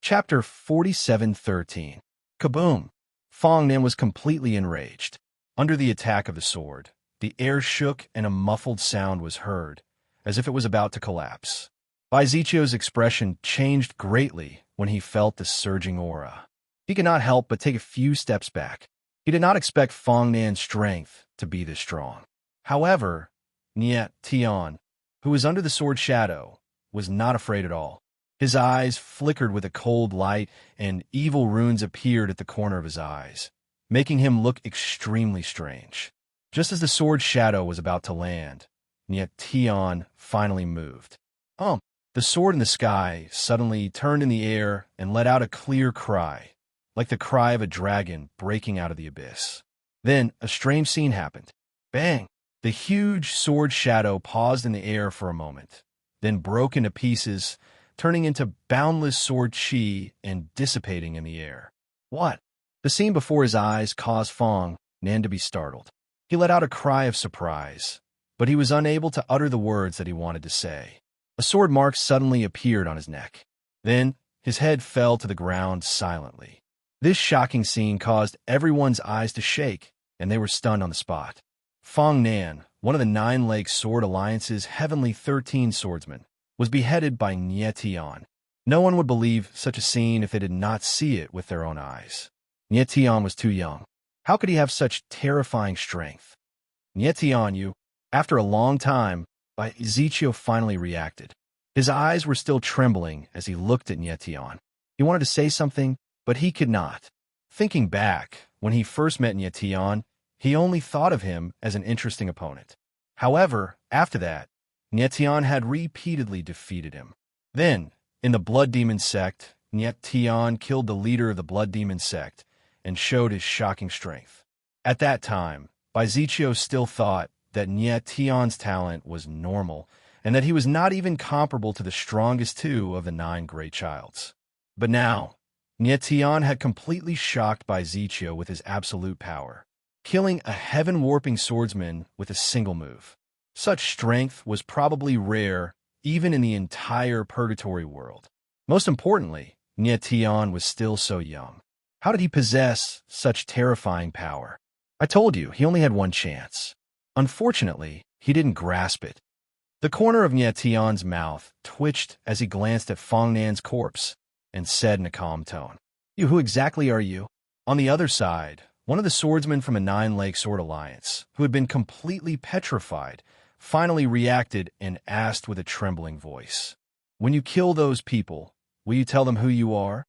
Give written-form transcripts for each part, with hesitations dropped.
Chapter 47:13. Kaboom! Fong Nan was completely enraged. Under the attack of the sword, the air shook and a muffled sound was heard, as if it was about to collapse. Bai Zichio's expression changed greatly when he felt the surging aura. He could not help but take a few steps back. He did not expect Fong Nan's strength to be this strong. However, Niet Tian, who was under the sword shadow, was not afraid at all. His eyes flickered with a cold light, and evil runes appeared at the corner of his eyes, making him look extremely strange. Just as the sword shadow was about to land, Niet Tian finally moved. The sword in the sky suddenly turned in the air and let out a clear cry, like the cry of a dragon breaking out of the abyss. Then a strange scene happened. Bang! The huge sword shadow paused in the air for a moment, then broke into pieces, turning into boundless sword chi and dissipating in the air. What? The scene before his eyes caused Fong Nan to be startled. He let out a cry of surprise, but he was unable to utter the words that he wanted to say. A sword mark suddenly appeared on his neck. Then his head fell to the ground silently. This shocking scene caused everyone's eyes to shake, and they were stunned on the spot. Fong Nan, one of the Nine Lake Sword Alliance's Heavenly 13 swordsmen, was beheaded by Niet Tian. No one would believe such a scene if they did not see it with their own eyes. Niet Tian was too young. How could he have such terrifying strength? Niet Tian, you. After a long time, Bai Zichio finally reacted. His eyes were still trembling as he looked at Niet Tian. He wanted to say something, but he could not. Thinking back, when he first met Niet Tian, he only thought of him as an interesting opponent. However, after that, Niet Tian had repeatedly defeated him. Then, in the Blood Demon sect, Niet Tian killed the leader of the Blood Demon sect and showed his shocking strength. At that time, Bai Zichio still thought that Niet Tian's talent was normal and that he was not even comparable to the strongest two of the 9 Great Childs. But now, Niet Tian had completely shocked Bai Zichio with his absolute power, killing a heaven-warping swordsman with a single move. Such strength was probably rare even in the entire Purgatory world. Most importantly, Niet Tian was still so young. How did he possess such terrifying power? I told you, he only had one chance. Unfortunately, he didn't grasp it. The corner of Niet Tian's mouth twitched as he glanced at Fong Nan's corpse and said in a calm tone, Who exactly are you?" On the other side, one of the swordsmen from the Nine Lake Sword Alliance, who had been completely petrified, finally reacted and asked with a trembling voice, "When you kill those people, will you tell them who you are?"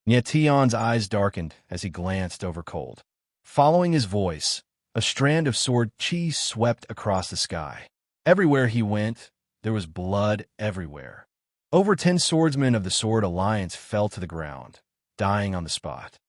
Niet Tian's eyes darkened as he glanced over cold. Following his voice, a strand of sword chi swept across the sky. Everywhere he went, there was blood everywhere. Over 10 swordsmen of the Sword Alliance fell to the ground, dying on the spot.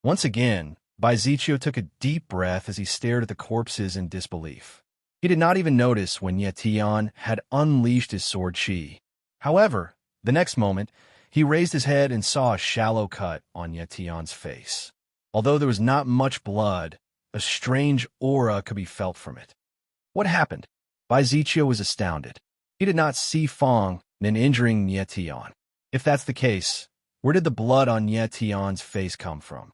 Once again, Bai Zichio took a deep breath as he stared at the corpses in disbelief. He did not even notice when Niet Tian had unleashed his sword chi. However, the next moment, he raised his head and saw a shallow cut on Niet Tian's face. Although there was not much blood, a strange aura could be felt from it. What happened? Bai Zichio was astounded. He did not see Fong Nan injuring Niet Tian. If that's the case, where did the blood on Niet Tian's face come from?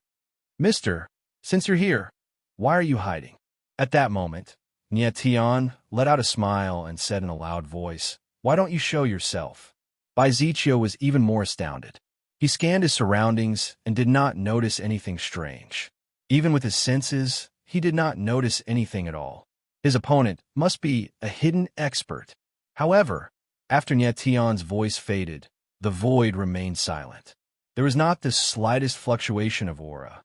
"Mister, since you're here, why are you hiding?" At that moment, Niet Tian let out a smile and said in a loud voice, "Why don't you show yourself?" Bai Zichio was even more astounded. He scanned his surroundings and did not notice anything strange. Even with his senses, he did not notice anything at all. His opponent must be a hidden expert. However, after Niet Tian's voice faded, the void remained silent. There was not the slightest fluctuation of aura.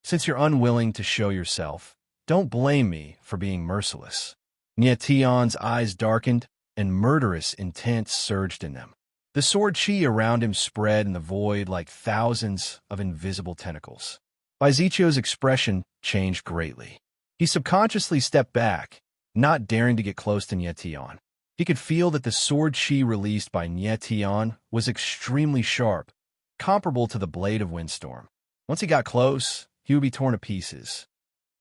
"Since you're unwilling to show yourself, don't blame me for being merciless." Niet Tian's eyes darkened, and murderous intent surged in them. The sword chi around him spread in the void like thousands of invisible tentacles. Bai Zichio's expression changed greatly. He subconsciously stepped back, not daring to get close to Niet Tian. He could feel that the sword chi released by Niet Tian was extremely sharp, comparable to the blade of Windstorm. Once he got close, he would be torn to pieces.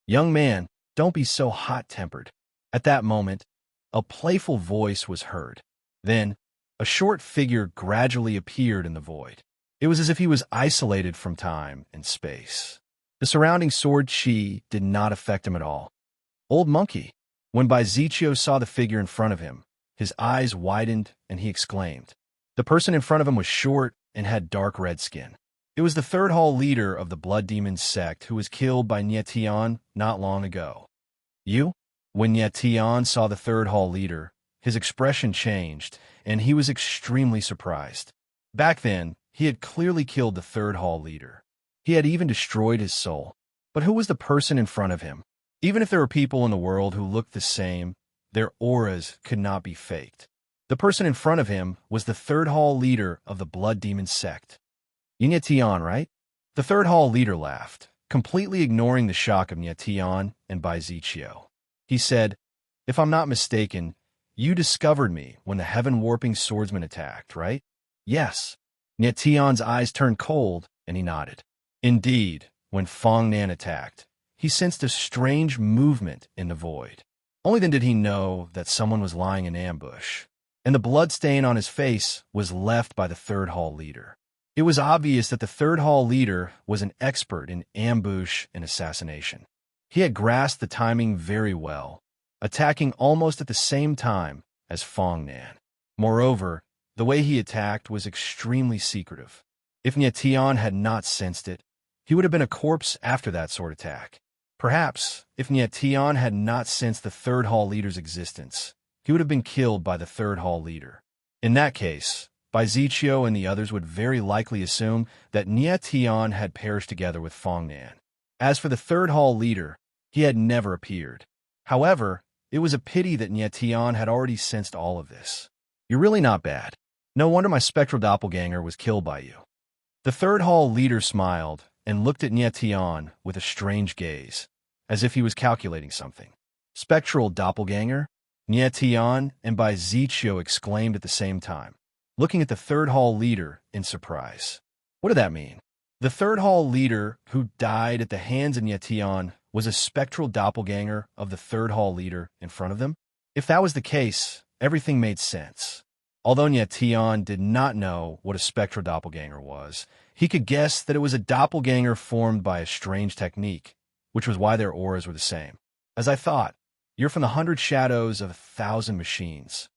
"Young man, don't be so hot-tempered." At that moment, a playful voice was heard. Then, a short figure gradually appeared in the void. It was as if he was isolated from time and space. The surrounding sword chi did not affect him at all. Old monkey. When Baiziccio saw the figure in front of him, his eyes widened and he exclaimed. The person in front of him was short and had dark red skin. It was the third hall leader of the Blood Demon sect who was killed by Nietian not long ago. You? When Nietian saw the third hall leader, his expression changed, and he was extremely surprised. Back then, he had clearly killed the third hall leader. He had even destroyed his soul. But who was the person in front of him? Even if there were people in the world who looked the same, their auras could not be faked. The person in front of him was the third hall leader of the Blood Demon sect. Nietian, right? The third hall leader laughed, completely ignoring the shock of Nietian and Baiziccio. He said, if I'm not mistaken, you discovered me when the heaven-warping swordsman attacked, right? Yes. Nietian's eyes turned cold, and he nodded. Indeed, when Fong Nan attacked, he sensed a strange movement in the void. Only then did he know that someone was lying in ambush, and the blood stain on his face was left by the third hall leader. It was obvious that the third hall leader was an expert in ambush and assassination. He had grasped the timing very well, attacking almost at the same time as Fong Nan. Moreover, the way he attacked was extremely secretive. If Nietian had not sensed it, he would have been a corpse after that sword attack. Perhaps, if Nietian had not sensed the third hall leader's existence, he would have been killed by the third hall leader. In that case, Baiziccio and the others would very likely assume that Nietian had perished together with Fong Nan. As for the third hall leader, he had never appeared. However, it was a pity that Nietian had already sensed all of this. You're really not bad. No wonder my spectral doppelganger was killed by you. The third hall leader smiled and looked at Nietian with a strange gaze, as if he was calculating something. Spectral doppelganger? Nietian and Baiziccio exclaimed at the same time, looking at the third hall leader in surprise. What did that mean? The third hall leader who died at the hands of Nietian was a spectral doppelganger of the third hall leader in front of them? If that was the case, everything made sense. Although Nietian did not know what a spectral doppelganger was, he could guess that it was a doppelganger formed by a strange technique, which was why their auras were the same. As I thought, you're from the 100 shadows of 1,000 machines.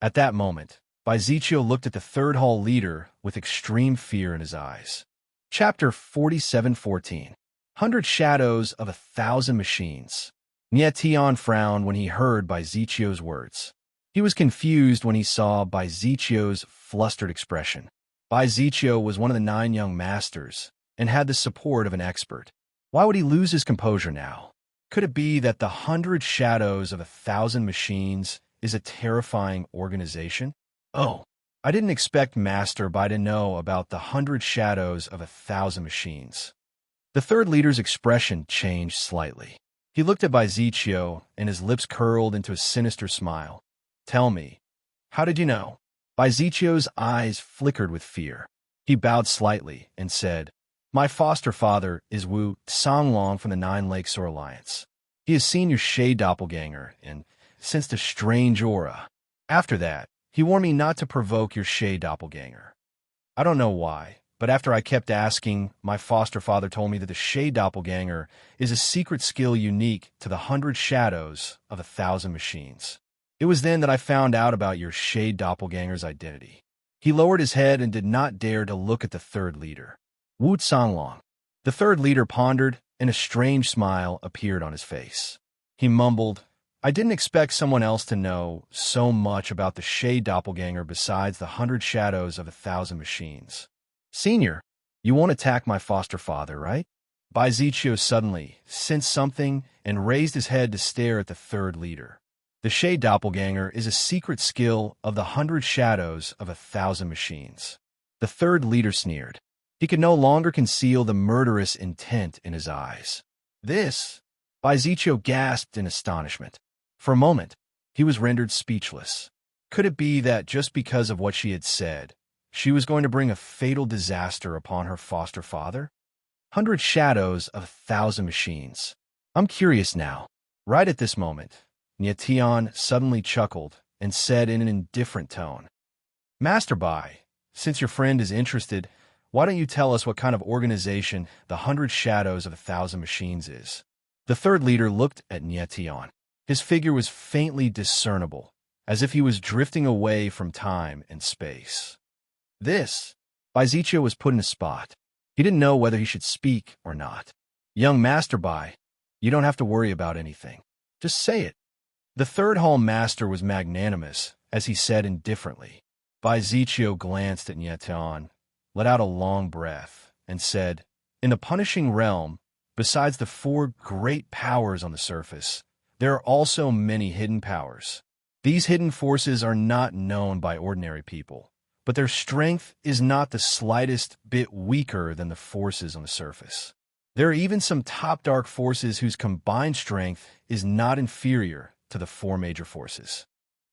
At that moment, Baiziccio looked at the third hall leader with extreme fear in his eyes. Chapter 47:14. 100 shadows of 1,000 machines. Nietian frowned when he heard Baiziccio's words. He was confused when he saw Baiziccio's flustered expression. Baiziccio was one of the 9 young masters and had the support of an expert. Why would he lose his composure now? Could it be that the 100 shadows of 1,000 machines is a terrifying organization? Oh, I didn't expect Master Bai to know about the 100 shadows of 1,000 machines. The third leader's expression changed slightly. He looked at Baiziccio, and his lips curled into a sinister smile. Tell me, how did you know? Baiziccio's eyes flickered with fear. He bowed slightly and said, my foster father is Wu Songlong from the 9 Lakeshore Alliance. He has seen your shade doppelganger and sensed a strange aura. After that, he warned me not to provoke your shade doppelganger. I don't know why, but after I kept asking, my foster father told me that the shade doppelganger is a secret skill unique to the 100 shadows of 1,000 machines. It was then that I found out about your shade doppelganger's identity. He lowered his head and did not dare to look at the third leader. Wu Songlong. The third leader pondered, and a strange smile appeared on his face. He mumbled, I didn't expect someone else to know so much about the shade doppelganger besides the 100 shadows of 1,000 machines. Senior, you won't attack my foster father, right? Baiziccio suddenly sensed something and raised his head to stare at the third leader. The shade doppelganger is a secret skill of the 100 shadows of 1,000 machines. The third leader sneered. He could no longer conceal the murderous intent in his eyes. This? Baiziccio gasped in astonishment. For a moment, he was rendered speechless. Could it be that just because of what she had said, she was going to bring a fatal disaster upon her foster father? 100 shadows of 1,000 machines. I'm curious now. Right at this moment, Nietian suddenly chuckled and said in an indifferent tone, Master Bai, since your friend is interested, Why don't you tell us what kind of organization the 100 Shadows of a Thousand Machines is? The third leader looked at Nietian. His figure was faintly discernible, as if he was drifting away from time and space. This, Baiziccio was put in a spot. He didn't know whether he should speak or not. Young Master Bai, you don't have to worry about anything. Just say it. The third hall master was magnanimous, as he said indifferently. Baiziccio glanced at Nietian, let out a long breath, and said, in the punishing realm, besides the 4 great powers on the surface, there are also many hidden powers. These hidden forces are not known by ordinary people, but their strength is not the slightest bit weaker than the forces on the surface. There are even some top dark forces whose combined strength is not inferior to the 4 major forces.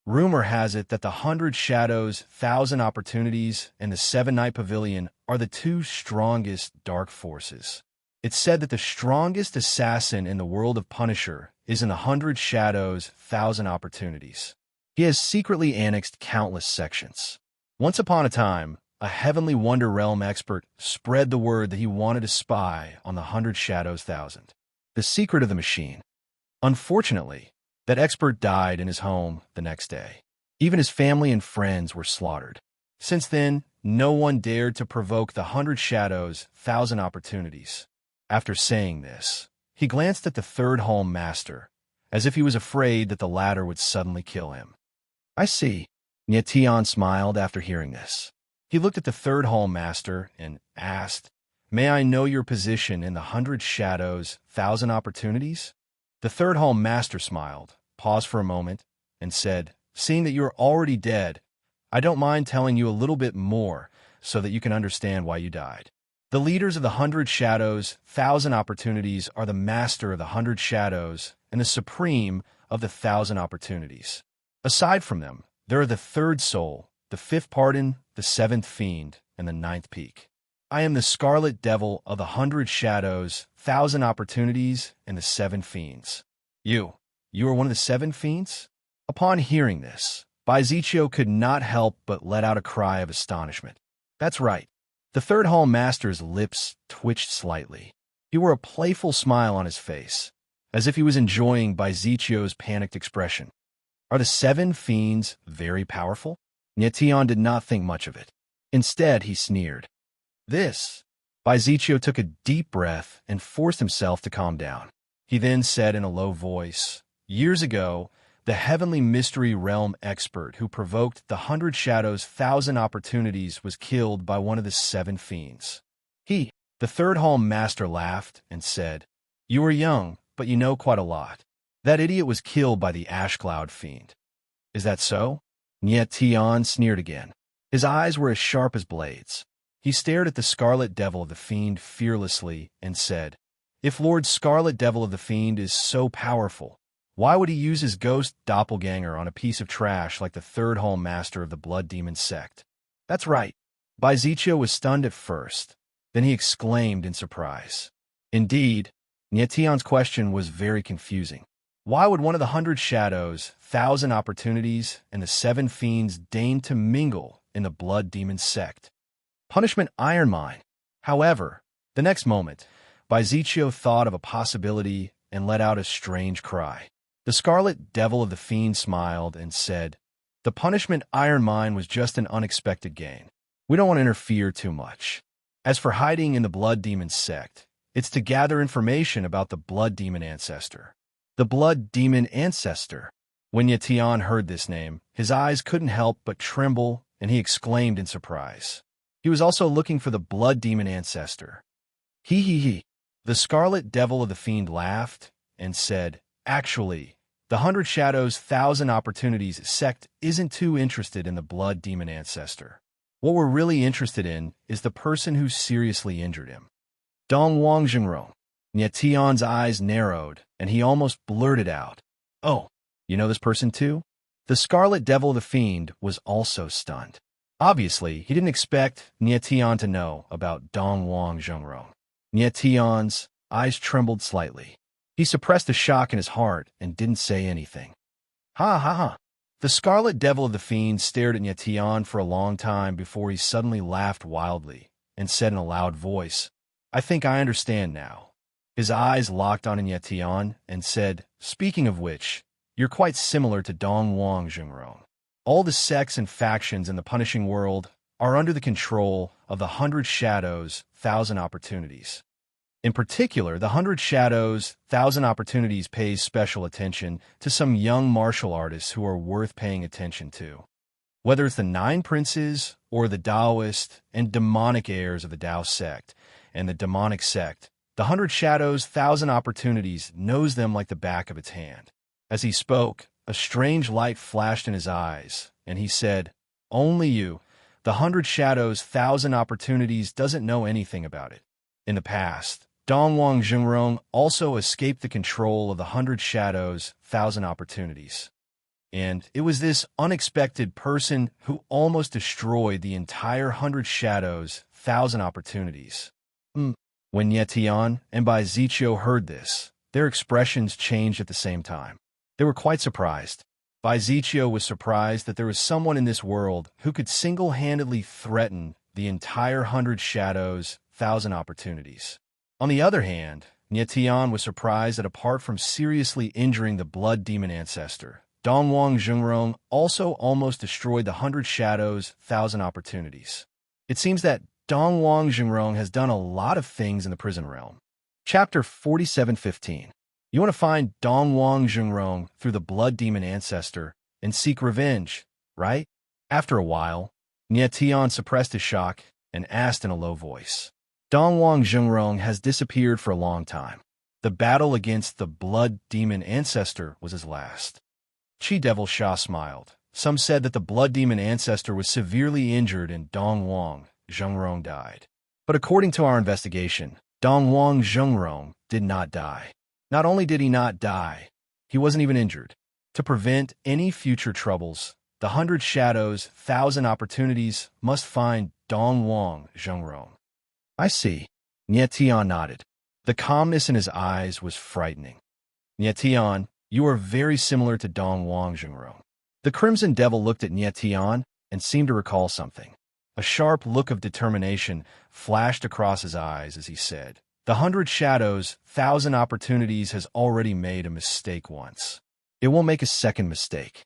Rumor has it that the 100 Shadows, 1,000 Opportunities, and the 7-Night Pavilion are the 2 strongest dark forces. It's said that the strongest assassin in the world of Punisher is in the 100 Shadows, 1,000 Opportunities. He has secretly annexed countless sections. Once upon a time, a Heavenly Wonder Realm expert spread the word that he wanted to spy on the 100 Shadows 1,000, the secret of the machine. Unfortunately, that expert died in his home the next day. Even his family and friends were slaughtered. Since then, no one dared to provoke the 100 Shadows, 1,000 Opportunities. After saying this, he glanced at the third hall master, as if he was afraid that the latter would suddenly kill him. I see. Nietian smiled after hearing this. He looked at the third hall master and asked, may I know your position in the 100 Shadows, 1,000 Opportunities? The third hall master smiled, paused for a moment, and said, seeing that you are already dead, I don't mind telling you a little bit more so that you can understand why you died. The leaders of the 100 Shadows, 1,000 Opportunities are the master of the 100 Shadows and the supreme of the 1,000 Opportunities. Aside from them, there are the third soul, the 5th pardon, the 7th fiend, and the 9th peak. I am the Scarlet Devil of the 100 Shadows, 1,000 Opportunities, and the 7 fiends. You are one of the 7 fiends? Upon hearing this, Baiziccio could not help but let out a cry of astonishment. That's right. The third hall master's lips twitched slightly. He wore a playful smile on his face, as if he was enjoying Baiziccio's panicked expression. Are the 7 fiends very powerful? Nietian did not think much of it. Instead, he sneered. Baiziccio took a deep breath and forced himself to calm down. He then said in a low voice, years ago, the Heavenly Mystery Realm expert who provoked the 100 Shadows 1,000 Opportunities was killed by one of the 7 fiends. The third hall master laughed and said, you are young, but you know quite a lot. That idiot was killed by the Ash Cloud fiend. Is that so? Nietian sneered again. His eyes were as sharp as blades. He stared at the Scarlet Devil of the Fiend fearlessly and said, if Lord Scarlet Devil of the Fiend is so powerful, why would he use his ghost doppelganger on a piece of trash like the third hall master of the Blood Demon sect? That's right. Baiziccio was stunned at first. Then he exclaimed in surprise. Indeed, Nietian's question was very confusing. Why would one of the 100 Shadows, 1,000 Opportunities, and the 7 fiends deign to mingle in the Blood Demon sect? Punishment Iron Mine. However, the next moment, Baiziccio thought of a possibility and let out a strange cry. The Scarlet Devil of the Fiend smiled and said, the punishment Iron Mine was just an unexpected gain. We don't want to interfere too much. As for hiding in the Blood Demon sect, it's to gather information about the Blood Demon ancestor. The Blood Demon ancestor. When Nietian heard this name, his eyes couldn't help but tremble, and he exclaimed in surprise. He was also looking for the Blood Demon ancestor. He. The Scarlet Devil of the Fiend laughed and said, actually, the 100 Shadows 1,000 Opportunities sect isn't too interested in the Blood Demon ancestor. What we're really interested in is the person who seriously injured him. Dong Wang Zhengrong. Nietian's eyes narrowed, and he almost blurted out, oh, you know this person too? The Scarlet Devil of the Fiend was also stunned. Obviously, he didn't expect Nietian to know about Dong Wang Zhengrong. Nietian's eyes trembled slightly. He suppressed the shock in his heart and didn't say anything. Ha. The Scarlet Devil of the Fiend stared at Nietian for a long time before he suddenly laughed wildly and said in a loud voice, "I think I understand now." His eyes locked on Tian and said, "Speaking of which, you're quite similar to Dong Wang Zhengrong. All the sects and factions in the punishing world are under the control of the 100 Shadows, 1,000 Opportunities. In particular, the 100 Shadows, 1,000 Opportunities pays special attention to some young martial artists who are worth paying attention to. Whether it's the 9 princes or the Taoist and demonic heirs of the Tao sect and the demonic sect, the 100 Shadows, 1,000 Opportunities knows them like the back of its hand." As he spoke, a strange light flashed in his eyes, and he said, "Only you. The 100 Shadows, 1,000 Opportunities doesn't know anything about it. In the past, Dong Wang Zhengrong also escaped the control of the 100 Shadows, 1,000 Opportunities. And it was this unexpected person who almost destroyed the entire 100 Shadows, 1,000 Opportunities." When Tian and Bai Ziqiu heard this, their expressions changed at the same time. They were quite surprised. Bai Ziqiu was surprised that there was someone in this world who could single-handedly threaten the entire 100 Shadows, 1,000 Opportunities. On the other hand, Tian was surprised that apart from seriously injuring the blood demon ancestor, Dong Wang Zhengrong also almost destroyed the 100 Shadows, 1,000 Opportunities. It seems that Dong Wang Zhengrong has done a lot of things in the prison realm. Chapter 47:15. You want to find Dong Wang Zhengrong through the blood demon ancestor and seek revenge, right? After a while, Tian suppressed his shock and asked in a low voice, "Dong Wang Zhengrong has disappeared for a long time. The battle against the blood demon ancestor was his last." Chi Devil Sha smiled. Some said that the blood demon ancestor was severely injured and Dong Wang Zhengrong died. But according to our investigation, Dong Wang Zhengrong did not die. Not only did he not die, he wasn't even injured. To prevent any future troubles, the 100 Shadows, 1,000 Opportunities must find Dong Wang Zhengrong. "I see." Tian nodded. The calmness in his eyes was frightening. "Tian, you are very similar to Dong Wang Zhengrong." The Crimson Devil looked at Tian and seemed to recall something. A sharp look of determination flashed across his eyes as he said, "The 100 Shadows, 1,000 Opportunities has already made a mistake once. It won't make a second mistake.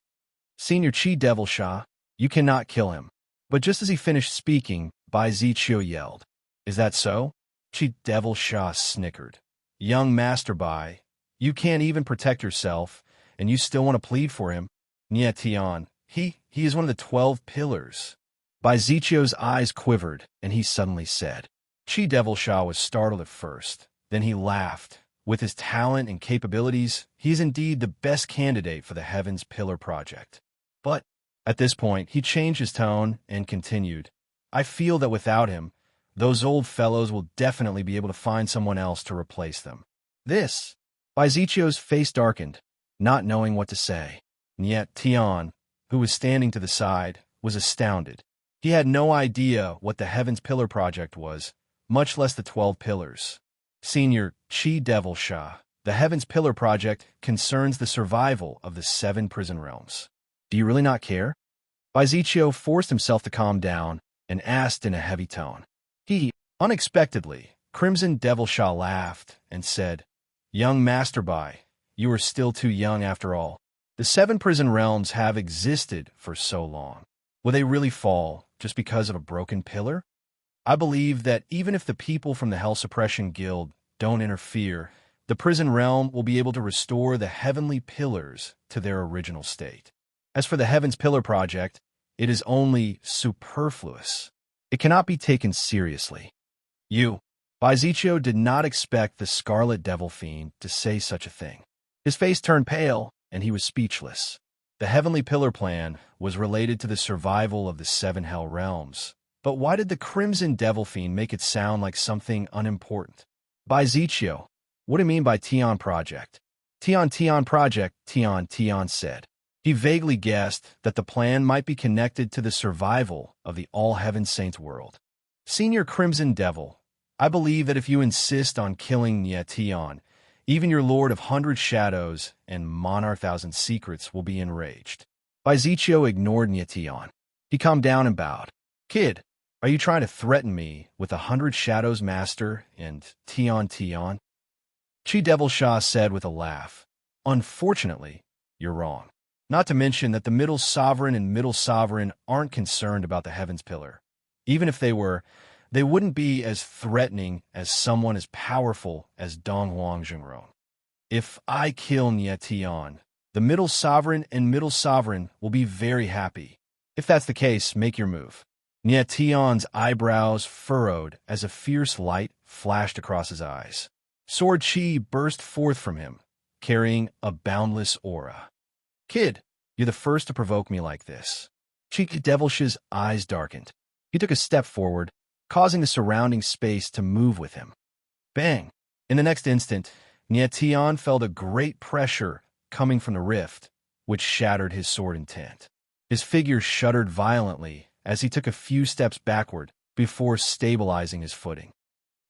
Senior Chi Devil Sha, you cannot kill him." But just as he finished speaking, Bai Ziqiu yelled, "Is that so?" Chi Devil Sha snickered. "Young Master Bai, you can't even protect yourself, and you still want to plead for him?" Tian, he is one of the 12 pillars." Bai Ziqiu's eyes quivered, and he suddenly said. Chi Devil Sha was startled at first. Then he laughed. With his talent and capabilities, he is indeed the best candidate for the Heaven's Pillar project. But at this point, he changed his tone and continued, "I feel that without him, those old fellows will definitely be able to find someone else to replace them." This, Bai Ziqiu's face darkened, not knowing what to say. And yet Tian, who was standing to the side, was astounded. He had no idea what the Heaven's Pillar project was, much less the 12 pillars. Senior Chi Devil Sha, the Heaven's Pillar project concerns the survival of the 7 prison realms. Do you really not care? Bai Ziqiu forced himself to calm down and asked in a heavy tone. Unexpectedly, Crimson Devil Sha laughed and said, "Young Master Bai, you are still too young after all. The 7 prison realms have existed for so long. Will they really fall just because of a broken pillar? I believe that even if the people from the Hell Suppression Guild don't interfere, the prison realm will be able to restore the heavenly pillars to their original state. As for the Heaven's Pillar project, it is only superfluous. It cannot be taken seriously." Bai Ziqiu did not expect the Scarlet Devil Fiend to say such a thing. His face turned pale, and he was speechless. The Heavenly Pillar plan was related to the survival of the 7 Hell Realms. But why did the Crimson Devil Fiend make it sound like something unimportant? Bai Ziqiu, what do you mean by Tian Project? Tian Project, Tian said. He vaguely guessed that the plan might be connected to the survival of the All-Heaven Saints world. Senior Crimson Devil, I believe that if you insist on killing Tian, even your Lord of 100 Shadows and Monarch 1,000 Secrets will be enraged. Bai Ziqiu ignored Tian. He calmed down and bowed. "Kid, Are you trying to threaten me with 100 Shadows Master and Tion Tion? Chi Devil Sha said with a laugh. Unfortunately, you're wrong. Not to mention that the Middle Sovereign and Middle Sovereign aren't concerned about the Heavens Pillar. Even if they were, they wouldn't be as threatening as someone as powerful as Dong Huang Zhengrong. If I kill Nie Tian, the Middle Sovereign and Middle Sovereign will be very happy. If that's the case, make your move. Nie Tian's eyebrows furrowed as a fierce light flashed across his eyes. Sword Chi burst forth from him, carrying a boundless aura. Kid, you're the first to provoke me like this. Chi Devilsh's eyes darkened. He took a step forward, causing the surrounding space to move with him. Bang! In the next instant, Nie Tian felt a great pressure coming from the rift, which shattered his sword intent. His figure shuddered violently as he took a few steps backward before stabilizing his footing.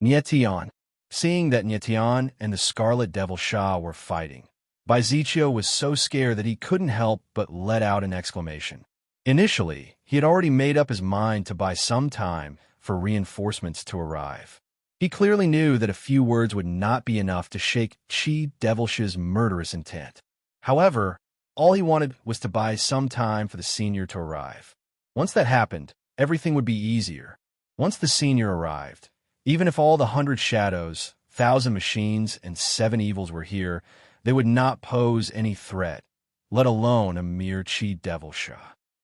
Nie Tian. Seeing that Nie Tian and the Scarlet Devil Sha were fighting, Baizichio was so scared that he couldn't help but let out an exclamation. Initially, he had already made up his mind to buy some time for reinforcements to arrive. He clearly knew that a few words would not be enough to shake Chi Devilsh's murderous intent. However, all he wanted was to buy some time for the senior to arrive. Once that happened, everything would be easier. Once the senior arrived, even if all the 100 shadows, 1,000 machines, and 7 evils were here, they would not pose any threat, let alone a mere Chi Devil Sha.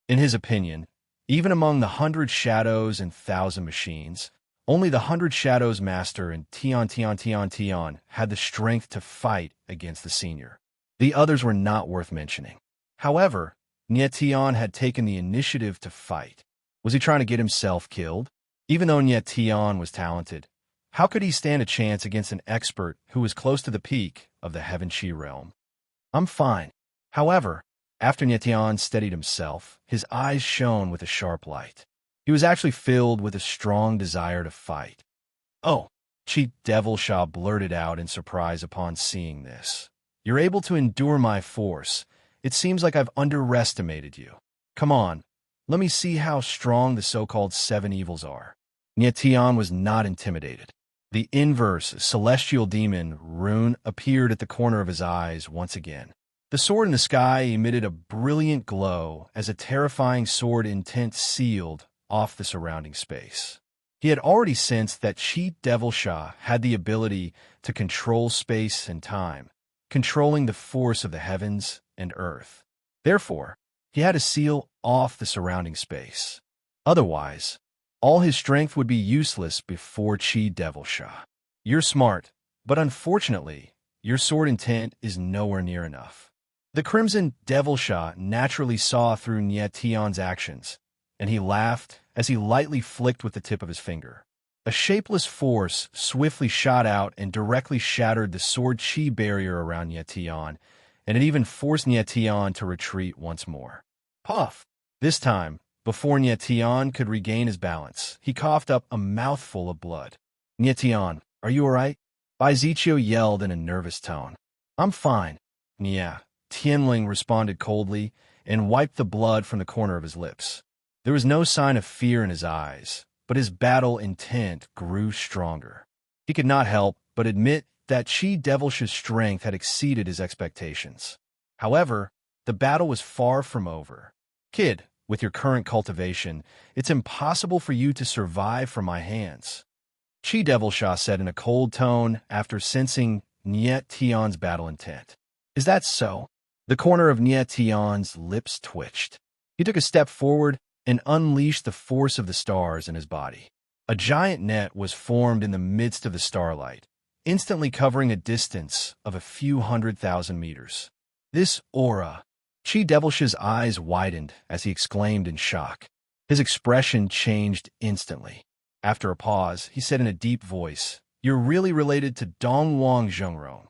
In his opinion, even among the 100 shadows and 1,000 machines, only the 100 Shadows Master and Tion had the strength to fight against the senior. The others were not worth mentioning. However, Nie Tian had taken the initiative to fight. Was he trying to get himself killed? Even though Nie Tian was talented, how could he stand a chance against an expert who was close to the peak of the Heaven Chi realm? I'm fine. However, after Nie Tian steadied himself, his eyes shone with a sharp light. He was actually filled with a strong desire to fight. Oh, Chi Devil Sha blurted out in surprise upon seeing this. You're able to endure my force. It seems like I've underestimated you. Come on, let me see how strong the so-called 7 evils are. Nie Tian was not intimidated. The inverse celestial demon rune appeared at the corner of his eyes once again. The sword in the sky emitted a brilliant glow as a terrifying sword intent sealed off the surrounding space. He had already sensed that Chi Devil Sha had the ability to control space and time, controlling the force of the heavens and earth. Therefore, he had to seal off the surrounding space. Otherwise, all his strength would be useless before Chi Devil Sha. You're smart, but unfortunately, your sword intent is nowhere near enough. The Crimson Devil Sha naturally saw through Nie Tian's actions, and he laughed as he lightly flicked with the tip of his finger. A shapeless force swiftly shot out and directly shattered the sword chi barrier around Nie Tian, and it even forced Nie Tian to retreat once more. Puff! This time, before Nie Tian could regain his balance, he coughed up a mouthful of blood. Nie Tian, are you all right? Baizichio yelled in a nervous tone. I'm fine. Nie. Tianling responded coldly and wiped the blood from the corner of his lips. There was no sign of fear in his eyes, but his battle intent grew stronger. He could not help but admit that Chi Devilsh's strength had exceeded his expectations. However, the battle was far from over. Kid, with your current cultivation, it's impossible for you to survive from my hands. Chi Devil Sha said in a cold tone after sensing Nie Tian's battle intent. Is that so? The corner of Nie Tian's lips twitched. He took a step forward and unleashed the force of the stars in his body. A giant net was formed in the midst of the starlight, instantly covering a distance of a few 100,000 meters. This aura! Chi Devilsh's eyes widened as he exclaimed in shock. His expression changed instantly. After a pause, he said in a deep voice, You're really related to Dong Huang Zhengrong.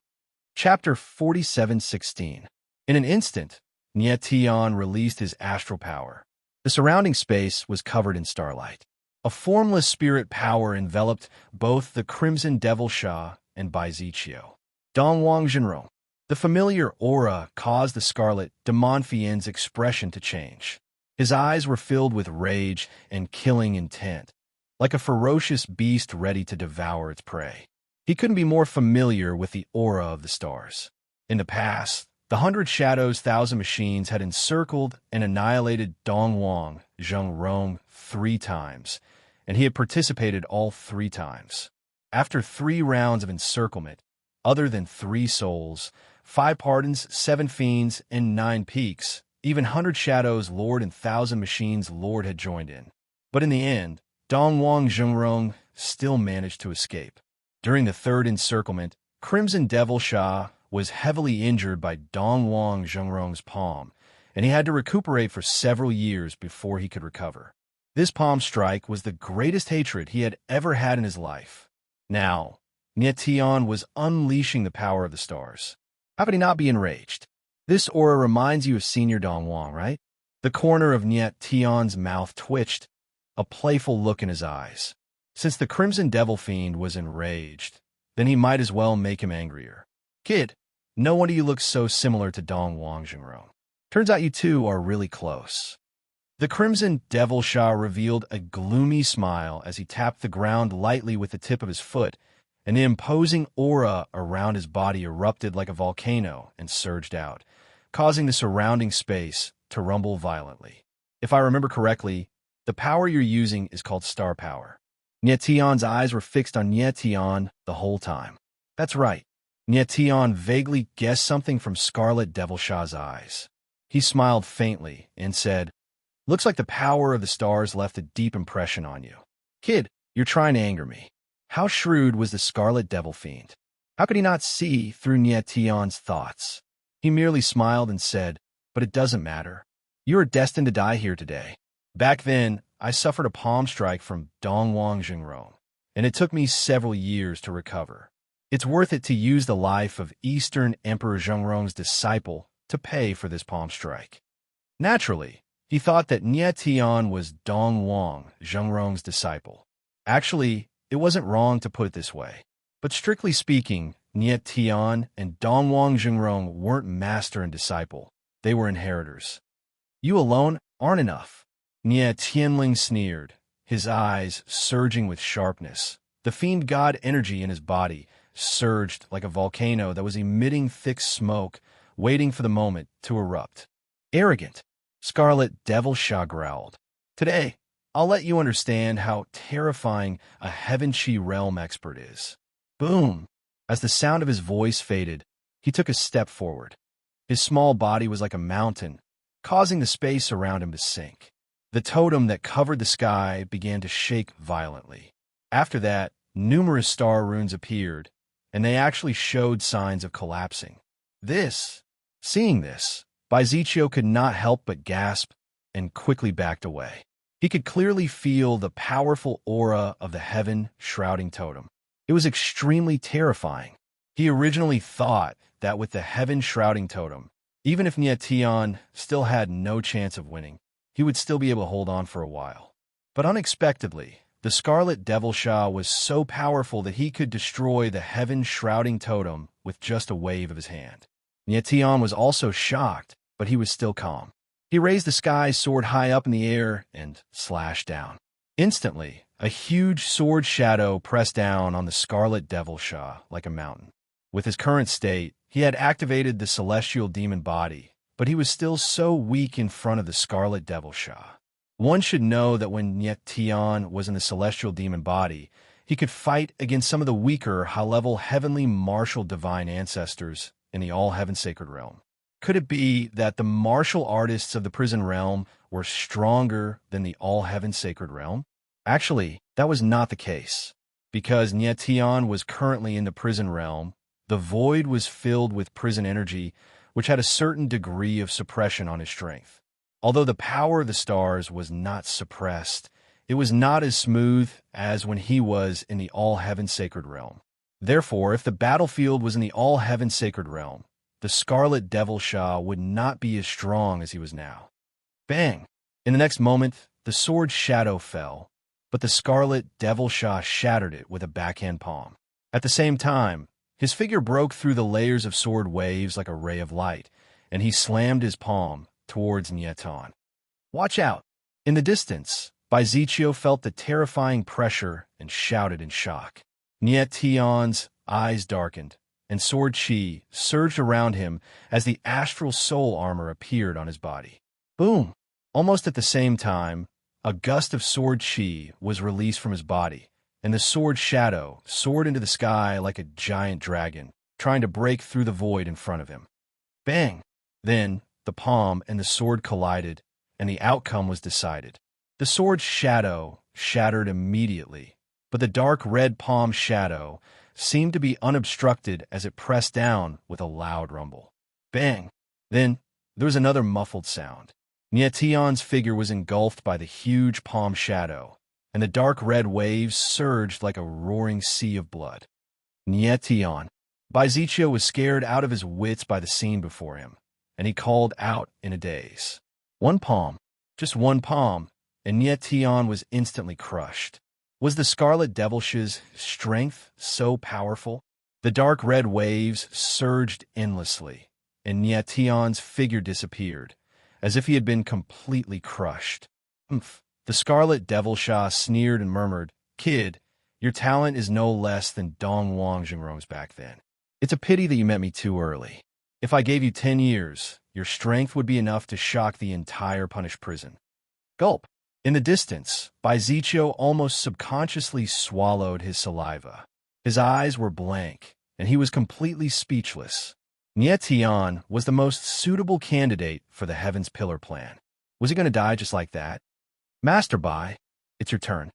Chapter 47:16. In an instant, Nie Tian released his astral power. The surrounding space was covered in starlight. A formless spirit power enveloped both the Crimson Devil Sha and Baizichio. Dong Huang Zhenrong. The familiar aura caused the Scarlet Demonfien's expression to change. His eyes were filled with rage and killing intent, like a ferocious beast ready to devour its prey. He couldn't be more familiar with the aura of the stars. In the past, the 100 Shadows, 1,000 Machines had encircled and annihilated Dongwang Zhengrong 3 times, and he had participated all 3 times. After 3 rounds of encirclement, other than 3 souls, 5 pardons, 7 fiends, and 9 peaks, even 100 Shadows Lord and 1,000 Machines Lord had joined in. But in the end, Dongwang Zhengrong still managed to escape. During the 3rd encirclement, Crimson Devil Sha was heavily injured by Dongwang Zhengrong's palm, and he had to recuperate for several years before he could recover. This palm strike was the greatest hatred he had ever had in his life. Now, Nie Tian was unleashing the power of the stars. How could he not be enraged? This aura reminds you of Senior Dongwang, right? The corner of Nie Tian's mouth twitched, a playful look in his eyes. Since the Crimson Devil Fiend was enraged, then he might as well make him angrier. Kid, no wonder you look so similar to Dongwang Zhengrong. Turns out you two are really close. The Crimson Devil Sha revealed a gloomy smile as he tapped the ground lightly with the tip of his foot, and the imposing aura around his body erupted like a volcano and surged out, causing the surrounding space to rumble violently. If I remember correctly, the power you're using is called star power. Nie Tian's eyes were fixed on Nie Tian the whole time. That's right. Nie Tian vaguely guessed something from Scarlet Devil Sha's eyes. He smiled faintly and said, "Looks like the power of the stars left a deep impression on you. Kid, you're trying to anger me." How shrewd was the Scarlet Devil Fiend? How could he not see through Nie Tian's thoughts? He merely smiled and said, "But it doesn't matter. You are destined to die here today. Back then, I suffered a palm strike from Dongwang Zhengrong, and it took me several years to recover. It's worth it to use the life of Eastern Emperor Zhengrong's disciple to pay for this palm strike." Naturally, he thought that Nie Tian was Dongwang Zhengrong's disciple. Actually, it wasn't wrong to put it this way. But strictly speaking, Nie Tian and Dongwang Zhengrong weren't master and disciple. They were inheritors. You alone aren't enough. Nie Tianling sneered, his eyes surging with sharpness. The fiend god energy in his body surged like a volcano that was emitting thick smoke, waiting for the moment to erupt. Arrogant, Scarlet Devil Sha growled. Today, I'll let you understand how terrifying a Heaven Chi realm expert is. Boom! As the sound of his voice faded, he took a step forward. His small body was like a mountain, causing the space around him to sink. The totem that covered the sky began to shake violently. After that, numerous star runes appeared, and they actually showed signs of collapsing. Seeing this, Baizichio could not help but gasp and quickly backed away. He could clearly feel the powerful aura of the heaven shrouding totem. It was extremely terrifying. He originally thought that with the heaven shrouding totem, even if Nie Tian still had no chance of winning, he would still be able to hold on for a while. But unexpectedly, the Scarlet Devil Sha was so powerful that he could destroy the heaven shrouding totem with just a wave of his hand. Nie Tian was also shocked, but he was still calm. He raised the sky sword high up in the air and slashed down. Instantly, a huge sword shadow pressed down on the Scarlet Devil Sha like a mountain. With his current state, he had activated the celestial demon body, but he was still so weak in front of the Scarlet Devil Sha. One should know that when Nie Tian was in the celestial demon body, he could fight against some of the weaker, high-level heavenly martial divine ancestors in the all-heaven sacred realm. Could it be that the martial artists of the prison realm were stronger than the all-heaven sacred realm? Actually, that was not the case. Because Nie Tian was currently in the prison realm, the void was filled with prison energy, which had a certain degree of suppression on his strength. Although the power of the stars was not suppressed, it was not as smooth as when he was in the all-heaven sacred realm. Therefore, if the battlefield was in the all-heaven sacred realm, the Scarlet Devil Sha would not be as strong as he was now. Bang! In the next moment, the sword shadow fell, but the Scarlet Devil Sha shattered it with a backhand palm. At the same time, his figure broke through the layers of sword waves like a ray of light, and he slammed his palm towards Nie Tian. Watch out! In the distance, Baiziccio felt the terrifying pressure and shouted in shock. Niet Tion's eyes darkened, and sword chi surged around him as the astral soul armor appeared on his body. Boom! Almost at the same time, a gust of sword chi was released from his body, and the sword shadow soared into the sky like a giant dragon, trying to break through the void in front of him. Bang! Then, the palm and the sword collided, and the outcome was decided. The sword's shadow shattered immediately, but the dark red palm shadow seemed to be unobstructed as it pressed down with a loud rumble. Bang! Then, there was another muffled sound. Nietion's figure was engulfed by the huge palm shadow, and the dark red waves surged like a roaring sea of blood. Nietion. Baiziccio was scared out of his wits by the scene before him, and he called out in a daze. One palm, just one palm, and Nietion was instantly crushed. Was the Scarlet Devilsh's strength so powerful? The dark red waves surged endlessly, and Nietion's figure disappeared, as if he had been completely crushed. Humph! The Scarlet Devilsha sneered and murmured, "Kid, your talent is no less than Dong Wangjingrong's back then. It's a pity that you met me too early. If I gave you 10 years, your strength would be enough to shock the entire punished prison." Gulp! In the distance, Baiziccio almost subconsciously swallowed his saliva. His eyes were blank, and he was completely speechless. Nietion was the most suitable candidate for the Heaven's Pillar plan. Was he going to die just like that? Master Bai, it's your turn.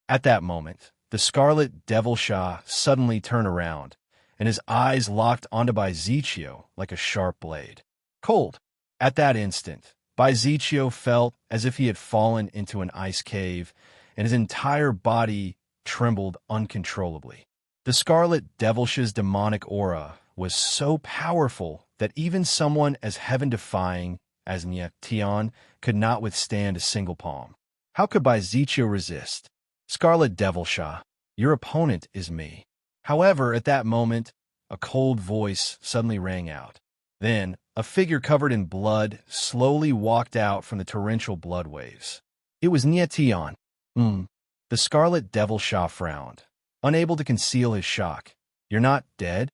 At that moment, the Scarlet Devilsha suddenly turned around, and his eyes locked onto Baiziccio like a sharp blade. Cold. At that instant, Baiziccio felt as if he had fallen into an ice cave, and his entire body trembled uncontrollably. The Scarlet Devilsh's demonic aura was so powerful that even someone as heaven-defying as Nietion could not withstand a single palm. How could Baiziccio resist? Scarlet Devilsha, your opponent is me. However, at that moment, a cold voice suddenly rang out. Then, a figure covered in blood slowly walked out from the torrential blood waves. It was Nietion. The Scarlet Devilsha frowned, unable to conceal his shock. You're not dead?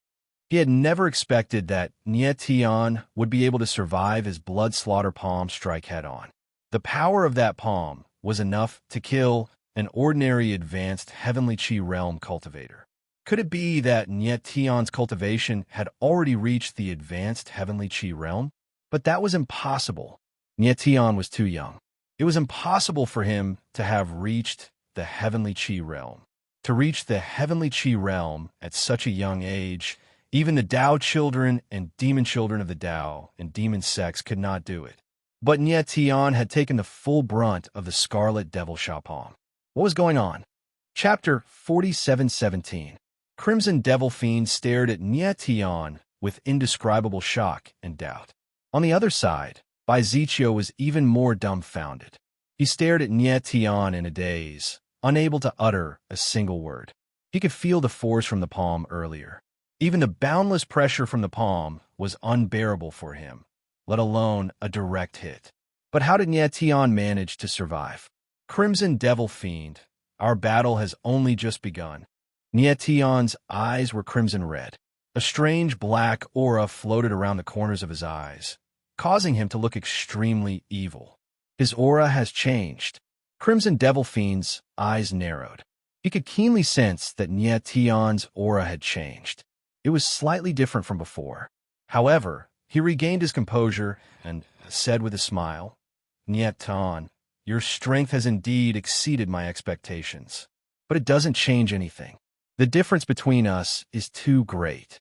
He had never expected that Nietion would be able to survive his blood slaughter palm strike head-on. The power of that palm was enough to kill an ordinary advanced Heavenly Chi realm cultivator. Could it be that Nietion's cultivation had already reached the advanced Heavenly Chi realm? But that was impossible. Nietion was too young. It was impossible for him to have reached the Heavenly Chi realm. To reach the Heavenly Chi realm at such a young age, even the Tao children and demon children of the Tao and demon sects could not do it. But Nietion had taken the full brunt of the Scarlet Devilsha palm. What was going on? Chapter 47:17. Crimson Devil Fiend stared at Nietion with indescribable shock and doubt. On the other side, Baiziccio was even more dumbfounded. He stared at Nietion in a daze, unable to utter a single word. He could feel the force from the palm earlier. Even the boundless pressure from the palm was unbearable for him, let alone a direct hit. But how did Nietion manage to survive? Crimson Devil Fiend, our battle has only just begun. Nietion's eyes were crimson red. A strange black aura floated around the corners of his eyes, causing him to look extremely evil. His aura has changed. Crimson Devil Fiend's eyes narrowed. He could keenly sense that Nietion's aura had changed. It was slightly different from before. However, he regained his composure and said with a smile, "Nietion, your strength has indeed exceeded my expectations, but it doesn't change anything. The difference between us is too great."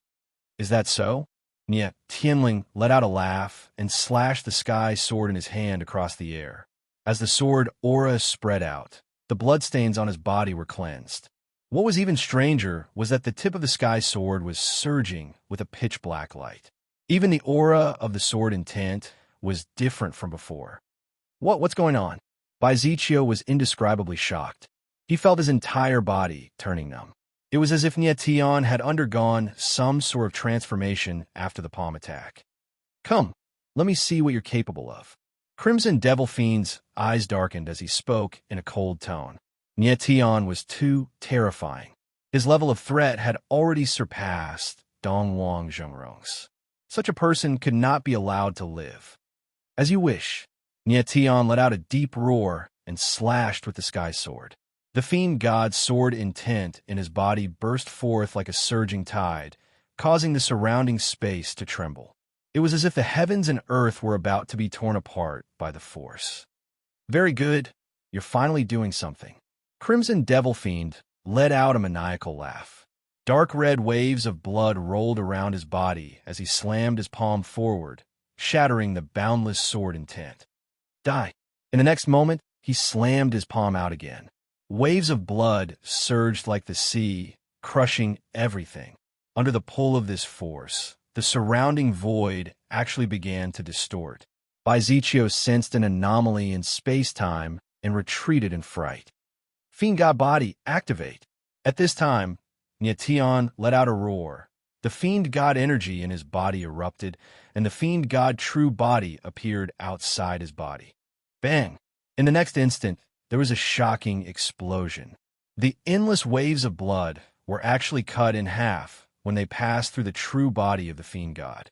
"Is that so?" Tianling let out a laugh and slashed the sky sword in his hand across the air. As the sword aura spread out, the bloodstains on his body were cleansed. What was even stranger was that the tip of the sky sword was surging with a pitch-black light. Even the aura of the sword intent was different from before. What's going on? Baiziccio was indescribably shocked. He felt his entire body turning numb. It was as if Nietion had undergone some sort of transformation after the palm attack. "Come, let me see what you're capable of." Crimson Devil Fiend's eyes darkened as he spoke in a cold tone. Nietion was too terrifying. His level of threat had already surpassed Dongwang Zhengrong's. Such a person could not be allowed to live. As you wish. Nietion let out a deep roar and slashed with the sky sword. The fiend god's sword intent in his body burst forth like a surging tide, causing the surrounding space to tremble. It was as if the heavens and earth were about to be torn apart by the force. Very good. You're finally doing something. Crimson Devil Fiend let out a maniacal laugh. Dark red waves of blood rolled around his body as he slammed his palm forward, shattering the boundless sword intent. Die. In the next moment, he slammed his palm out again. Waves of blood surged like the sea, crushing everything. Under the pull of this force, the surrounding void actually began to distort. Baizichio sensed an anomaly in space-time and retreated in fright. Fiend God Body, activate! At this time, Nietion let out a roar. The Fiend God energy in his body erupted, and the Fiend God True Body appeared outside his body. Bang! In the next instant, there was a shocking explosion. The endless waves of blood were actually cut in half when they passed through the true body of the Fiend God.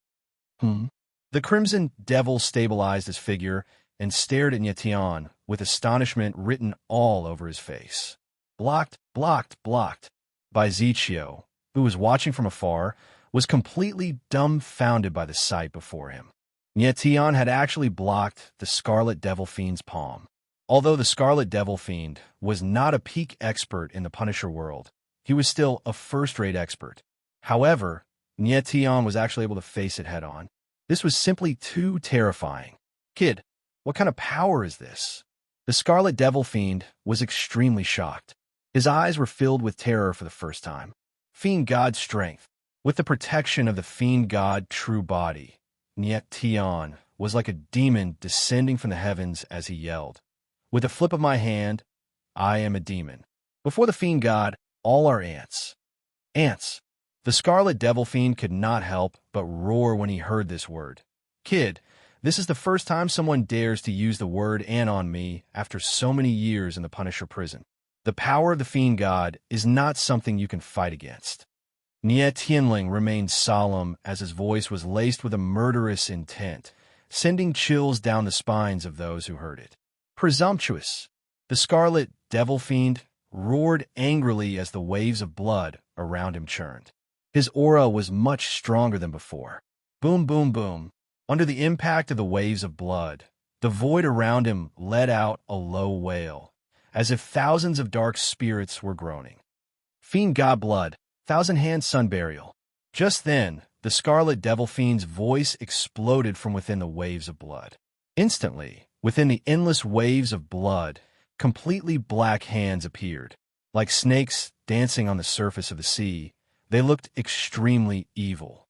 The Crimson Devil stabilized his figure and stared at Nietion with astonishment written all over his face. Blocked, blocked, blocked. Baizichio, who was watching from afar, was completely dumbfounded by the sight before him. Nietion had actually blocked the Scarlet Devil Fiend's palm. Although the Scarlet Devil Fiend was not a peak expert in the Punisher world, he was still a first-rate expert. However, Nietion was actually able to face it head-on. This was simply too terrifying. Kid, what kind of power is this? The Scarlet Devil Fiend was extremely shocked. His eyes were filled with terror for the first time. Fiend God strength. With the protection of the Fiend God True Body, Nietion was like a demon descending from the heavens as he yelled. With a flip of my hand, I am a demon. Before the Fiend God, all are ants. Ants. The Scarlet Devil Fiend could not help but roar when he heard this word. Kid, this is the first time someone dares to use the word ant on me after so many years in the Punisher prison. The power of the Fiend God is not something you can fight against. Nie Tianling remained solemn as his voice was laced with a murderous intent, sending chills down the spines of those who heard it. Presumptuous. The Scarlet Devil Fiend roared angrily as the waves of blood around him churned. His aura was much stronger than before. Boom, boom, boom. Under the impact of the waves of blood, the void around him let out a low wail, as if thousands of dark spirits were groaning. Fiend God Blood, Thousand Hand Sun Burial. Just then, the Scarlet Devil Fiend's voice exploded from within the waves of blood. Instantly, within the endless waves of blood, completely black hands appeared. Like snakes dancing on the surface of the sea, they looked extremely evil.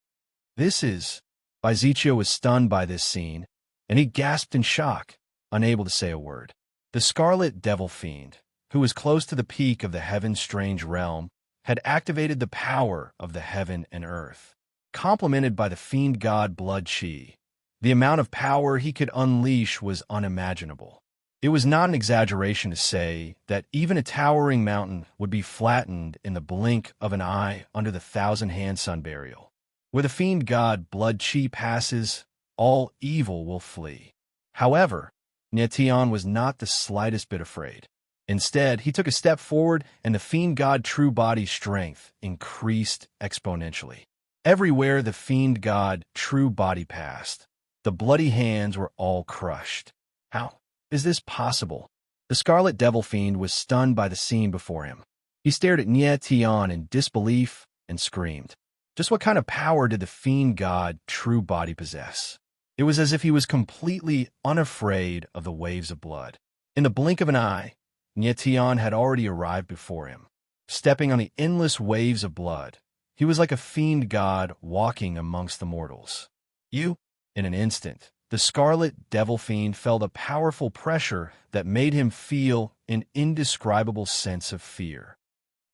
This is... Baizichio was stunned by this scene, and he gasped in shock, unable to say a word. The Scarlet Devil Fiend, who was close to the peak of the heaven-strange realm, had activated the power of the heaven and earth. Complemented by the Fiend God Blood Chi, the amount of power he could unleash was unimaginable. It was not an exaggeration to say that even a towering mountain would be flattened in the blink of an eye under the thousand-hand sun burial. Where the Fiend God Blood Chi passes, all evil will flee. However, Nietion was not the slightest bit afraid. Instead, he took a step forward, and the Fiend God True Body strength increased exponentially. Everywhere the Fiend God True Body passed, the bloody hands were all crushed. How is this possible? The Scarlet Devil Fiend was stunned by the scene before him. He stared at Nietion in disbelief and screamed. Just what kind of power did the Fiend God True Body possess? It was as if he was completely unafraid of the waves of blood. In the blink of an eye, Nietion had already arrived before him. Stepping on the endless waves of blood, he was like a fiend god walking amongst the mortals. In an instant, the Scarlet Devil Fiend felt a powerful pressure that made him feel an indescribable sense of fear.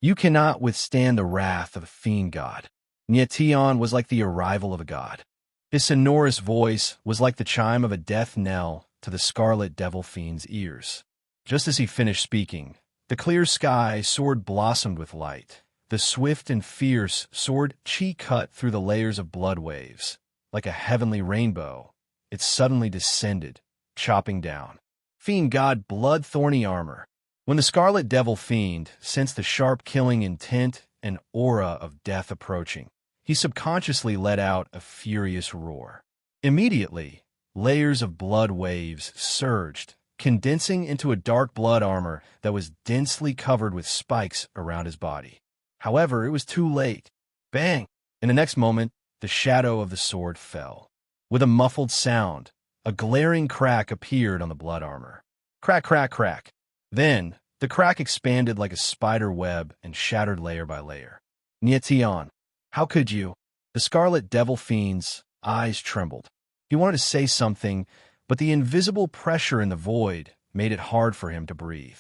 You cannot withstand the wrath of a fiend god. Nietion was like the arrival of a god. His sonorous voice was like the chime of a death knell to the Scarlet Devil Fiend's ears. Just as he finished speaking, the clear sky sword blossomed with light. The swift and fierce sword chi cut through the layers of blood waves. Like a heavenly rainbow, it suddenly descended, chopping down. Fiend God blood-thorny armor. When the Scarlet Devil Fiend sensed the sharp killing intent and aura of death approaching, he subconsciously let out a furious roar. Immediately, layers of blood waves surged, condensing into a dark blood armor that was densely covered with spikes around his body. However, it was too late. Bang! In the next moment, the shadow of the sword fell. With a muffled sound, a glaring crack appeared on the blood armor. Crack, crack, crack. Then, the crack expanded like a spider web and shattered layer by layer. Nietian, how could you? The Scarlet Devil Fiend's eyes trembled. He wanted to say something, but the invisible pressure in the void made it hard for him to breathe.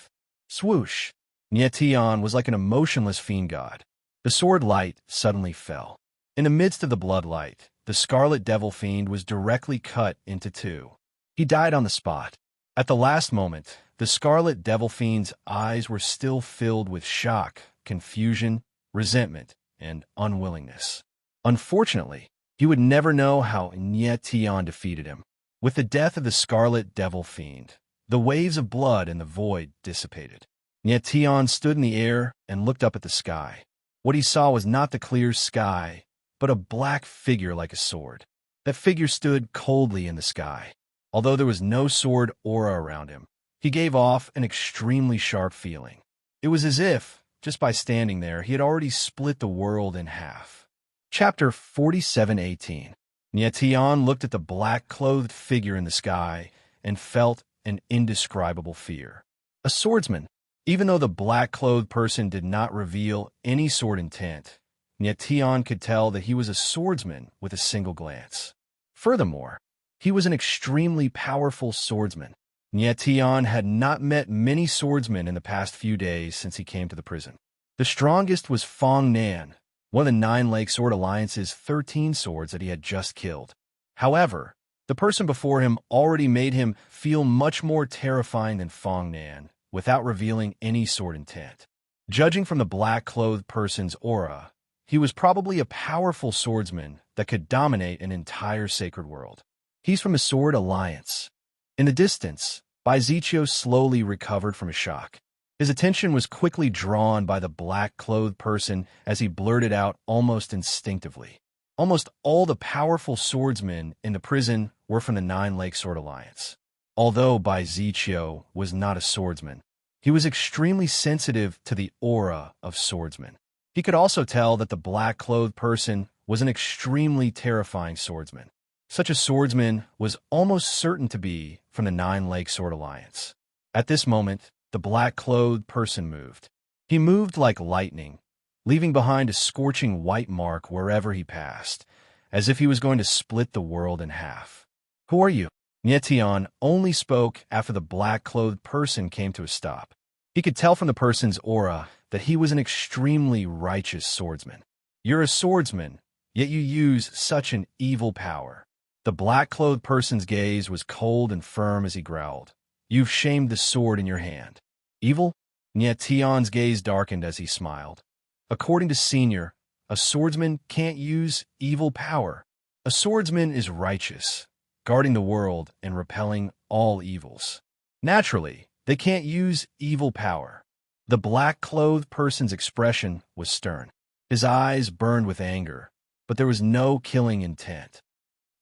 Swoosh! Nietian was like an emotionless fiend god. The sword light suddenly fell. In the midst of the bloodlight, the Scarlet Devil Fiend was directly cut into two. He died on the spot. At the last moment, the Scarlet Devil Fiend's eyes were still filled with shock, confusion, resentment, and unwillingness. Unfortunately, he would never know how Nietian defeated him. With the death of the Scarlet Devil Fiend, the waves of blood in the void dissipated. Nietian stood in the air and looked up at the sky. What he saw was not the clear sky, but a black figure like a sword. That figure stood coldly in the sky. Although there was no sword aura around him, he gave off an extremely sharp feeling. It was as if, just by standing there, he had already split the world in half. Chapter 47:18. Nietian looked at the black-clothed figure in the sky and felt an indescribable fear. A swordsman. Even though the black-clothed person did not reveal any sword intent, Nietian could tell that he was a swordsman with a single glance. Furthermore, he was an extremely powerful swordsman. Nietian had not met many swordsmen in the past few days since he came to the prison. The strongest was Fong Nan, one of the Nine Lake Sword Alliance's 13 swords that he had just killed. However, the person before him already made him feel much more terrifying than Fong Nan, without revealing any sword intent. Judging from the black-clothed person's aura, he was probably a powerful swordsman that could dominate an entire sacred world. He's from the Sword Alliance. In the distance, Baizichio slowly recovered from a shock. His attention was quickly drawn by the black-clothed person as he blurted out almost instinctively. Almost all the powerful swordsmen in the prison were from the Nine Lake Sword Alliance. Although Baizichio was not a swordsman, he was extremely sensitive to the aura of swordsmen. He could also tell that the black-clothed person was an extremely terrifying swordsman. Such a swordsman was almost certain to be from the Nine Lake Sword Alliance. At this moment, the black-clothed person moved. He moved like lightning, leaving behind a scorching white mark wherever he passed, as if he was going to split the world in half. Who are you? Nietian only spoke after the black-clothed person came to a stop. He could tell from the person's aura that he was an extremely righteous swordsman. You're a swordsman, yet you use such an evil power. The black-clothed person's gaze was cold and firm as he growled. You've shamed the sword in your hand. Evil? Nietian's gaze darkened as he smiled. According to Senior, a swordsman can't use evil power. A swordsman is righteous, guarding the world and repelling all evils. Naturally, they can't use evil power. The black-clothed person's expression was stern. His eyes burned with anger, but there was no killing intent.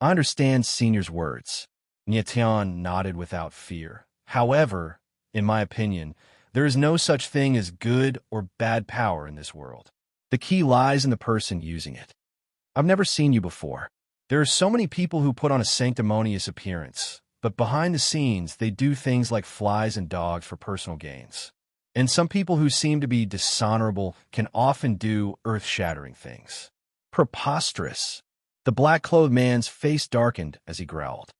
I understand Senior's words. Nietian nodded without fear. However, in my opinion, there is no such thing as good or bad power in this world. The key lies in the person using it. I've never seen you before. There are so many people who put on a sanctimonious appearance, but behind the scenes, they do things like flies and dogs for personal gains. And some people who seem to be dishonorable can often do earth-shattering things. Preposterous. The black-clothed man's face darkened as he growled.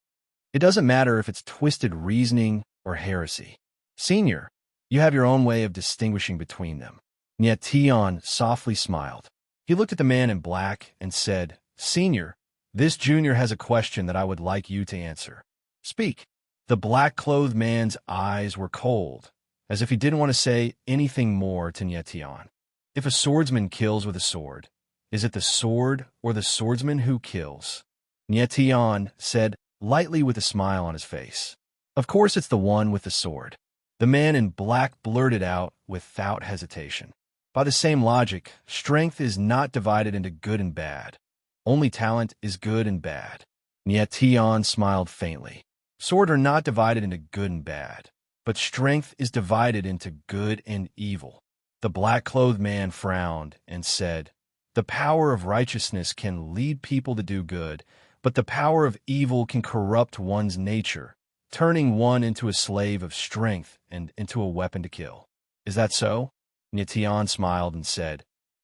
It doesn't matter if it's twisted reasoning or heresy. Senior, you have your own way of distinguishing between them. Nietian softly smiled. He looked at the man in black and said, Senior, this junior has a question that I would like you to answer. Speak. The black-clothed man's eyes were cold, as if he didn't want to say anything more to Nyetian. If a swordsman kills with a sword, is it the sword or the swordsman who kills? Nyetian said, lightly with a smile on his face. Of course it's the one with the sword. The man in black blurted out without hesitation. By the same logic, strength is not divided into good and bad. Only talent is good and bad. Nyetian smiled faintly. Swords are not divided into good and bad, but strength is divided into good and evil. The black-clothed man frowned and said, the power of righteousness can lead people to do good, but the power of evil can corrupt one's nature, turning one into a slave of strength and into a weapon to kill. Is that so? Nyetian smiled and said,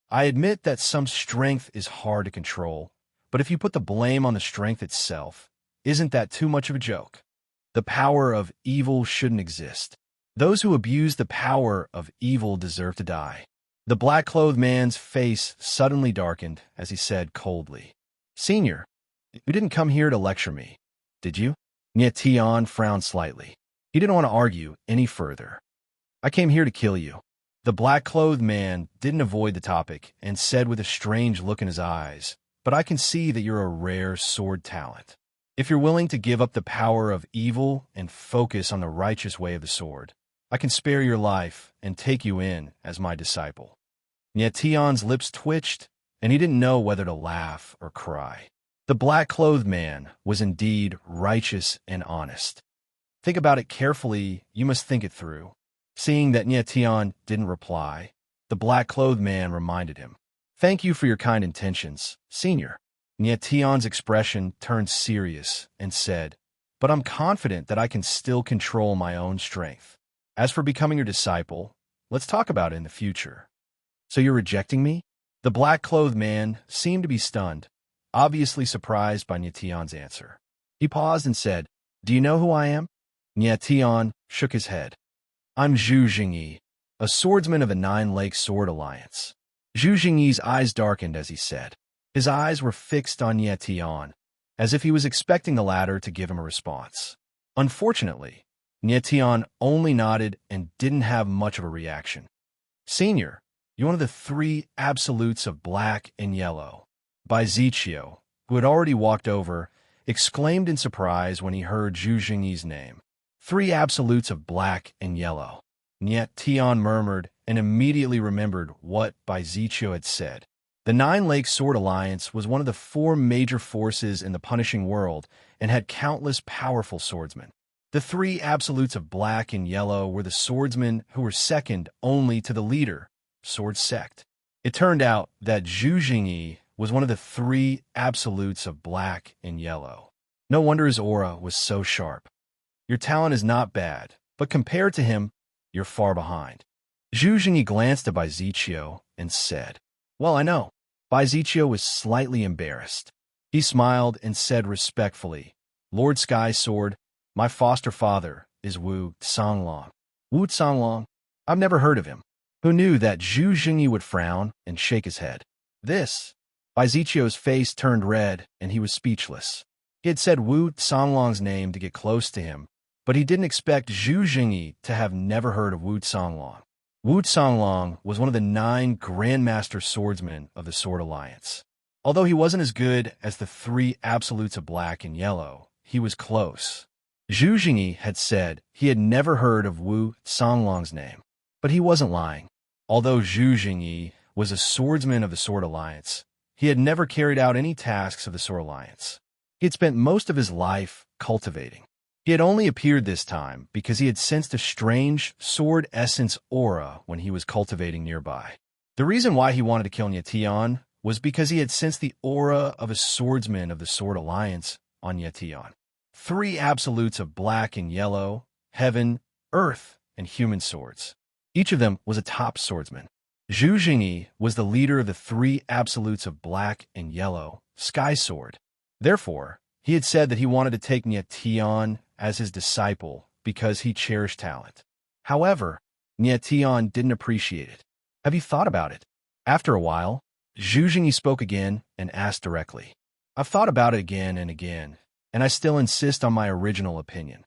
I admit that some strength is hard to control, but if you put the blame on the strength itself, isn't that too much of a joke? The power of evil shouldn't exist. Those who abuse the power of evil deserve to die. The black-clothed man's face suddenly darkened as he said coldly, Senior, you didn't come here to lecture me, did you? Nyetian frowned slightly. He didn't want to argue any further. I came here to kill you. The black-clothed man didn't avoid the topic and said with a strange look in his eyes, but I can see that you're a rare sword talent. If you're willing to give up the power of evil and focus on the righteous way of the sword, I can spare your life and take you in as my disciple. Nyetian's lips twitched, and he didn't know whether to laugh or cry. The black-clothed man was indeed righteous and honest. Think about it carefully, you must think it through. Seeing that Nyetian didn't reply, the black-clothed man reminded him, Thank you for your kind intentions, Senior. Nyetian's expression turned serious and said, But I'm confident that I can still control my own strength. As for becoming your disciple, let's talk about it in the future. So you're rejecting me? The black-clothed man seemed to be stunned, obviously surprised by Nyetian's answer. He paused and said, Do you know who I am? Nyetian shook his head. I'm Zhu Jingyi, a swordsman of the Nine Lakes Sword Alliance. Zhu Jingyi's eyes darkened as he said. His eyes were fixed on Nyetian, as if he was expecting the latter to give him a response. Unfortunately, Nyetian only nodded and didn't have much of a reaction. Senior, you're one of the three absolutes of black and yellow. Baiziccio, who had already walked over, exclaimed in surprise when he heard Zhu Jingyi's name. Three absolutes of black and yellow. Nyetian murmured and immediately remembered what Baiziccio had said. The Nine Lakes Sword Alliance was one of the four major forces in the punishing world and had countless powerful swordsmen. The three absolutes of black and yellow were the swordsmen who were second only to the leader, Sword Sect. It turned out that Zhu Jingyi was one of the three absolutes of black and yellow. No wonder his aura was so sharp. Your talent is not bad, but compared to him, you're far behind. Zhu Jingyi glanced at Baiziccio and said, Well, I know. Baiziccio was slightly embarrassed. He smiled and said respectfully, Lord Sky Sword, my foster father is Wu Songlong. Wu Songlong? I've never heard of him. Who knew that Zhu Jingyi would frown and shake his head? Baiziccio's face turned red and he was speechless. He had said Wu Songlong's name to get close to him, but he didn't expect Zhu Jingyi to have never heard of Wu Songlong. Wu Songlong was one of the 9 Grandmaster Swordsmen of the Sword Alliance. Although he wasn't as good as the three absolutes of black and yellow, he was close. Zhu Jingyi had said he had never heard of Wu Songlong's name, but he wasn't lying. Although Zhu Jingyi was a swordsman of the Sword Alliance, he had never carried out any tasks of the Sword Alliance. He had spent most of his life cultivating. He had only appeared this time because he had sensed a strange sword essence aura when he was cultivating nearby. The reason why he wanted to kill Nyetian was because he had sensed the aura of a swordsman of the Sword Alliance on Nyetian. 3 absolutes of black and yellow, heaven, earth, and human swords. Each of them was a top swordsman. Zhu Jingyi was the leader of the 3 absolutes of black and yellow, sky sword. Therefore, he had said that he wanted to take Nyetian as his disciple because he cherished talent. However, Nyetian didn't appreciate it. Have you thought about it? After a while, Zhu Jingyi spoke again and asked directly. I've thought about it again and again, and I still insist on my original opinion.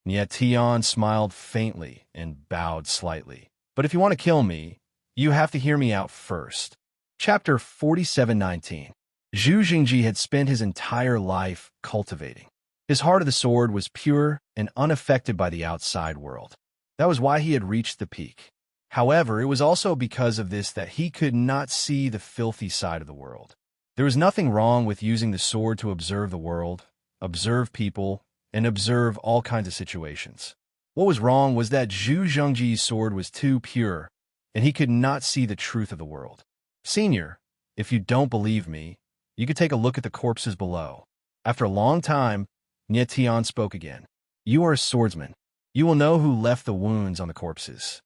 Nietian smiled faintly and bowed slightly. But if you want to kill me, you have to hear me out first. Chapter 47:19. Zhu Jingji had spent his entire life cultivating. His heart of the sword was pure and unaffected by the outside world. That was why he had reached the peak. However, it was also because of this that he could not see the filthy side of the world. There was nothing wrong with using the sword to observe the world, observe people, and observe all kinds of situations. What was wrong was that Zhu Zhengji's sword was too pure, and he could not see the truth of the world. Senior, if you don't believe me, you could take a look at the corpses below. After a long time, Nietian spoke again. You are a swordsman. You will know who left the wounds on the corpses.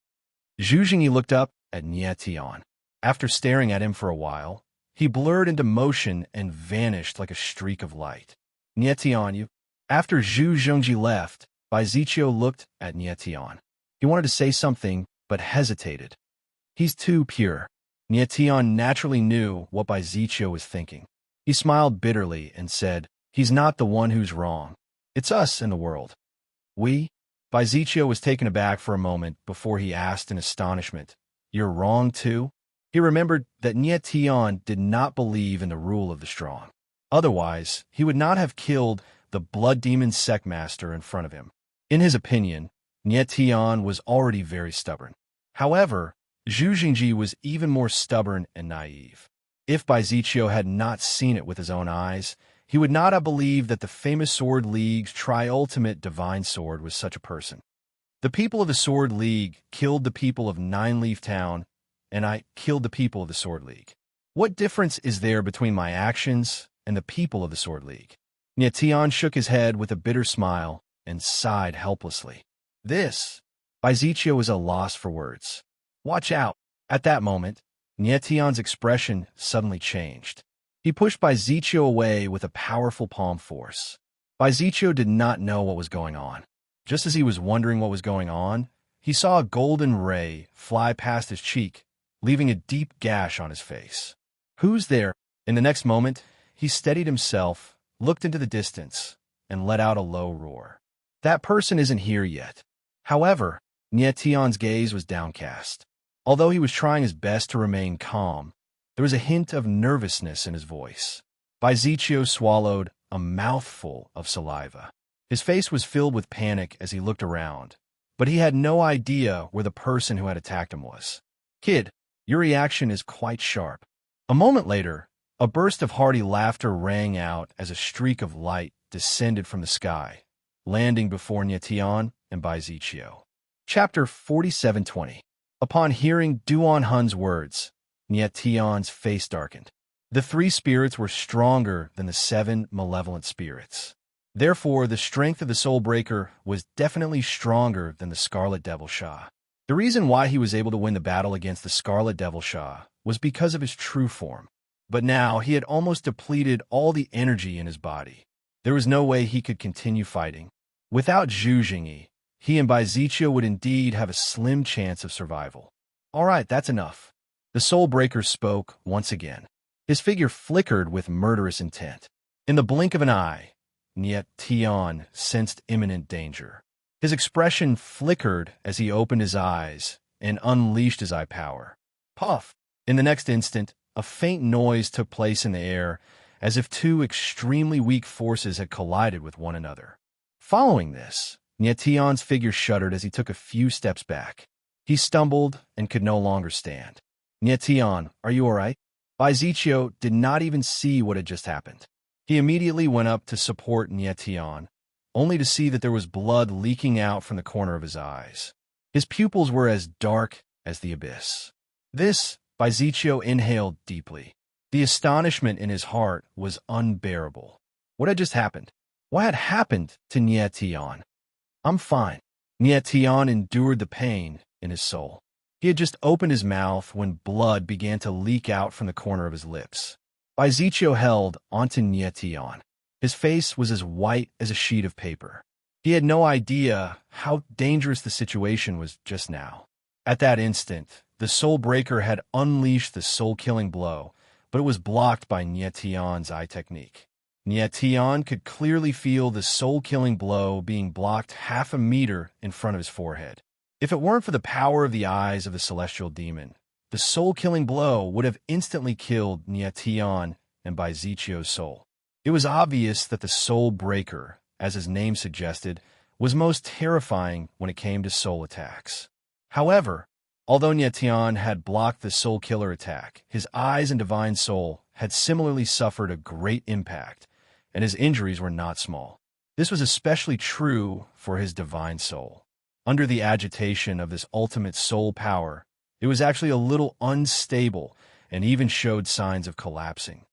Zhu Jingyi looked up at Nietian. After staring at him for a while, he blurred into motion and vanished like a streak of light. Nietian, you. After Zhu Zhengji left, Bai Ziqiu looked at Nietian. He wanted to say something, but hesitated. He's too pure. Nietian naturally knew what Bai Ziqiu was thinking. He smiled bitterly and said, he's not the one who's wrong. It's us in the world. We? Bai Ziqiu was taken aback for a moment before he asked in astonishment, you're wrong too? He remembered that Nietian did not believe in the rule of the strong. Otherwise, he would not have killed the blood demon sect master in front of him. In his opinion, Nietian was already very stubborn. However, Zhu Jingji was even more stubborn and naive. If Bai Ziqiu had not seen it with his own eyes, he would not have believed that the famous Sword League's triultimate divine sword was such a person. The people of the Sword League killed the people of Nine Leaf Town, and I killed the people of the Sword League. What difference is there between my actions and the people of the Sword League? Nietian shook his head with a bitter smile and sighed helplessly. This, Bai Ziqiu was a loss for words. Watch out! At that moment, Nietian's expression suddenly changed. He pushed Bai Ziqiu away with a powerful palm force. Bai Ziqiu did not know what was going on. Just as he was wondering what was going on, he saw a golden ray fly past his cheek, leaving a deep gash on his face. Who's there? In the next moment, he steadied himself, looked into the distance, and let out a low roar. That person isn't here yet. However, Nietian's gaze was downcast. Although he was trying his best to remain calm, there was a hint of nervousness in his voice. Bai Ziqiu swallowed a mouthful of saliva. His face was filled with panic as he looked around, but he had no idea where the person who had attacked him was. Kid, your reaction is quite sharp. A moment later, a burst of hearty laughter rang out as a streak of light descended from the sky, landing before Nietian and Bai Ziqiu. Chapter 47:20. Upon hearing Duan Hun's words, Nietian's face darkened. The three spirits were stronger than the 7 malevolent spirits. Therefore, the strength of the Soulbreaker was definitely stronger than the Scarlet Devil Shah. The reason why he was able to win the battle against the Scarlet Devil Shah was because of his true form. But now he had almost depleted all the energy in his body. There was no way he could continue fighting. Without Zhu Jingyi, he and Bai Ziqiu would indeed have a slim chance of survival. All right, that's enough. The Soulbreaker spoke once again. His figure flickered with murderous intent. In the blink of an eye, Nietian sensed imminent danger. His expression flickered as he opened his eyes and unleashed his eye power. Puff! In the next instant, a faint noise took place in the air, as if two extremely weak forces had collided with one another. Following this, Nietian's figure shuddered as he took a few steps back. He stumbled and could no longer stand. Nietian, are you all right? Bai Ziqiu did not even see what had just happened. He immediately went up to support Nietian, only to see that there was blood leaking out from the corner of his eyes. His pupils were as dark as the abyss. This, Bai Ziqiu inhaled deeply. The astonishment in his heart was unbearable. What had just happened? What had happened to Nietian? I'm fine. Nietian endured the pain in his soul. He had just opened his mouth when blood began to leak out from the corner of his lips. Bai Ziqiu held onto Nietian. His face was as white as a sheet of paper. He had no idea how dangerous the situation was just now. At that instant, the Soulbreaker had unleashed the soul-killing blow, but it was blocked by Nietian's eye technique. Tian could clearly feel the soul-killing blow being blocked half a meter in front of his forehead. If it weren't for the power of the eyes of the celestial demon, the soul-killing blow would have instantly killed Tian and Baizichio's soul. It was obvious that the Soul Breaker, as his name suggested, was most terrifying when it came to soul attacks. However, although Tian had blocked the Soul Killer attack, his eyes and divine soul had similarly suffered a great impact, and his injuries were not small. This was especially true for his divine soul. Under the agitation of this ultimate soul power, it was actually a little unstable and even showed signs of collapsing.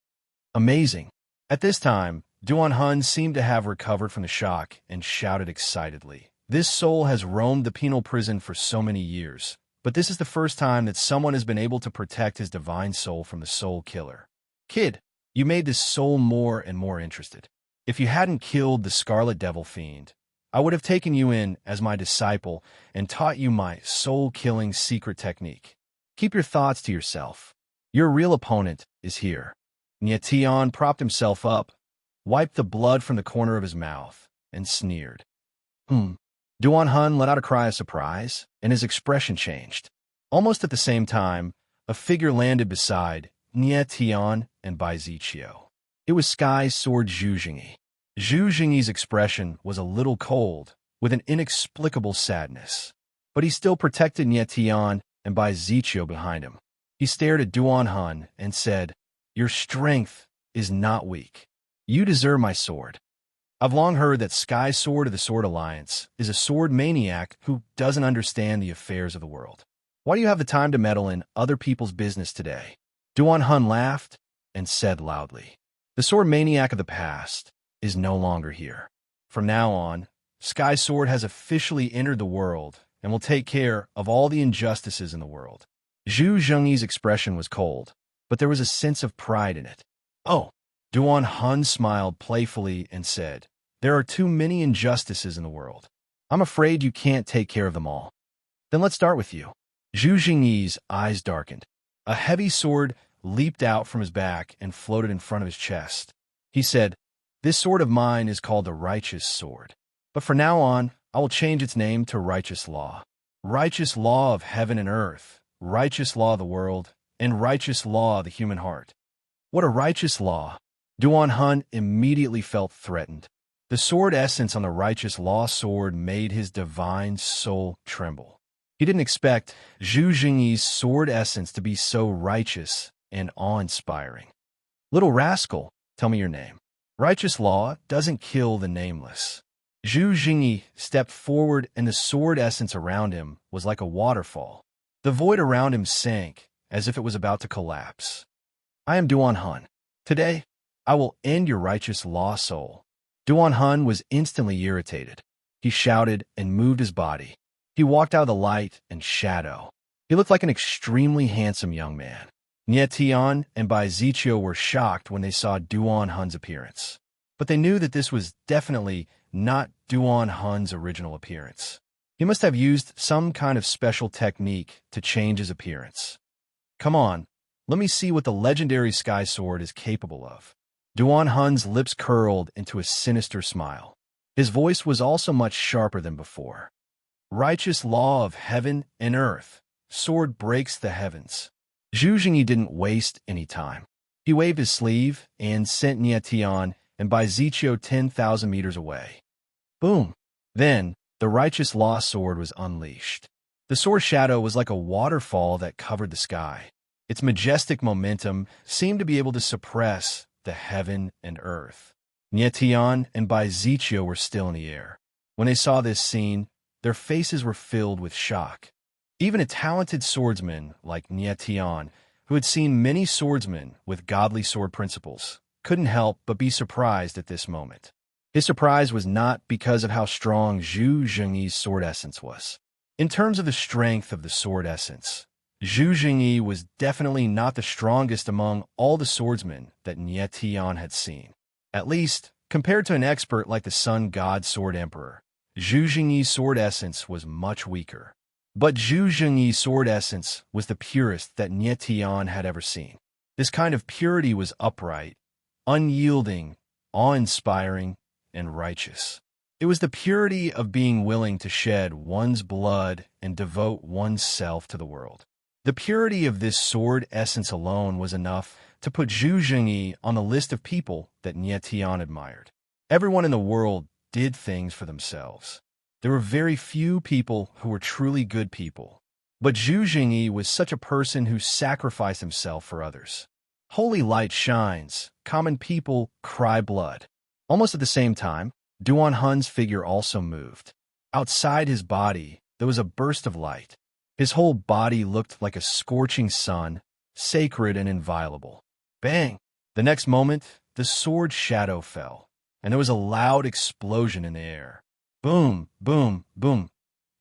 Amazing. At this time, Duan Hun seemed to have recovered from the shock and shouted excitedly, "This soul has roamed the penal prison for so many years, but this is the first time that someone has been able to protect his divine soul from the soul killer. Kid, you made this soul more and more interested. If you hadn't killed the Scarlet Devil Fiend, I would have taken you in as my disciple and taught you my soul-killing secret technique. Keep your thoughts to yourself. Your real opponent is here." Tian propped himself up, wiped the blood from the corner of his mouth, and sneered. Duan Hun let out a cry of surprise, and his expression changed. Almost at the same time, a figure landed beside Tian and Baizichio. It was Sky Sword Zhu Jingyi. Zhu Jingyi's expression was a little cold, with an inexplicable sadness. But he still protected Tian and Baizichio behind him. He stared at Duan Hun and said, "Your strength is not weak. You deserve my sword." I've long heard that Sky Sword of the Sword Alliance is a sword maniac who doesn't understand the affairs of the world. Why do you have the time to meddle in other people's business today? Duan Hun laughed and said loudly, "The sword maniac of the past is no longer here. From now on, Sky Sword has officially entered the world and will take care of all the injustices in the world." Zhu Zhengyi's expression was cold, but there was a sense of pride in it. "Oh," Duan Hun smiled playfully and said, "There are too many injustices in the world. I'm afraid you can't take care of them all. Then let's start with you." Zhu Jingyi's eyes darkened. A heavy sword leaped out from his back and floated in front of his chest. He said, "This sword of mine is called the Righteous Sword. But from now on, I will change its name to Righteous Law. Righteous Law of heaven and earth, Righteous Law of the world, and Righteous Law of the human heart." What a righteous law! Duan Hun immediately felt threatened. The sword essence on the Righteous Law sword made his divine soul tremble. He didn't expect Zhu Jingyi's sword essence to be so righteous and awe-inspiring. "Little rascal, tell me your name." Righteous Law doesn't kill the nameless. Zhu Jingyi stepped forward and the sword essence around him was like a waterfall. The void around him sank as if it was about to collapse. "I am Duan Hun. Today, I will end your Righteous Law soul." Duan Hun was instantly irritated. He shouted and moved his body. He walked out of the light and shadow. He looked like an extremely handsome young man. Tian and Baizichio were shocked when they saw Duan Hun's appearance. But they knew that this was definitely not Duan Hun's original appearance. He must have used some kind of special technique to change his appearance. "Come on, let me see what the legendary Sky Sword is capable of." Duan Hun's lips curled into a sinister smile. His voice was also much sharper than before. "Righteous Law of heaven and earth, sword breaks the heavens." Zhu Jingyi didn't waste any time. He waved his sleeve and sent Tian and Baizichio 10,000 meters away. Boom! Then, the Righteous Law sword was unleashed. The sword shadow was like a waterfall that covered the sky. Its majestic momentum seemed to be able to suppress the heaven and earth. Tian and Baizichio were still in the air. When they saw this scene, their faces were filled with shock. Even a talented swordsman like Tian, who had seen many swordsmen with godly sword principles, couldn't help but be surprised at this moment. His surprise was not because of how strong Zhu Jingyi's sword essence was. In terms of the strength of the sword essence, Zhu Jingyi was definitely not the strongest among all the swordsmen that Tian had seen. At least, compared to an expert like the Sun God Sword Emperor, Zhu Jingyi's sword essence was much weaker. But Zhu Jingyi's sword essence was the purest that Tian had ever seen. This kind of purity was upright, unyielding, awe-inspiring, and righteous. It was the purity of being willing to shed one's blood and devote oneself to the world. The purity of this sword essence alone was enough to put Zhu Jingyi on the list of people that Nie Tian admired. Everyone in the world did things for themselves. There were very few people who were truly good people. But Zhu Jingyi was such a person who sacrificed himself for others. Holy light shines, common people cry blood. Almost at the same time, Duan Hun's figure also moved. Outside his body, there was a burst of light. His whole body looked like a scorching sun, sacred and inviolable. Bang! The next moment, the sword shadow fell, and there was a loud explosion in the air. Boom, boom, boom.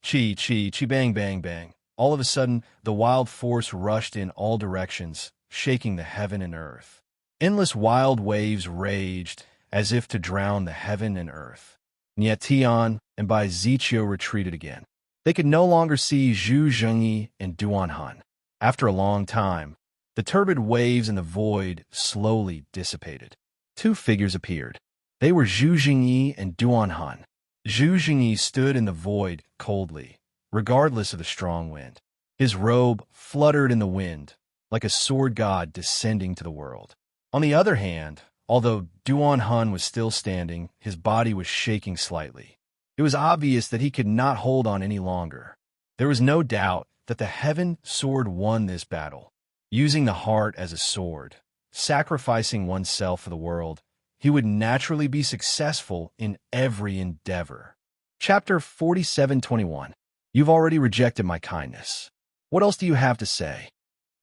Chi, chi, chi, bang, bang, bang. All of a sudden, the wild force rushed in all directions, shaking the heaven and earth. Endless wild waves raged, as if to drown the heaven and earth. Nie Tian and Bai Ziqiu retreated again. They could no longer see Zhu Jingyi and Duan Hun. After a long time, the turbid waves in the void slowly dissipated. Two figures appeared. They were Zhu Jingyi and Duan Hun. Zhu Jingyi stood in the void coldly, regardless of the strong wind. His robe fluttered in the wind, like a sword god descending to the world. On the other hand, although Duan Hun was still standing, his body was shaking slightly. It was obvious that he could not hold on any longer. There was no doubt that the heaven sword won this battle. Using the heart as a sword, sacrificing oneself for the world, he would naturally be successful in every endeavor. Chapter 47:21. You've already rejected my kindness. What else do you have to say?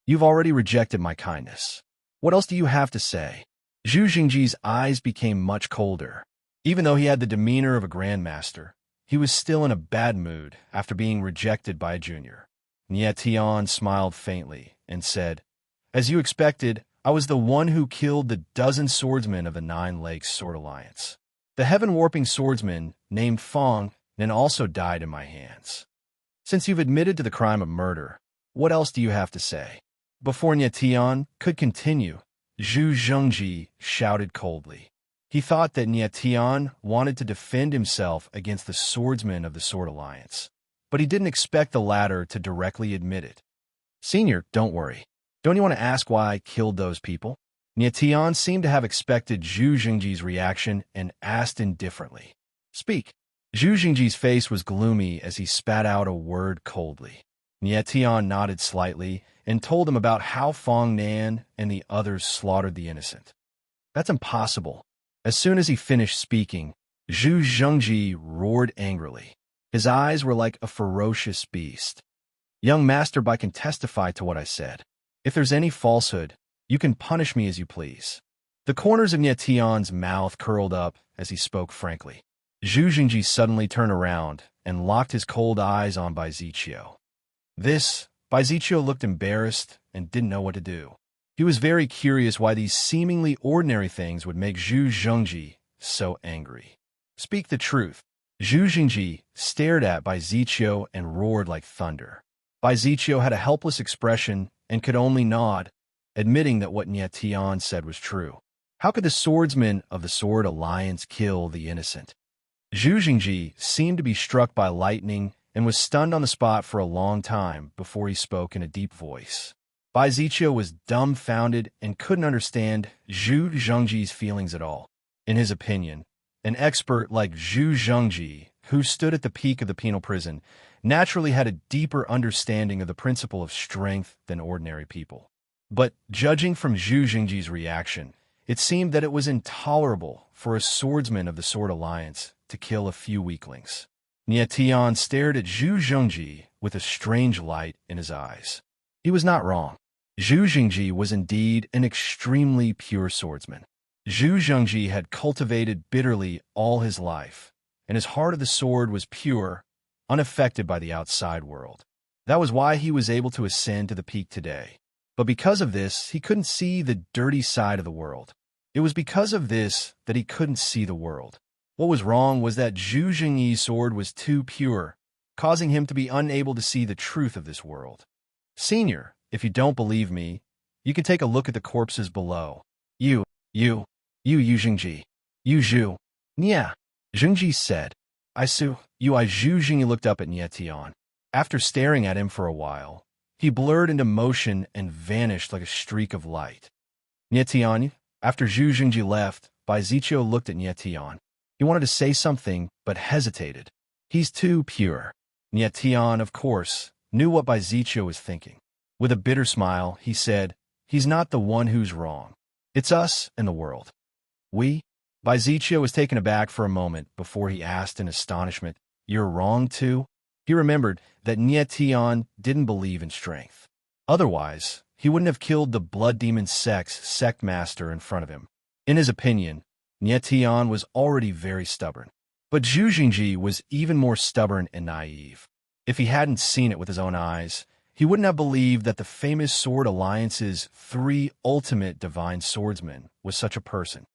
You've already rejected my kindness. What else do you have to say? Zhu Jingji's eyes became much colder. Even though he had the demeanor of a grandmaster, he was still in a bad mood after being rejected by a junior. Nie Tian smiled faintly and said, "As you expected, I was the one who killed the dozen swordsmen of the Nine Lakes Sword Alliance. The heaven-warping swordsman named Fong then also died in my hands. Since you've admitted to the crime of murder, what else do you have to say?" Before Nie Tian could continue, Zhu Zhengji shouted coldly. He thought that Nie Tian wanted to defend himself against the swordsmen of the Sword Alliance, but he didn't expect the latter to directly admit it. "Senior, don't worry. Don't you want to ask why I killed those people?" Nie Tian seemed to have expected Zhu Jingji's reaction and asked indifferently. "Speak." Zhu Jingji's face was gloomy as he spat out a word coldly. Nie Tian nodded slightly and told him about how Fong Nan and the others slaughtered the innocent. "That's impossible." As soon as he finished speaking, Zhu Zhengji roared angrily. His eyes were like a ferocious beast. "Young master, I can testify to what I said. If there's any falsehood, you can punish me as you please." The corners of Nie Tian's mouth curled up as he spoke frankly. Zhu Jingji suddenly turned around and locked his cold eyes on Bai Ziqiu. Bai Ziqiu looked embarrassed and didn't know what to do. He was very curious why these seemingly ordinary things would make Zhu Zhengji so angry. "Speak the truth." Zhu Jingji stared at Bai Ziqiu and roared like thunder. Bai Ziqiu had a helpless expression and could only nod, admitting that what Nie Tian said was true. How could the swordsmen of the Sword Alliance kill the innocent? Zhu Jingji seemed to be struck by lightning and was stunned on the spot for a long time before he spoke in a deep voice. Bai Ziqiu was dumbfounded and couldn't understand Zhu Zhengji's feelings at all. In his opinion, an expert like Zhu Zhengji, who stood at the peak of the penal prison, naturally had a deeper understanding of the principle of strength than ordinary people. But judging from Zhu Jingji's reaction, it seemed that it was intolerable for a swordsman of the Sword Alliance to kill a few weaklings. Nie Tian stared at Zhu Zhengji with a strange light in his eyes. He was not wrong. Zhu Jingji was indeed an extremely pure swordsman. Zhu Zhengji had cultivated bitterly all his life, and his heart of the sword was pure, unaffected by the outside world. That was why he was able to ascend to the peak today. But because of this, he couldn't see the dirty side of the world. It was because of this that he couldn't see the world. What was wrong was that Zhu Jingyi's sword was too pure, causing him to be unable to see the truth of this world. "Senior, if you don't believe me, you can take a look at the corpses below. You Jingji." You Zhu. Nya. Zhengji said. I su. You I Zhu. Jingyi looked up at Nie Tian. After staring at him for a while, he blurred into motion and vanished like a streak of light. Nie Tian. After Zhu Zhengji left, Bai Ziqiu looked at Nie Tian. He wanted to say something, but hesitated. He's too pure. Nie Tian, of course, knew what Bai Ziqiu was thinking. With a bitter smile, he said, he's not the one who's wrong. It's us and the world. We? Bai Ziqiu was taken aback for a moment before he asked in astonishment, You're wrong too? He remembered that Nie Tian didn't believe in strength. Otherwise, he wouldn't have killed the blood demon sect master in front of him. In his opinion, Nie Tian was already very stubborn. But Zhu Jingji was even more stubborn and naive. If he hadn't seen it with his own eyes, he wouldn't have believed that the famous Sword Alliance's 3 ultimate divine swordsmen was such a person.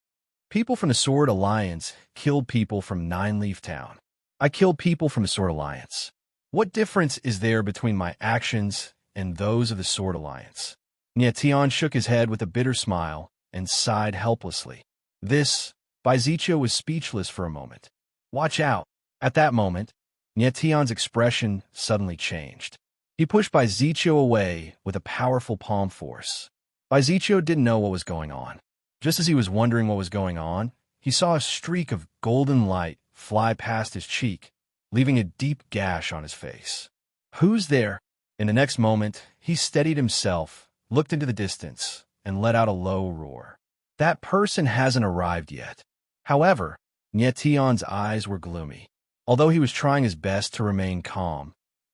People from the Sword Alliance killed people from Nine Leaf Town. I killed people from the Sword Alliance. What difference is there between my actions and those of the Sword Alliance? Nie Tian shook his head with a bitter smile and sighed helplessly. Bai Ziqiu was speechless for a moment. Watch out. At that moment, Nie Tian's expression suddenly changed. He pushed Bai Ziqiu away with a powerful palm force. Bai Ziqiu didn't know what was going on. Just as he was wondering what was going on, he saw a streak of golden light fly past his cheek, leaving a deep gash on his face. Who's there? In the next moment, he steadied himself, looked into the distance, and let out a low roar. That person hasn't arrived yet. However, Nie Tian's eyes were gloomy. Although he was trying his best to remain calm,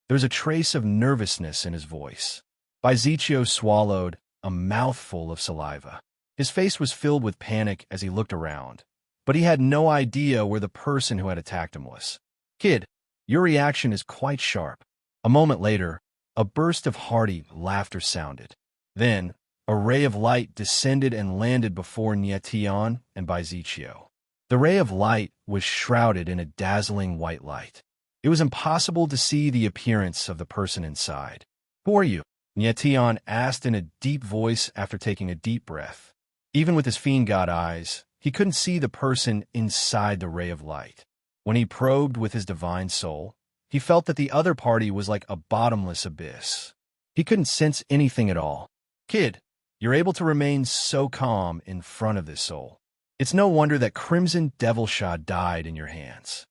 there was a trace of nervousness in his voice. Bai Ziqiu swallowed a mouthful of saliva. His face was filled with panic as he looked around, but he had no idea where the person who had attacked him was. Kid, your reaction is quite sharp. A moment later, a burst of hearty laughter sounded. Then, a ray of light descended and landed before Nie Tian and Bai Ziqiu. The ray of light was shrouded in a dazzling white light. It was impossible to see the appearance of the person inside. Who are you? Nie Tian asked in a deep voice after taking a deep breath. Even with his fiend god eyes, he couldn't see the person inside the ray of light. When he probed with his divine soul, he felt that the other party was like a bottomless abyss. He couldn't sense anything at all. Kid, you're able to remain so calm in front of this soul. It's no wonder that Crimson Devilshah died in your hands.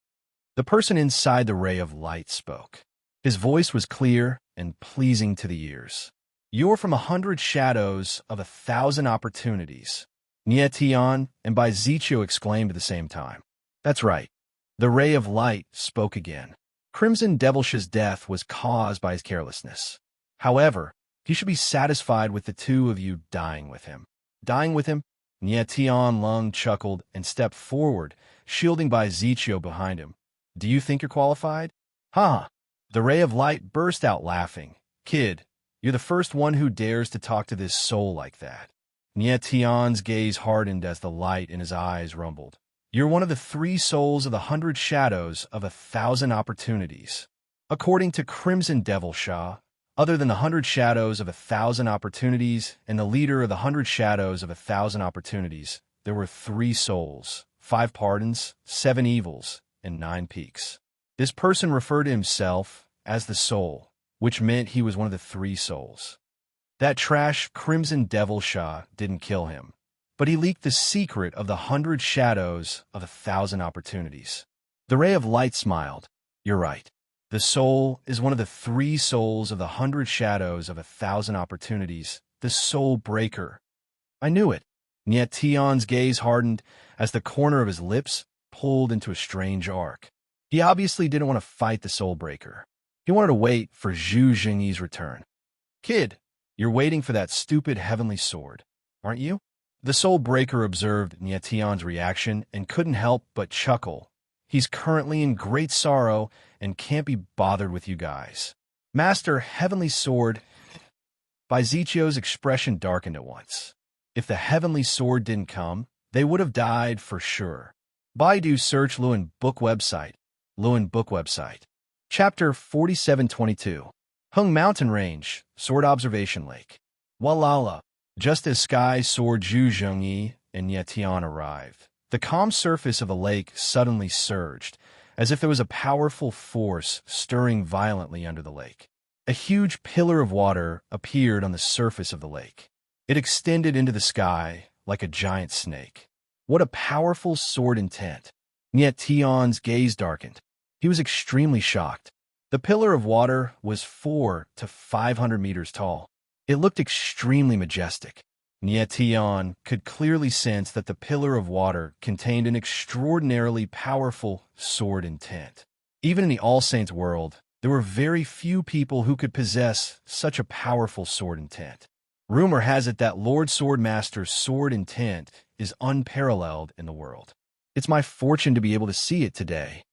The person inside the ray of light spoke. His voice was clear and pleasing to the ears. You're from 100 shadows of 1,000 opportunities. Nie Tian and Bai Ziqiu exclaimed at the same time. That's right. The ray of light spoke again. Crimson Devilshah's death was caused by his carelessness. However, he should be satisfied with the 2 of you dying with him. Dying with him? Nie Tian Lung chuckled and stepped forward, shielding Bai Ziqiu behind him. Do you think you're qualified? Ha! The ray of light burst out laughing. Kid, you're the first one who dares to talk to this soul like that. Nie Tian's gaze hardened as the light in his eyes rumbled. You're one of the 3 souls of the 100 shadows of 1,000 opportunities. According to Crimson Devilshah, other than the 100 shadows of 1,000 opportunities and the leader of the 100 shadows of 1,000 opportunities, there were 3 souls, 5 pardons, 7 evils, and 9 peaks. This person referred to himself as the soul, which meant he was one of the 3 souls. That trash Crimson Devilshah didn't kill him, but he leaked the secret of the 100 shadows of 1,000 opportunities. The ray of light smiled. You're right. The soul is one of the 3 souls of the 100 shadows of 1,000 opportunities, the soul breaker. I knew it. Nie Tian's gaze hardened as the corner of his lips pulled into a strange arc. He obviously didn't want to fight the soul breaker. He wanted to wait for Zhu Jingyi's return. Kid, you're waiting for that stupid heavenly sword, aren't you? The soul breaker observed Nie Tian's reaction and couldn't help but chuckle. He's currently in great sorrow and can't be bothered with you guys. Master Heavenly Sword. Bai Ziqiu's expression darkened at once. If the Heavenly Sword didn't come, they would have died for sure. Baidu search Luan Book website. Luan Book website. Chapter 4722. Hung Mountain Range, Sword Observation Lake. Walala. Just as Sky Sword Zhu Zhengyi and Nie Tian arrived, The calm surface of the lake suddenly surged, as if there was a powerful force stirring violently under the lake. A huge pillar of water appeared on the surface of the lake. It extended into the sky like a giant snake. What a powerful sword intent! And yet Tion's gaze darkened. He was extremely shocked. The pillar of water was 400 to 500 meters tall. It looked extremely majestic. Yet Tion could clearly sense that the pillar of water contained an extraordinarily powerful sword intent. Even in the All Saints world, there were very few people who could possess such a powerful sword intent. Rumor has it that Lord Swordmaster's sword intent is unparalleled in the world. It's my fortune to be able to see it today.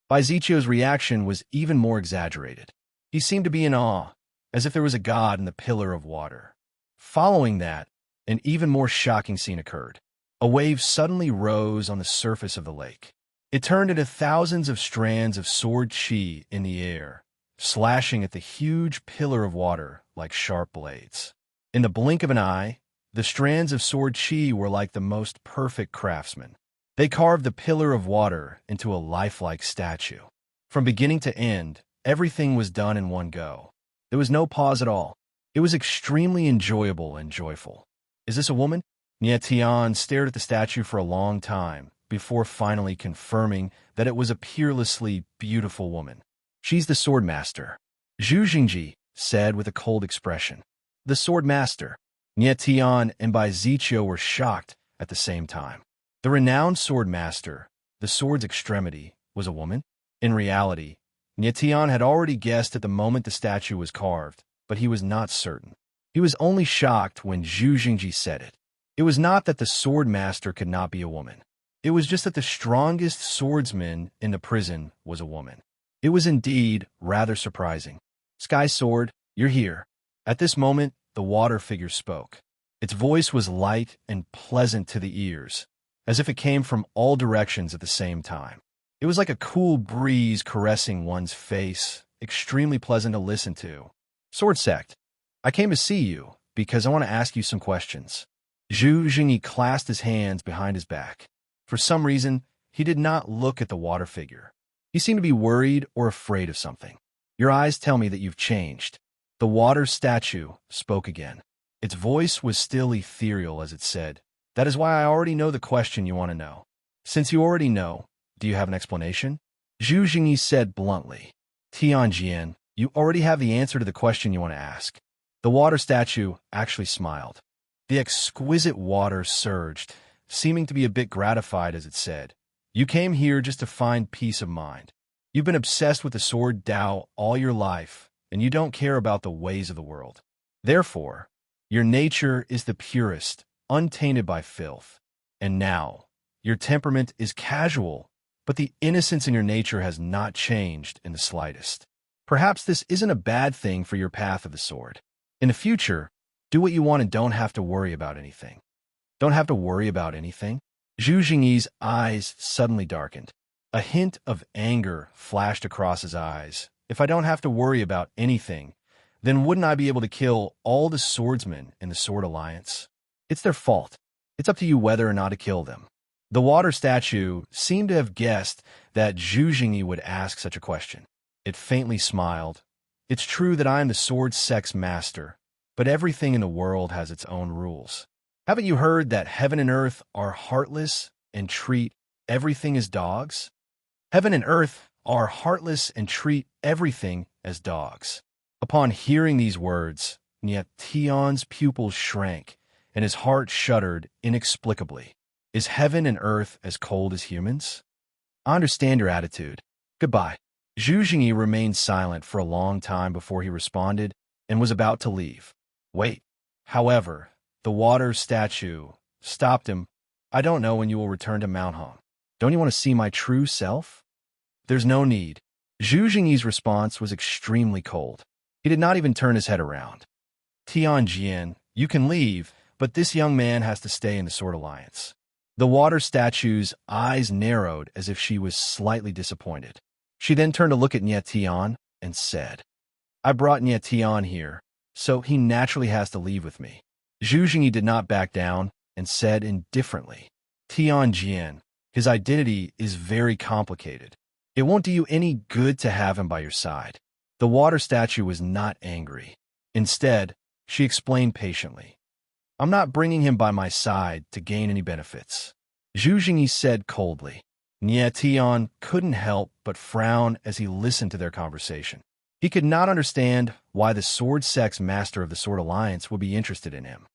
Baizicio's reaction was even more exaggerated. He seemed to be in awe, as if there was a god in the pillar of water. Following that, an even more shocking scene occurred. A wave suddenly rose on the surface of the lake. It turned into thousands of strands of sword chi in the air, slashing at the huge pillar of water like sharp blades. In the blink of an eye, the strands of sword chi were like the most perfect craftsmen. They carved the pillar of water into a lifelike statue. From beginning to end, everything was done in one go. There was no pause at all. It was extremely enjoyable and joyful. Is this a woman? Tion stared at the statue for a long time before finally confirming that it was a peerlessly beautiful woman. She's the sword master, Zhu Jingji said with a cold expression. The sword master. Tion and Baizicio were shocked at the same time. The renowned sword master, the sword's extremity, was a woman? In reality, Tion had already guessed at the moment the statue was carved, but he was not certain. He was only shocked when Zhu Jingji said it. It was not that the sword master could not be a woman. It was just that the strongest swordsman in the prison was a woman. It was indeed rather surprising. Sky Sword, you're here. At this moment, the water figure spoke. Its voice was light and pleasant to the ears, as if it came from all directions at the same time. It was like a cool breeze caressing one's face, extremely pleasant to listen to. Sword Sect, I came to see you because I want to ask you some questions. Zhu Jingyi clasped his hands behind his back. For some reason, he did not look at the water figure. He seemed to be worried or afraid of something. Your eyes tell me that you've changed. The water statue spoke again. Its voice was still ethereal as it said, that is why I already know the question you want to know. Since you already know, do you have an explanation? Zhu Jingyi said bluntly. Tianjian, you already have the answer to the question you want to ask. The water statue actually smiled. The exquisite water surged, seeming to be a bit gratified as it said, you came here just to find peace of mind. You've been obsessed with the sword Dao all your life, and you don't care about the ways of the world. Therefore, your nature is the purest, untainted by filth. And now, your temperament is casual, but the innocence in your nature has not changed in the slightest. Perhaps this isn't a bad thing for your path of the sword. In the future, do what you want and don't have to worry about anything. Don't have to worry about anything? Zhu Jingyi's eyes suddenly darkened. A hint of anger flashed across his eyes. If I don't have to worry about anything, then wouldn't I be able to kill all the swordsmen in the Sword Alliance? It's their fault. It's up to you whether or not to kill them. The water statue seemed to have guessed that Zhu Jingyi would ask such a question. It faintly smiled. It's true that I am the sword sex master, but everything in the world has its own rules. Haven't you heard that heaven and earth are heartless and treat everything as dogs? Heaven and earth are heartless and treat everything as dogs. Upon hearing these words, Tion's pupils shrank, and his heart shuddered inexplicably. Is heaven and earth as cold as humans? I understand your attitude. Goodbye. Zhu Jingyi remained silent for a long time before he responded and was about to leave. Wait. However, the water statue stopped him. I don't know when you will return to Mount Hong. Don't you want to see my true self? There's no need. Zhu Jingyi's response was extremely cold. He did not even turn his head around. Tianjian, you can leave, but this young man has to stay in the Sword Alliance. The water statue's eyes narrowed as if she was slightly disappointed. She then turned to look at Tion and said, I brought Tion here, so he naturally has to leave with me. Zhu Jingyi did not back down and said indifferently, Tianjian, His identity is very complicated. It won't do you any good to have him by your side. The water statue was not angry. Instead, she explained patiently. I'm not bringing him by my side to gain any benefits. Zhu Jingyi said coldly. Nie Tian couldn't help but frown as he listened to their conversation. He could not understand why the Sword Sect's master of the Sword Alliance would be interested in him.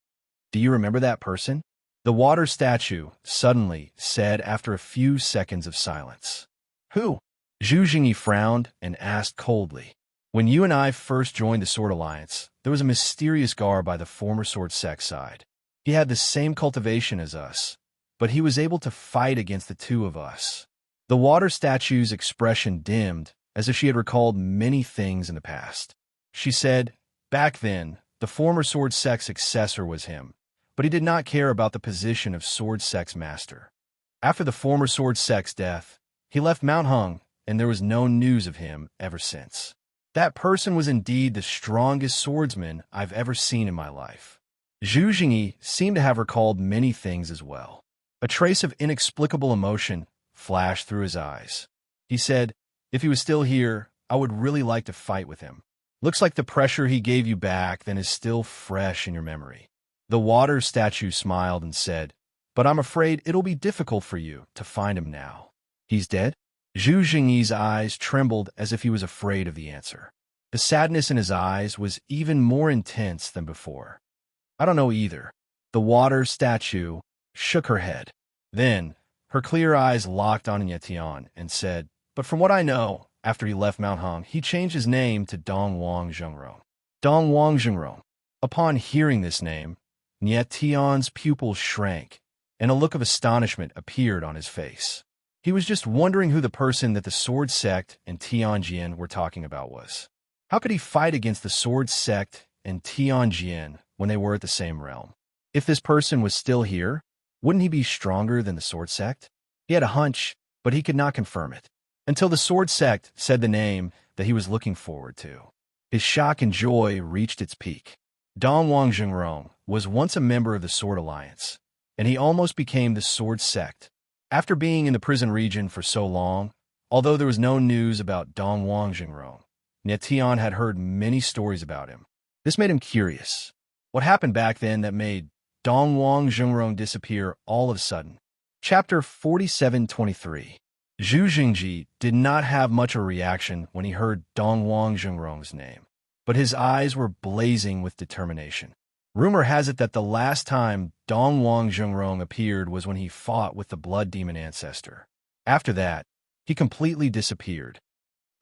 Do you remember that person? The water statue suddenly said after a few seconds of silence. Who? Zhu Jingyi frowned and asked coldly. When you and I first joined the Sword Alliance, there was a mysterious guard by the former Sword Sect side. He had the same cultivation as us, but he was able to fight against the two of us. The water statue's expression dimmed, as if she had recalled many things in the past. She said, back then, the former Sword Sect's successor was him, but he did not care about the position of Sword Sect's master. After the former Sword Sect's death, he left Mount Hung, and there was no news of him ever since. That person was indeed the strongest swordsman I've ever seen in my life. Zhu Jingyi seemed to have recalled many things as well. A trace of inexplicable emotion flashed through his eyes. He said, if he was still here, I would really like to fight with him. Looks like the pressure he gave you back then is still fresh in your memory. The water statue smiled and said, but I'm afraid it'll be difficult for you to find him now. He's dead? Zhu Jingyi's eyes trembled as if he was afraid of the answer. The sadness in his eyes was even more intense than before. I don't know either. The water statue shook her head. Then, her clear eyes locked on Yetian and said, but from what I know, after he left Mount Hung, he changed his name to Dongwang Zhengrong. Dongwang Zhengrong. Upon hearing this name, Yetian's pupils shrank, and a look of astonishment appeared on his face. He was just wondering who the person that the Sword Sect and Tianjin were talking about was. How could he fight against the Sword Sect and Tianjin when they were at the same realm? If this person was still here, wouldn't he be stronger than the Sword Sect? He had a hunch, but he could not confirm it. Until the Sword Sect said the name that he was looking forward to. His shock and joy reached its peak. Dongwang Zhengrong was once a member of the Sword Alliance, and he almost became the Sword Sect. After being in the prison region for so long, although there was no news about Dongwang Zhengrong, Netian had heard many stories about him. This made him curious. What happened back then that made Dongwang Zhengrong disappear all of a sudden? Chapter 47:23. Zhu Jingyi did not have much of a reaction when he heard Dongwang Zhengrong's name, but his eyes were blazing with determination. Rumor has it that the last time Dongwang Zhengrong appeared was when he fought with the blood demon ancestor. After that, he completely disappeared.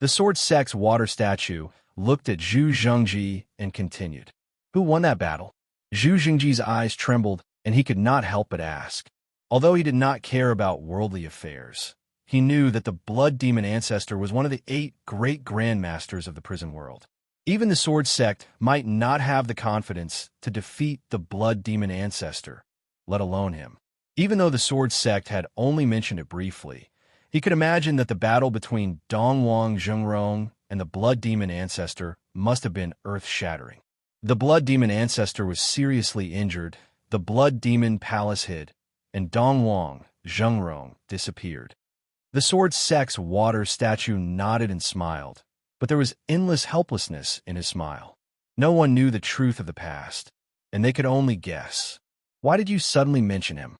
The Sword Sect's water statue looked at Zhu Jingyi and continued. Who won that battle? Zhu Jingyi's eyes trembled, and he could not help but ask. Although he did not care about worldly affairs, he knew that the blood demon ancestor was one of the 8 great grandmasters of the prison world. Even the Sword Sect might not have the confidence to defeat the blood demon ancestor, let alone him. Even though the Sword Sect had only mentioned it briefly, he could imagine that the battle between Dongwang Zhengrong and the blood demon ancestor must have been earth-shattering. The blood demon ancestor was seriously injured, the blood demon palace hid, and Dongwang Zhengrong disappeared. The Sword Sect's water statue nodded and smiled, but there was endless helplessness in his smile. No one knew the truth of the past, and they could only guess. Why did you suddenly mention him?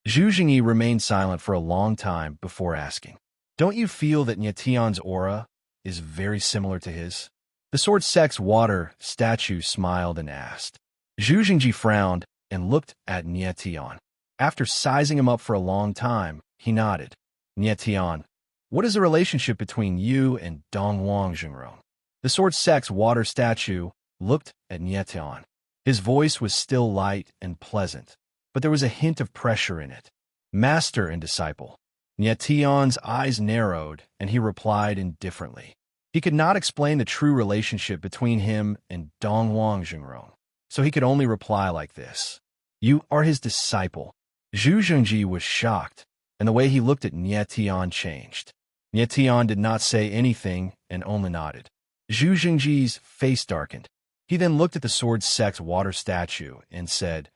Zhu Jingyi remained silent for a long time before asking. Don't you feel that Nyetian's aura is very similar to his? The Sword Sect's water statue smiled and asked. Zhu Jingyi frowned and looked at Nyetian. After sizing him up for a long time, he nodded. Nyetian, what is the relationship between you and Dongwang Zhengrong? The Sword Sect's water statue looked at Nyetian. His voice was still light and pleasant, but there was a hint of pressure in it. Master and disciple. Nyetian's eyes narrowed, and he replied indifferently. He could not explain the true relationship between him and Dongwang Zhengrong, so he could only reply like this. You are his disciple. Zhu Jingyi was shocked, and the way he looked at Nyetian changed. Nyetian did not say anything and only nodded. Zhu Jingyi's face darkened. He then looked at the Sword Sect's water statue and said,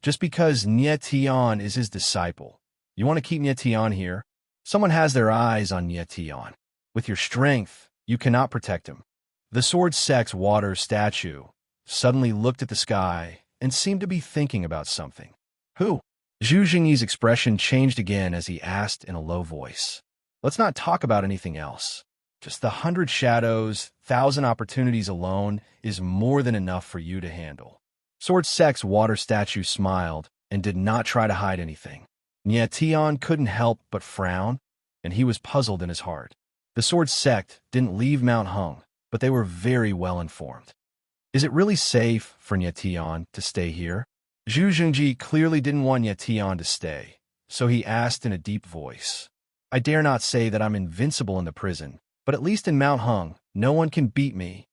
just because Nyetian is his disciple, You want to keep Nyetian here? Someone has their eyes on Nyetian. With your strength, you cannot protect him. The sword sex water statue suddenly looked at the sky and seemed to be thinking about something. Who? Zhu Jingyi's expression changed again as he asked in a low voice. Let's not talk about anything else. Just the 100 shadows, 1,000 opportunities alone is more than enough for you to handle. Sword sex water statue smiled and did not try to hide anything. Nyetian couldn't help but frown, and he was puzzled in his heart. The sword sect didn't leave Mount Hung, but they were very well informed. Is it really safe for Nyetian to stay here? Zhu Jingyi clearly didn't want Nyetian to stay, so he asked in a deep voice. I dare not say that I'm invincible in the prison, but at least in Mount Hung, no one can beat me.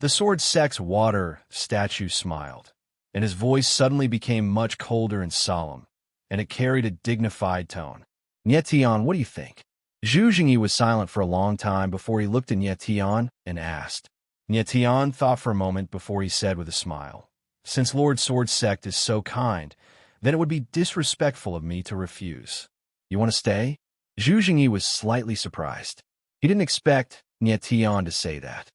The sword sex water statue smiled, and his voice suddenly became much colder and solemn, and it carried a dignified tone. Nyetian, what do you think? Zhu Jingyi was silent for a long time before he looked at Nyetian and asked. Nyetian thought for a moment before he said with a smile, Since Lord Sword Sect is so kind, then it would be disrespectful of me to refuse. You want to stay? Zhu Jingyi was slightly surprised. He didn't expect Nyetian to say that.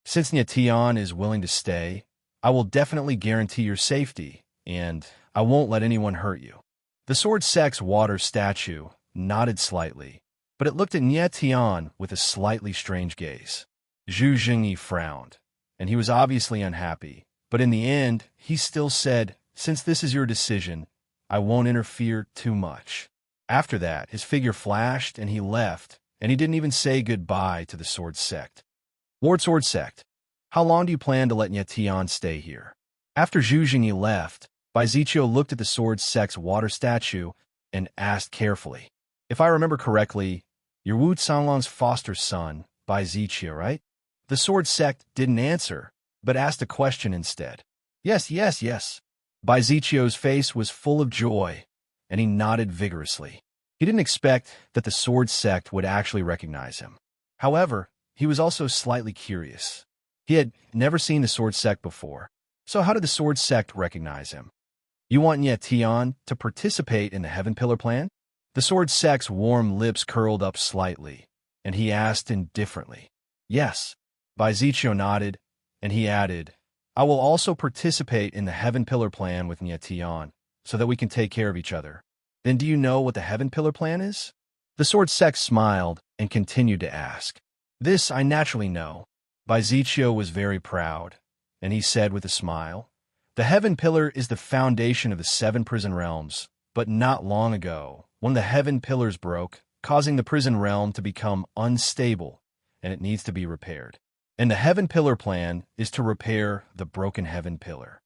Since Nyetian is willing to stay, I will definitely guarantee your safety, and I won't let anyone hurt you. The sword sex water statue nodded slightly, but it looked at Nyetian with a slightly strange gaze. Zhu Jingyi frowned, and he was obviously unhappy, but in the end, he still said, Since this is your decision, I won't interfere too much. After that, his figure flashed and he left, and he didn't even say goodbye to the sword sect. Lord Sword Sect, how long do you plan to let Nyetian stay here? After Zhu Jingyi left, Bai Ziqiu looked at the sword sect's water statue and asked carefully. If I remember correctly, you're Wu Canglong's foster son, Bai Ziqiu, right? The sword sect didn't answer, but asked a question instead. Yes. Bai Ziqiu's face was full of joy, and he nodded vigorously. He didn't expect that the sword sect would actually recognize him. However, he was also slightly curious. He had never seen the sword sect before, so how did the sword sect recognize him? You want Nyetian to participate in the Heaven Pillar plan? The sword sect's warm lips curled up slightly, and he asked indifferently. Yes. Bai Ziqiu nodded, and he added, I will also participate in the Heaven Pillar plan with Nyetian, so that we can take care of each other. Then do you know what the Heaven Pillar plan is? The sword sect smiled and continued to ask. This I naturally know. Bai Ziqiu was very proud, and he said with a smile, The Heaven Pillar is the foundation of the 7 prison realms, but not long ago, one of the Heaven Pillars broke, causing the prison realm to become unstable, and it needs to be repaired. And the Heaven Pillar plan is to repair the broken Heaven Pillar.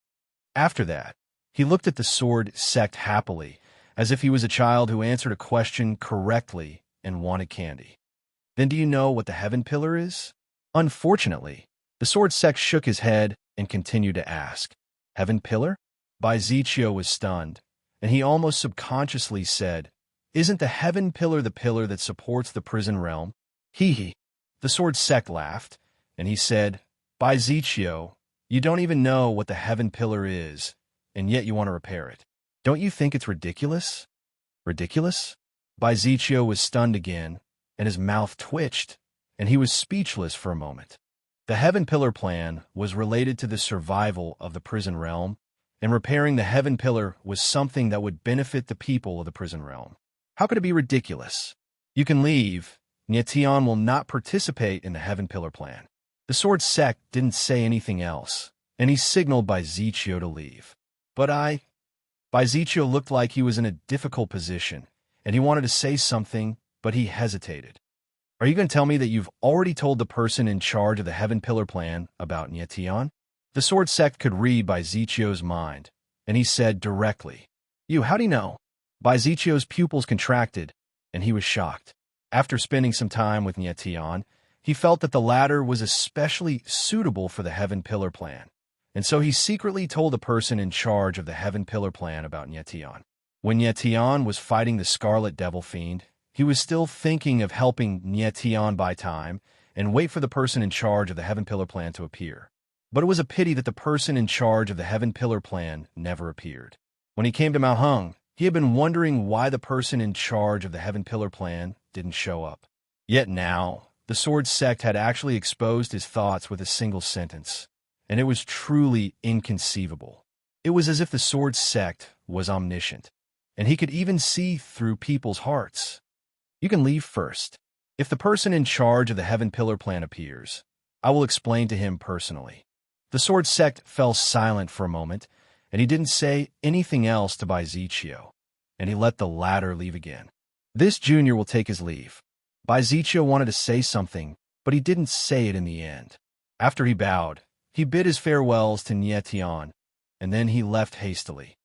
After that, he looked at the sword sect happily, as if he was a child who answered a question correctly and wanted candy. Then do you know what the Heaven Pillar is? Unfortunately, the sword sect shook his head and continued to ask. Heaven Pillar? Bai Ziqiu was stunned, and he almost subconsciously said, Isn't the Heaven Pillar the pillar that supports the prison realm? Hee. The sword sect laughed, and he said, Bai Ziqiu, you don't even know what the Heaven Pillar is, and yet you want to repair it. Don't you think it's ridiculous? Ridiculous? Bai Ziqiu was stunned again, and his mouth twitched, and he was speechless for a moment. The Heaven Pillar plan was related to the survival of the prison realm, and repairing the Heaven Pillar was something that would benefit the people of the prison realm. How could it be ridiculous? You can leave. Nyetian will not participate in the Heaven Pillar plan. The sword sect didn't say anything else, and he signaled Bai Ziqiu to leave. But Bai Ziqiu looked like he was in a difficult position, and he wanted to say something, but he hesitated. Are you going to tell me that you've already told the person in charge of the Heaven Pillar plan about Nyetian? The sword sect could read Bai Ziqiu's mind, and he said directly, how do you know? Bai Ziqiu's pupils contracted, and he was shocked. After spending some time with Nyetian, he felt that the latter was especially suitable for the Heaven Pillar plan, and so he secretly told the person in charge of the Heaven Pillar plan about Nyetian. When Nyetian was fighting the Scarlet Devil Fiend, he was still thinking of helping Nyetian buy time and wait for the person in charge of the Heaven Pillar plan to appear. But it was a pity that the person in charge of the Heaven Pillar plan never appeared. When he came to Mount Hung, He had been wondering why the person in charge of the Heaven Pillar plan didn't show up. Yet now, the Sword Sect had actually exposed his thoughts with a single sentence, and it was truly inconceivable. It was as if the Sword Sect was omniscient, and he could even see through people's hearts. You can leave first. If the person in charge of the Heaven Pillar plan appears, I will explain to him personally. The Sword Sect fell silent for a moment, and he didn't say anything else to Baiziccio, and he let the latter leave again. This junior will take his leave. Baiziccio wanted to say something, but he didn't say it in the end. After he bowed, he bid his farewells to Nietian, and then he left hastily.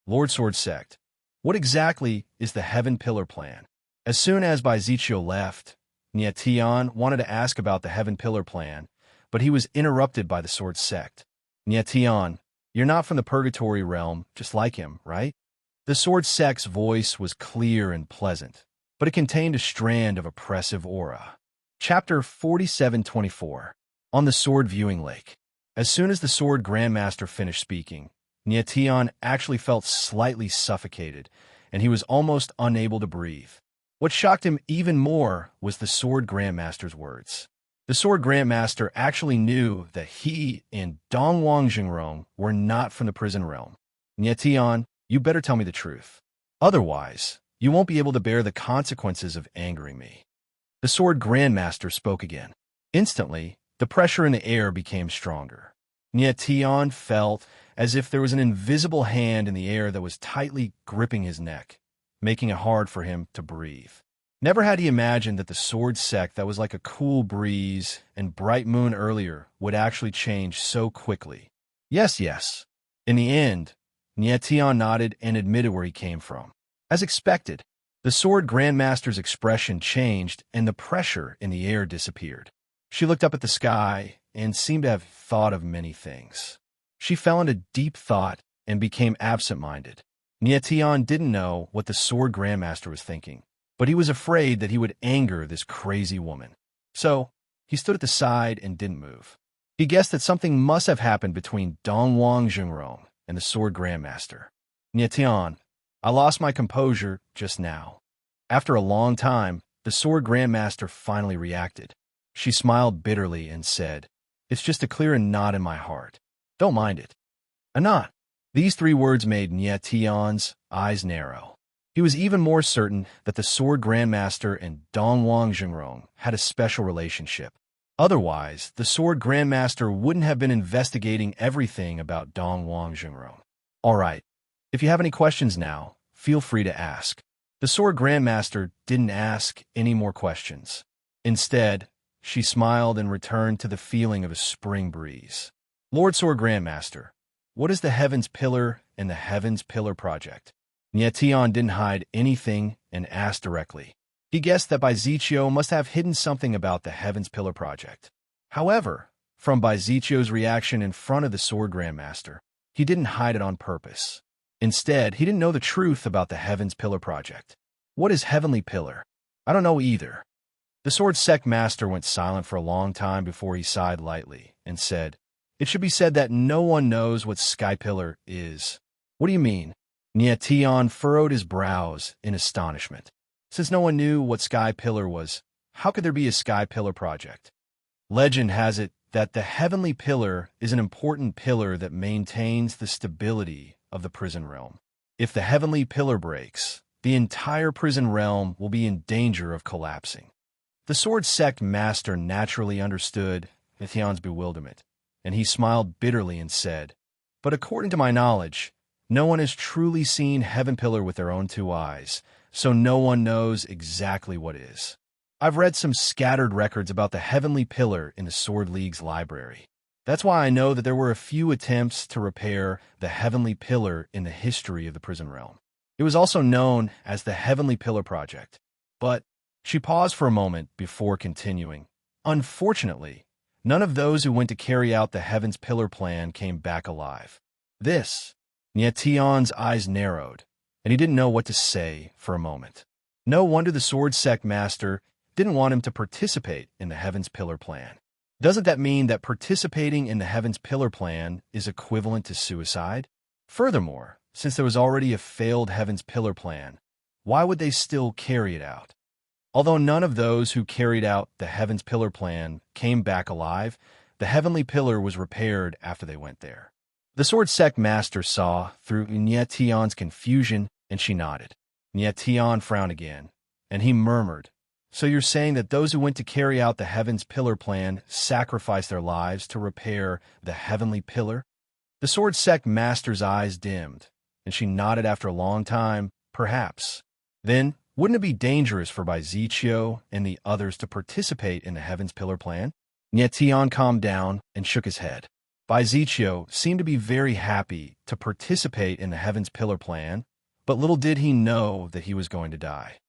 Lord Sword Sect, what exactly is the Heaven Pillar plan? As soon as Baiziccio left, Nietian wanted to ask about the Heaven Pillar plan, but he was interrupted by the Sword Sect. Nietian, you're not from the Purgatory realm, just like him, right? The Sword Sect's voice was clear and pleasant, but it contained a strand of oppressive aura. Chapter 4724. On the Sword Viewing Lake. As soon as the Sword Grandmaster finished speaking, Nietian actually felt slightly suffocated, and he was almost unable to breathe. What shocked him even more was the Sword Grandmaster's words. The Sword Grandmaster actually knew that he and Dongwang Jingrong were not from the prison realm. Nietian, you better tell me the truth. Otherwise, you won't be able to bear the consequences of angering me. The Sword Grandmaster spoke again. Instantly, the pressure in the air became stronger. Nietian felt as if there was an invisible hand in the air that was tightly gripping his neck, making it hard for him to breathe. Never had he imagined that the Sword Sect that was like a cool breeze and bright moon earlier would actually change so quickly. Yes. In the end, Nietian nodded and admitted where he came from. As expected, the Sword Grandmaster's expression changed and the pressure in the air disappeared. She looked up at the sky and seemed to have thought of many things. She fell into deep thought and became absent-minded. Nietian didn't know what the Sword Grandmaster was thinking, but he was afraid that he would anger this crazy woman. So, he stood at the side and didn't move. He guessed that something must have happened between Dongwang Jingrong and the Sword Grandmaster. Nietian, I lost my composure just now. After a long time, the Sword Grandmaster finally reacted. She smiled bitterly and said, It's just to clear a knot in my heart. Don't mind it. A knot. These three words made Nietian's eyes narrow. He was even more certain that the Sword Grandmaster and Dongwang Jingrong had a special relationship. Otherwise, the Sword Grandmaster wouldn't have been investigating everything about Dongwang Jingrong. All right, if you have any questions now, feel free to ask. The Sword Grandmaster didn't ask any more questions. Instead, she smiled and returned to the feeling of a spring breeze. Lord Sword Grandmaster, what is the Heaven's Pillar and the Heaven's Pillar Project? Nietian didn't hide anything and asked directly. He guessed that Baiziccio must have hidden something about the Heaven's Pillar Project. However, from Baiziccio's reaction in front of the Sword Grandmaster, he didn't hide it on purpose. Instead, he didn't know the truth about the Heaven's Pillar Project. What is Heavenly Pillar? I don't know either. The Sword Sect Master went silent for a long time before he sighed lightly and said, It should be said that no one knows what Sky Pillar is. What do you mean? Nietian furrowed his brows in astonishment. Since no one knew what Sky Pillar was, how could there be a Sky Pillar project? Legend has it that the Heavenly Pillar is an important pillar that maintains the stability of the prison realm. If the Heavenly Pillar breaks, the entire prison realm will be in danger of collapsing. The Sword Sect Master naturally understood Nietian's bewilderment, and he smiled bitterly and said, But according to my knowledge, no one has truly seen Heaven Pillar with their own two eyes, so no one knows exactly what is. I've read some scattered records about the Heavenly Pillar in the Sword League's library. That's why I know that there were a few attempts to repair the Heavenly Pillar in the history of the prison realm. It was also known as the Heavenly Pillar Project. But she paused for a moment before continuing. Unfortunately, none of those who went to carry out the Heaven's Pillar plan came back alive. Nietian's eyes narrowed, and he didn't know what to say for a moment. No wonder the Sword Sect Master didn't want him to participate in the Heaven's Pillar plan. Doesn't that mean that participating in the Heaven's Pillar plan is equivalent to suicide? Furthermore, Since there was already a failed Heaven's Pillar plan, why would they still carry it out? Although none of those who carried out the Heaven's Pillar plan came back alive, the Heavenly Pillar was repaired after they went there. The Sword Sect Master saw through Nye Tion's confusion, and she nodded. Nye Tion frowned again, and he murmured, "So you're saying that those who went to carry out the Heaven's Pillar plan sacrificed their lives to repair the Heavenly Pillar?" The Sword Sect Master's eyes dimmed, and she nodded after a long time, "Perhaps." Then, wouldn't it be dangerous for Baizichio and the others to participate in the Heaven's Pillar plan? Nye Tion calmed down and shook his head. Baizichio seemed to be very happy to participate in the Heaven's Pillar plan, but little did he know that he was going to die.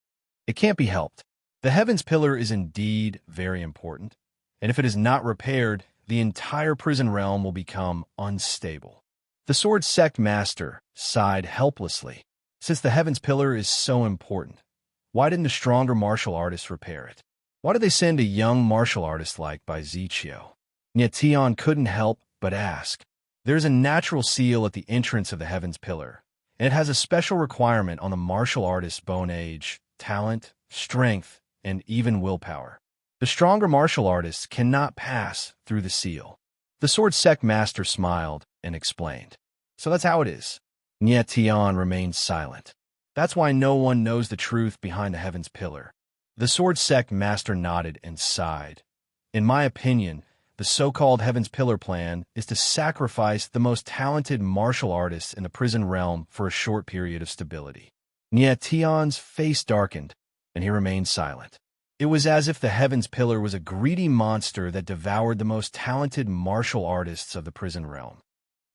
It can't be helped. The Heaven's Pillar is indeed very important, and if it is not repaired, the entire prison realm will become unstable. The Sword Sect Master sighed helplessly. Since the Heaven's Pillar is so important, why didn't the stronger martial artists repair it? Why did they send a young martial artist like Baizichio? Nye Tion couldn't help but ask. There's a natural seal at the entrance of the Heaven's Pillar, and it has a special requirement on the martial artist's bone age, talent, strength, and even willpower. The stronger martial artists cannot pass through the seal. The Sword Sect Master smiled and explained. So that's how it is. Nye Tion remained silent. That's why no one knows the truth behind the Heaven's Pillar. The Sword Sect Master nodded and sighed. In my opinion, the so-called Heaven's Pillar plan is to sacrifice the most talented martial artists in the prison realm for a short period of stability. Nye Tion's face darkened, and he remained silent. It was as if the Heaven's Pillar was a greedy monster that devoured the most talented martial artists of the prison realm.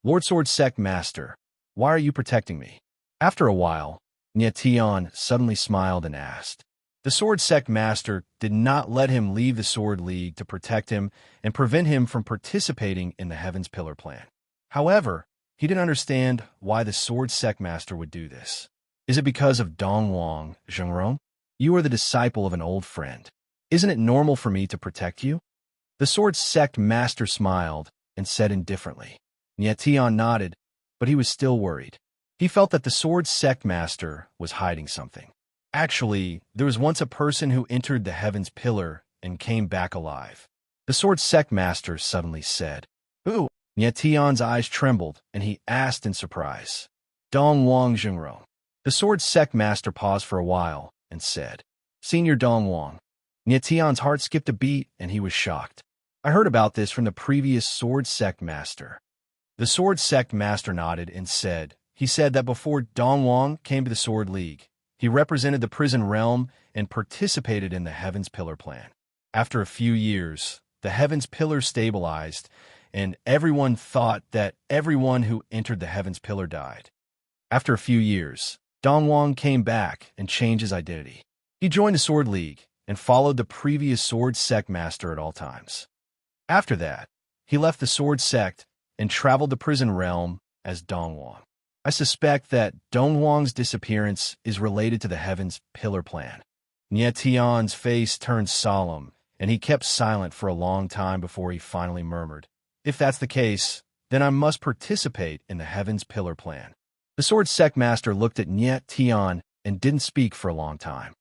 Lord Sword Sect Master, why are you protecting me? After a while, Nye Tion suddenly smiled and asked. The Sword Sect Master did not let him leave the Sword League to protect him and prevent him from participating in the Heaven's Pillar plan. However, he didn't understand why the Sword Sect Master would do this. Is it because of Dongwang Zhengrong? You are the disciple of an old friend. Isn't it normal for me to protect you? The Sword Sect Master smiled and said indifferently. Nye Tion nodded, but he was still worried. He felt that the Sword Sect Master was hiding something. Actually, there was once a person who entered the Heaven's Pillar and came back alive. The Sword Sect Master suddenly said. Who? Nye Tion's eyes trembled, and he asked in surprise. Dongwang Zhengrong. The Sword Sect Master paused for a while and said, Senior Dongwang. Nye Tion's heart skipped a beat, and he was shocked. I heard about this from the previous Sword Sect Master. The Sword Sect Master nodded and said, he said that before Dongwang came to the Sword League, he represented the prison realm and participated in the Heaven's Pillar plan. After a few years, the Heaven's Pillar stabilized, and everyone thought that everyone who entered the Heaven's Pillar died. After a few years, Dongwang came back and changed his identity. He joined the Sword League and followed the previous Sword Sect Master at all times. After that, he left the Sword Sect and traveled the prison realm as Dongwang. I suspect that Dongwang's disappearance is related to the Heaven's Pillar plan. Nye Tion's face turned solemn, and he kept silent for a long time before he finally murmured, If that's the case, then I must participate in the Heaven's Pillar plan. The Sword Sect Master looked at Nye Tion and didn't speak for a long time.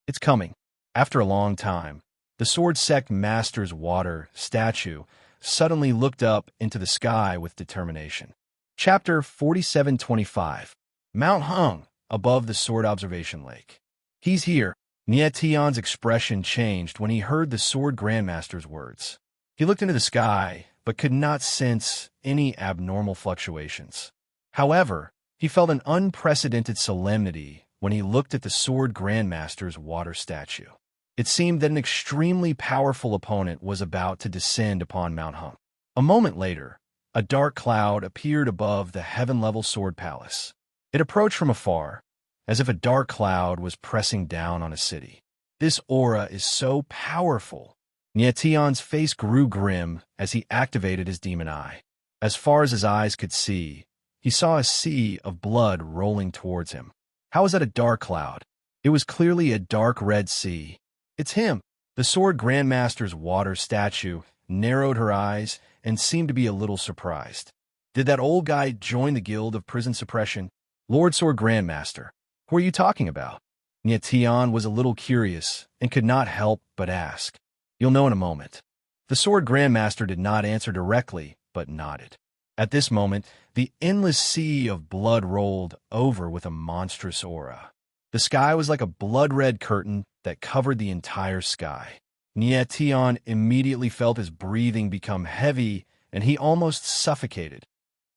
It's coming. After a long time, the Sword Sect Master's water statue suddenly looked up into the sky with determination. Chapter 4725. Mount Hung, above the Sword Observation Lake. He's here. Nye Tion's expression changed when he heard the Sword Grandmaster's words. He looked into the sky, but could not sense any abnormal fluctuations. However, he felt an unprecedented solemnity when he looked at the Sword Grandmaster's water statue. It seemed that an extremely powerful opponent was about to descend upon Mount Hung. A moment later, a dark cloud appeared above the heaven-level sword palace. It approached from afar, as if a dark cloud was pressing down on a city. This aura is so powerful. Nye Tion's face grew grim as he activated his demon eye. As far as his eyes could see, he saw a sea of blood rolling towards him. How was that a dark cloud? It was clearly a dark red sea. It's him. The Sword Grandmaster's water statue narrowed her eyes and seemed to be a little surprised. Did that old guy join the Guild of Prison Suppression? Lord Sword Grandmaster, who are you talking about? Tian was a little curious and could not help but ask. You'll know in a moment. The Sword Grandmaster did not answer directly, but nodded. At this moment, the endless sea of blood rolled over with a monstrous aura. The sky was like a blood-red curtain that covered the entire sky. Tian immediately felt his breathing become heavy, and he almost suffocated.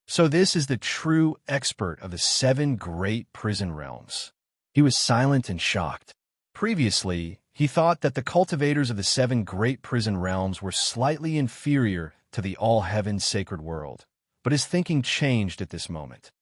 So this is the true expert of the 7 great prison realms. He was silent and shocked. Previously, he thought that the cultivators of the 7 great prison realms were slightly inferior to the all-heaven sacred world, but his thinking changed at this moment.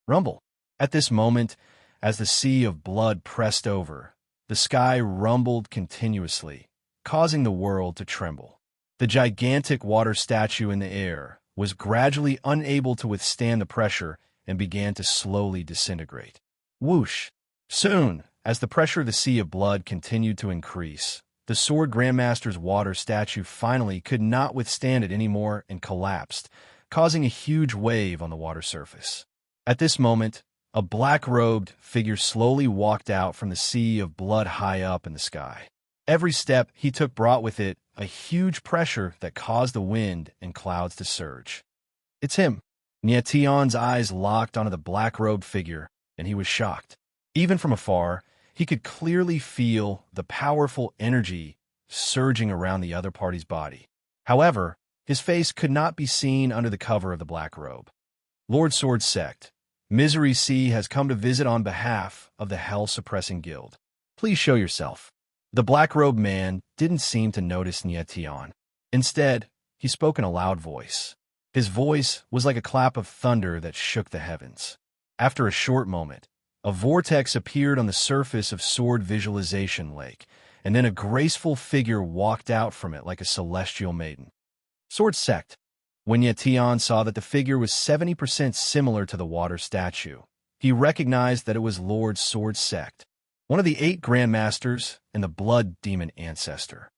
Rumble. At this moment, as the sea of blood pressed over, the sky rumbled continuously, causing the world to tremble. The gigantic water statue in the air was gradually unable to withstand the pressure and began to slowly disintegrate. Whoosh! Soon, as the pressure of the sea of blood continued to increase, the Sword Grandmaster's water statue finally could not withstand it anymore and collapsed, causing a huge wave on the water surface. At this moment, a black-robed figure slowly walked out from the sea of blood high up in the sky. Every step he took brought with it a huge pressure that caused the wind and clouds to surge. It's him. Tian's eyes locked onto the black-robed figure, and he was shocked. Even from afar, he could clearly feel the powerful energy surging around the other party's body. However, his face could not be seen under the cover of the black robe. Lord Sword Sect, Misery Sea has come to visit on behalf of the Hell-Suppressing Guild. Please show yourself. The black-robed man didn't seem to notice Tian. Instead, he spoke in a loud voice. His voice was like a clap of thunder that shook the heavens. After a short moment, a vortex appeared on the surface of Sword Visualization Lake, and then a graceful figure walked out from it like a celestial maiden. Sword Sect. When Tian saw that the figure was 70% similar to the water statue, he recognized that it was Lord Sword Sect, one of the 8 Grandmasters and the Blood Demon Ancestor.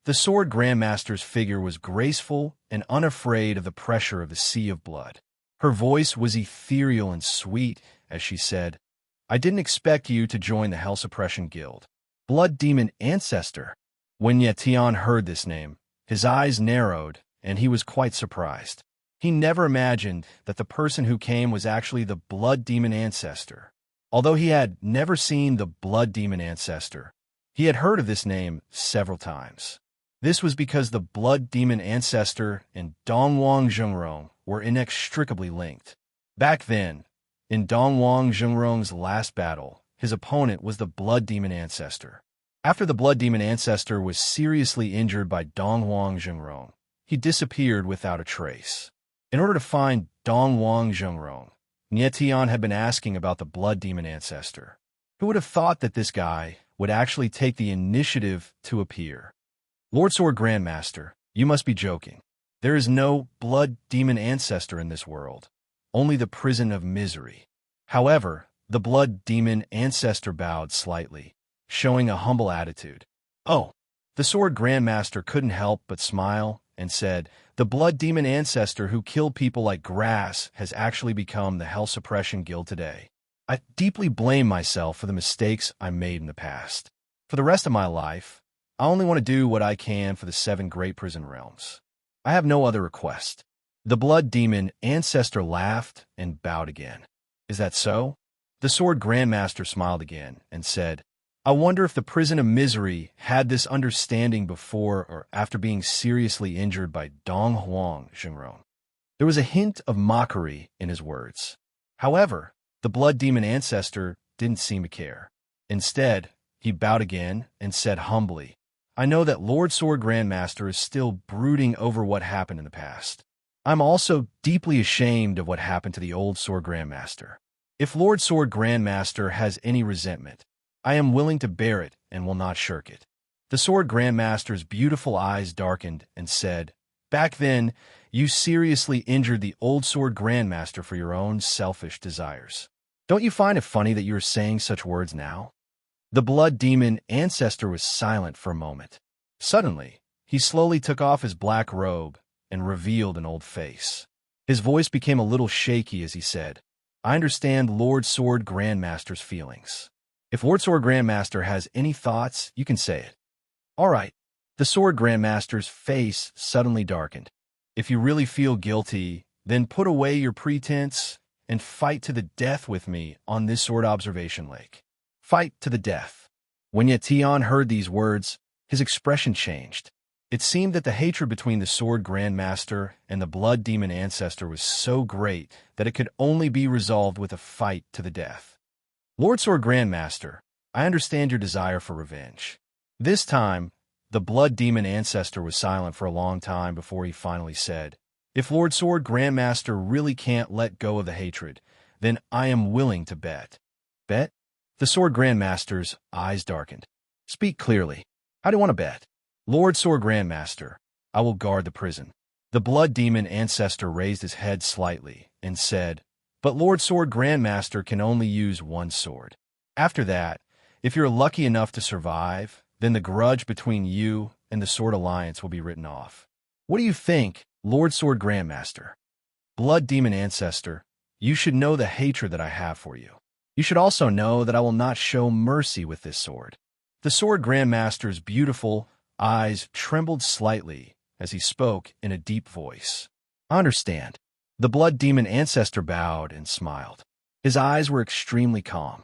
The Sword Grandmaster's figure was graceful and unafraid of the pressure of the sea of blood. Her voice was ethereal and sweet as she said, I didn't expect you to join the Hell Suppression Guild. Blood Demon Ancestor. When Tian heard this name, his eyes narrowed, and he was quite surprised. He never imagined that the person who came was actually the Blood Demon Ancestor. Although he had never seen the Blood Demon Ancestor, he had heard of this name several times. This was because the Blood Demon Ancestor and Dongwang Zhengrong were inextricably linked. Back then, in Dongwang Zhengrong's last battle, his opponent was the Blood Demon Ancestor. After the Blood Demon Ancestor was seriously injured by Dongwang Zhengrong, he disappeared without a trace. In order to find Dongwang Zhengrong, Tian had been asking about the Blood Demon Ancestor. Who would have thought that this guy would actually take the initiative to appear? Lord Sword Grandmaster, you must be joking. There is no Blood Demon Ancestor in this world, only the prison of misery. However, the Blood Demon Ancestor bowed slightly, showing a humble attitude. Oh, the Sword Grandmaster couldn't help but smile and said, the Blood Demon Ancestor who killed people like grass has actually become the Hell Suppression Guild today. I deeply blame myself for the mistakes I made in the past. For the rest of my life, I only want to do what I can for the 7 great prison realms. I have no other request. The Blood Demon Ancestor laughed and bowed again. Is that so? The Sword Grandmaster smiled again and said, I wonder if the prison of misery had this understanding before or after being seriously injured by Dongwang Zhengrong. There was a hint of mockery in his words. However, the Blood Demon Ancestor didn't seem to care. Instead, he bowed again and said humbly, I know that Lord Sword Grandmaster is still brooding over what happened in the past. I'm also deeply ashamed of what happened to the old Sword Grandmaster. If Lord Sword Grandmaster has any resentment, I am willing to bear it and will not shirk it. The Sword Grandmaster's beautiful eyes darkened and said, Back then, you seriously injured the old Sword Grandmaster for your own selfish desires. Don't you find it funny that you are saying such words now? The Blood Demon Ancestor was silent for a moment. Suddenly, he slowly took off his black robe and revealed an old face. His voice became a little shaky as he said, I understand Lord Sword Grandmaster's feelings. If Lord Sword Grandmaster has any thoughts, you can say it. All right. The Sword Grandmaster's face suddenly darkened. If you really feel guilty, then put away your pretense and fight to the death with me on this sword observation lake. Fight to the death. When Yetion heard these words, his expression changed. It seemed that the hatred between the Sword Grandmaster and the Blood Demon Ancestor was so great that it could only be resolved with a fight to the death. Lord Sword Grandmaster, I understand your desire for revenge. This time, the Blood Demon Ancestor was silent for a long time before he finally said, If Lord Sword Grandmaster really can't let go of the hatred, then I am willing to bet. Bet? The Sword Grandmaster's eyes darkened. Speak clearly. I don't want to bet. Lord Sword Grandmaster, I will guard the prison. The Blood Demon Ancestor raised his head slightly and said, But Lord Sword Grandmaster can only use one sword. After that, if you're lucky enough to survive, then the grudge between you and the Sword Alliance will be written off. What do you think, Lord Sword Grandmaster? Blood Demon Ancestor, you should know the hatred that I have for you. You should also know that I will not show mercy with this sword. The Sword Grandmaster's beautiful eyes trembled slightly as he spoke in a deep voice. I understand. The Blood Demon Ancestor bowed and smiled. His eyes were extremely calm.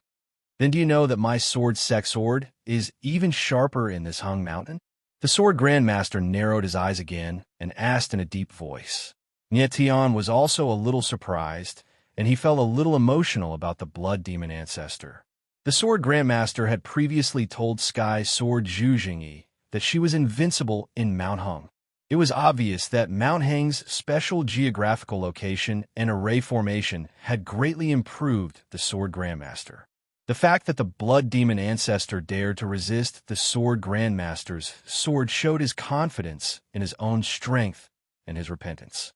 Then do you know that my sword's sex sword is even sharper in this hung mountain? The Sword Grandmaster narrowed his eyes again and asked in a deep voice. Yetion was also a little surprised, and he felt a little emotional about the Blood Demon Ancestor. The Sword Grandmaster had previously told Sky Sword Zhu Jingyi that she was invincible in Mount Hung. It was obvious that Mount Hang's special geographical location and array formation had greatly improved the Sword Grandmaster. The fact that the Blood Demon Ancestor dared to resist the Sword Grandmaster's sword showed his confidence in his own strength and his repentance.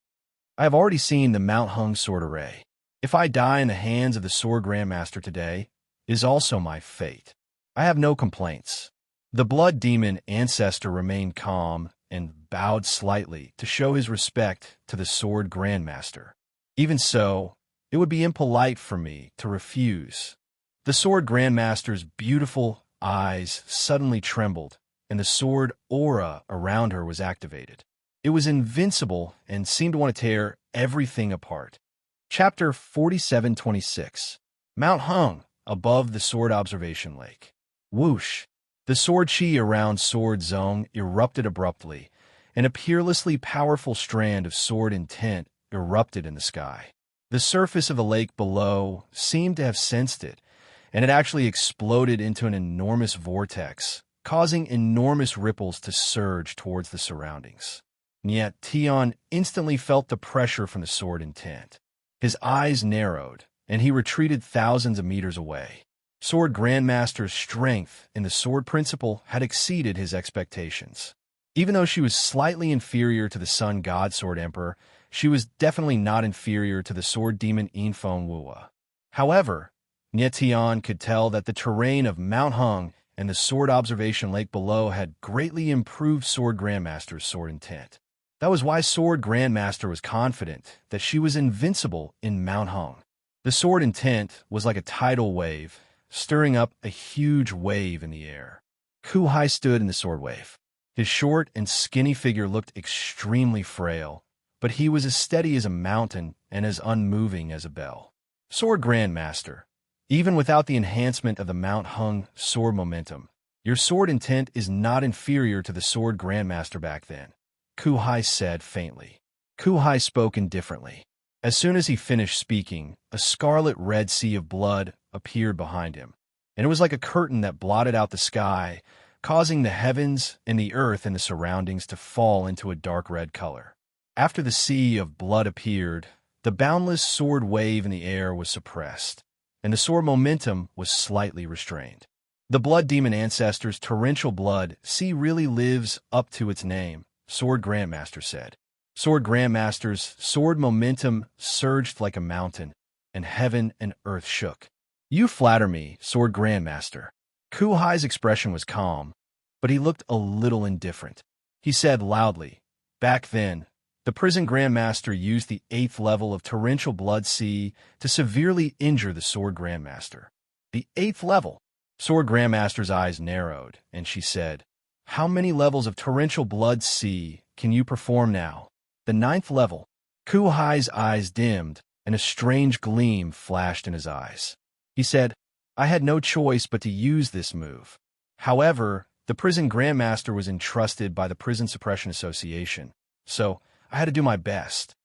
I have already seen the Mount Hung sword array. If I die in the hands of the Sword Grandmaster today, it is also my fate. I have no complaints. The Blood Demon Ancestor remained calm and bowed slightly to show his respect to the Sword Grandmaster. Even so, it would be impolite for me to refuse. The Sword Grandmaster's beautiful eyes suddenly trembled, and the sword aura around her was activated. It was invincible and seemed to want to tear everything apart. Chapter 4726. Mount Hung, above the Sword Observation Lake. Whoosh! The sword chi around Sword Zone erupted abruptly, and a peerlessly powerful strand of sword intent erupted in the sky. The surface of the lake below seemed to have sensed it, and it actually exploded into an enormous vortex, causing enormous ripples to surge towards the surroundings. And yet Tion instantly felt the pressure from the sword intent. His eyes narrowed, and he retreated thousands of meters away. Sword Grandmaster's strength in the sword principle had exceeded his expectations. Even though she was slightly inferior to the Sun God Sword Emperor, she was definitely not inferior to the Sword Demon Infeng Wua. However, Yetion could tell that the terrain of Mount Hung and the Sword Observation Lake below had greatly improved Sword Grandmaster's sword intent. That was why Sword Grandmaster was confident that she was invincible in Mount Hung. The sword intent was like a tidal wave, stirring up a huge wave in the air. Ku Hai stood in the sword wave. His short and skinny figure looked extremely frail, but he was as steady as a mountain and as unmoving as a bell. Sword Grandmaster, even without the enhancement of the Mount Hung sword momentum, your sword intent is not inferior to the Sword Grandmaster back then, Ku Hai said faintly. Ku Hai spoke indifferently. As soon as he finished speaking, a scarlet red sea of blood appeared behind him, and it was like a curtain that blotted out the sky, causing the heavens and the earth and the surroundings to fall into a dark red color. After the sea of blood appeared, the boundless sword wave in the air was suppressed, and the sword momentum was slightly restrained. The Blood Demon Ancestor's torrential blood sea really lives up to its name, Sword Grandmaster said. Sword Grandmaster's sword momentum surged like a mountain, and heaven and earth shook. You flatter me, Sword Grandmaster. Ku Hai's expression was calm, but he looked a little indifferent. He said loudly, Back then, The prison grandmaster used the 8th level of torrential blood sea to severely injure the sword grandmaster. The 8th level? Sword grandmaster's eyes narrowed, and she said, "How many levels of torrential blood sea can you perform now?" "The 9th level." Kuhai's eyes dimmed, and a strange gleam flashed in his eyes. He said, "I had no choice but to use this move." However, the prison grandmaster was entrusted by the Prison Suppression Association, so I had to do my best.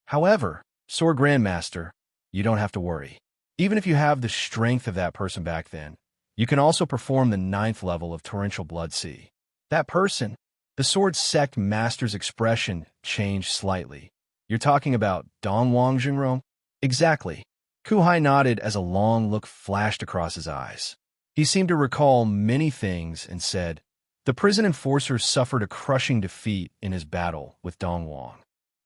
However, Sword Grandmaster, you don't have to worry. Even if you have the strength of that person back then, you can also perform the 9th level of torrential blood sea. That person? The sword sect master's expression changed slightly. You're talking about Dongwang Jingrong? Exactly. Kuhai nodded as a long look flashed across his eyes. He seemed to recall many things and said, "The prison enforcer suffered a crushing defeat in his battle with Dongwang.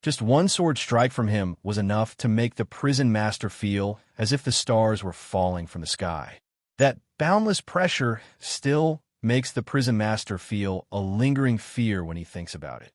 Just one sword strike from him was enough to make the prison master feel as if the stars were falling from the sky. That boundless pressure still makes the prison master feel a lingering fear when he thinks about it."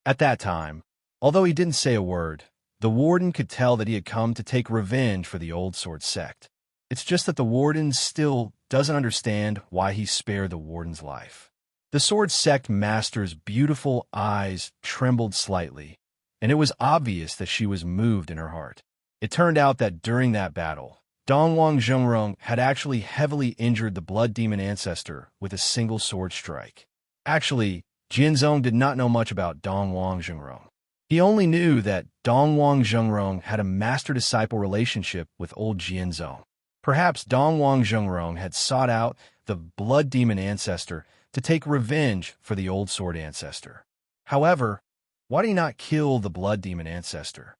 At that time, although he didn't say a word, the warden could tell that he had come to take revenge for the old sword sect. It's just that the warden still doesn't understand why he spared the warden's life. The sword sect master's beautiful eyes trembled slightly, and it was obvious that she was moved in her heart. It turned out that during that battle, Dongwang Zhengrong had actually heavily injured the blood demon ancestor with a single sword strike. Actually, Jianzong did not know much about Dongwang Zhengrong. He only knew that Dongwang Zhengrong had a master-disciple relationship with old Jianzong. Perhaps Dongwang Zhengrong had sought out the blood demon ancestor to take revenge for the old sword ancestor. However, why did he not kill the blood demon ancestor?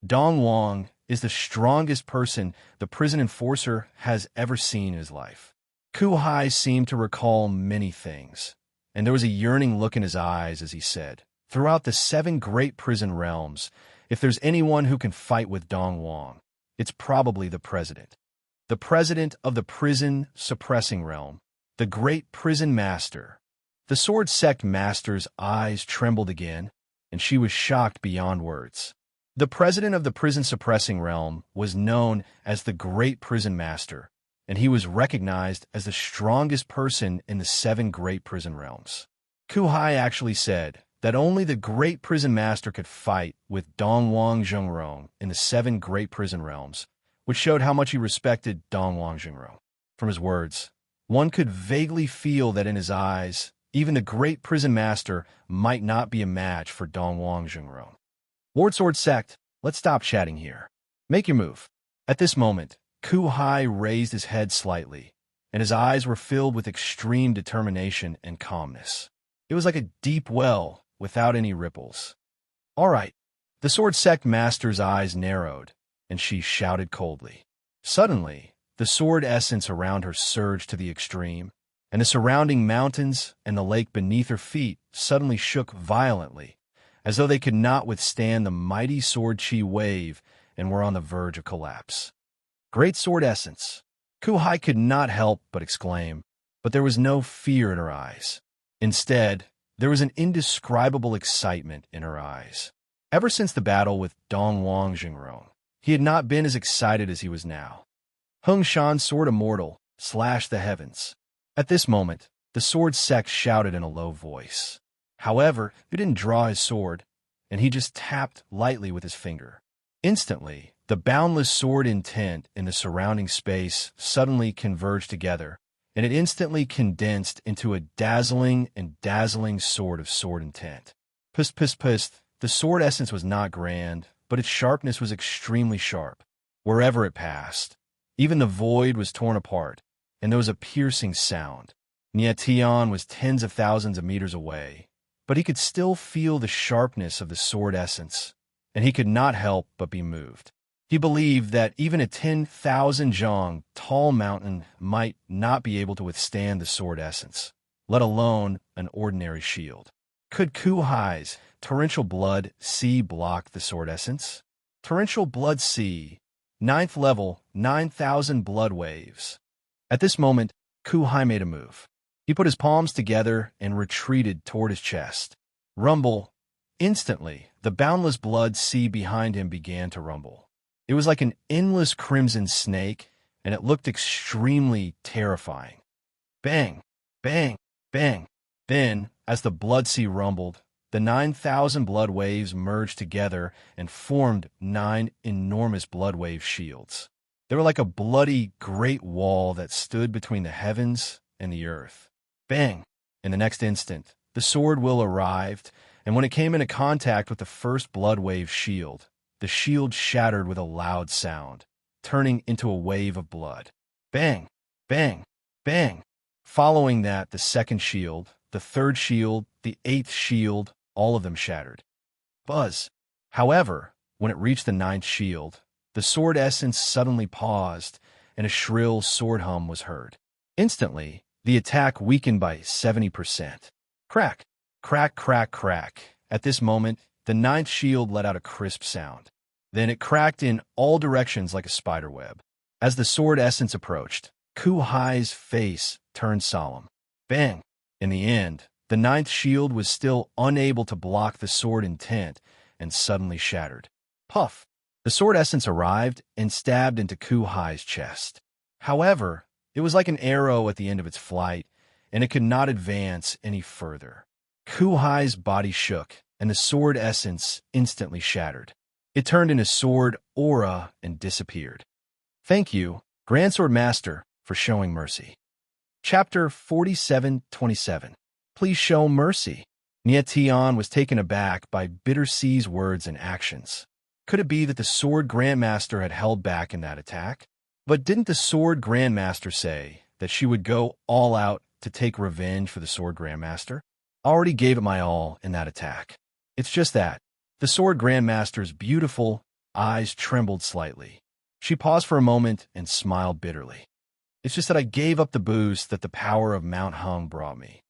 Dongwang is the strongest person the prison enforcer has ever seen in his life. Kuhai seemed to recall many things, and there was a yearning look in his eyes as he said, "Throughout the 7 great prison realms, if there's anyone who can fight with Dongwang, it's probably the president. The president of the prison suppressing realm, the great prison master." The sword sect master's eyes trembled again, and she was shocked beyond words. The president of the prison suppressing realm was known as the great prison master, and he was recognized as the strongest person in the 7 great prison realms. Kuhai actually said that only the great prison master could fight with Dongwang Zhengrong in the 7 great prison realms, which showed how much he respected Dongwang Zhengrong. From his words, one could vaguely feel that in his eyes, even the great prison master might not be a match for Dongwang Zhengrong. "Lord Sword Sect, let's stop chatting here. Make your move." At this moment, Kuhai raised his head slightly, and his eyes were filled with extreme determination and calmness. It was like a deep well without any ripples. "All right." The sword sect master's eyes narrowed, and she shouted coldly. Suddenly, the sword essence around her surged to the extreme, and the surrounding mountains and the lake beneath her feet suddenly shook violently, as though they could not withstand the mighty sword chi wave and were on the verge of collapse. "Great sword essence." Kuhai could not help but exclaim, but there was no fear in her eyes. Instead, there was an indescribable excitement in her eyes. Ever since the battle with Dongwang Zhengrong, he had not been as excited as he was now. Hung Shan's sword immortal slashed the heavens. At this moment, the sword sect shouted in a low voice. However, he didn't draw his sword, and he just tapped lightly with his finger. Instantly, the boundless sword intent in the surrounding space suddenly converged together, and it instantly condensed into a dazzling sword of sword intent. Pust, pust, pust. The sword essence was not grand, but its sharpness was extremely sharp. Wherever it passed, even the void was torn apart, and there was a piercing sound. Nietian was tens of thousands of meters away, but he could still feel the sharpness of the sword essence, and he could not help but be moved. He believed that even a 10,000 zhang tall mountain might not be able to withstand the sword essence, let alone an ordinary shield. Could Kuhai's torrential blood sea block the sword essence? Torrential blood sea, 9th level, 9,000 blood waves. At this moment, Kuhai made a move. He put his palms together and retreated toward his chest. Rumble. Instantly, The boundless blood sea behind him began to rumble. It was like an endless crimson snake, and it looked extremely terrifying. Bang! Bang! Bang! Then, as the blood sea rumbled, the 9,000 blood waves merged together and formed 9 enormous blood wave shields. They were like a bloody great wall that stood between the heavens and the earth. Bang! In the next instant, the sword will arrived, and when it came into contact with the first blood wave shield, the shield shattered with a loud sound, turning into a wave of blood. Bang! Bang! Bang! Following that, the second shield, the third shield, the eighth shield, all of them shattered. Buzz! However, when it reached the ninth shield, the sword essence suddenly paused, and a shrill sword hum was heard. Instantly, the attack weakened by 70%. Crack! Crack, crack, crack. At this moment, the ninth shield let out a crisp sound. Then it cracked in all directions like a spider web. As the sword essence approached, Ku-Hai's face turned solemn. Bang! In the end, the ninth shield was still unable to block the sword intent and suddenly shattered. Puff! The sword essence arrived and stabbed into Ku-Hai's chest. However, it was like an arrow at the end of its flight, and it could not advance any further. Ku-Hai's body shook, and the sword essence instantly shattered. It turned into sword aura and disappeared. Thank you, Grand Sword Master, for showing mercy. Chapter 47:27. Please show mercy. Nie Tian was taken aback by Bitter Sea's words and actions. Could it be that the Sword Grandmaster had held back in that attack? But didn't the Sword Grandmaster say that she would go all out to take revenge for the Sword Grandmaster? I already gave it my all in that attack. It's just that the Sword Grandmaster's beautiful eyes trembled slightly. She paused for a moment and smiled bitterly. It's just that I gave up the boost that the power of Mount Hung brought me.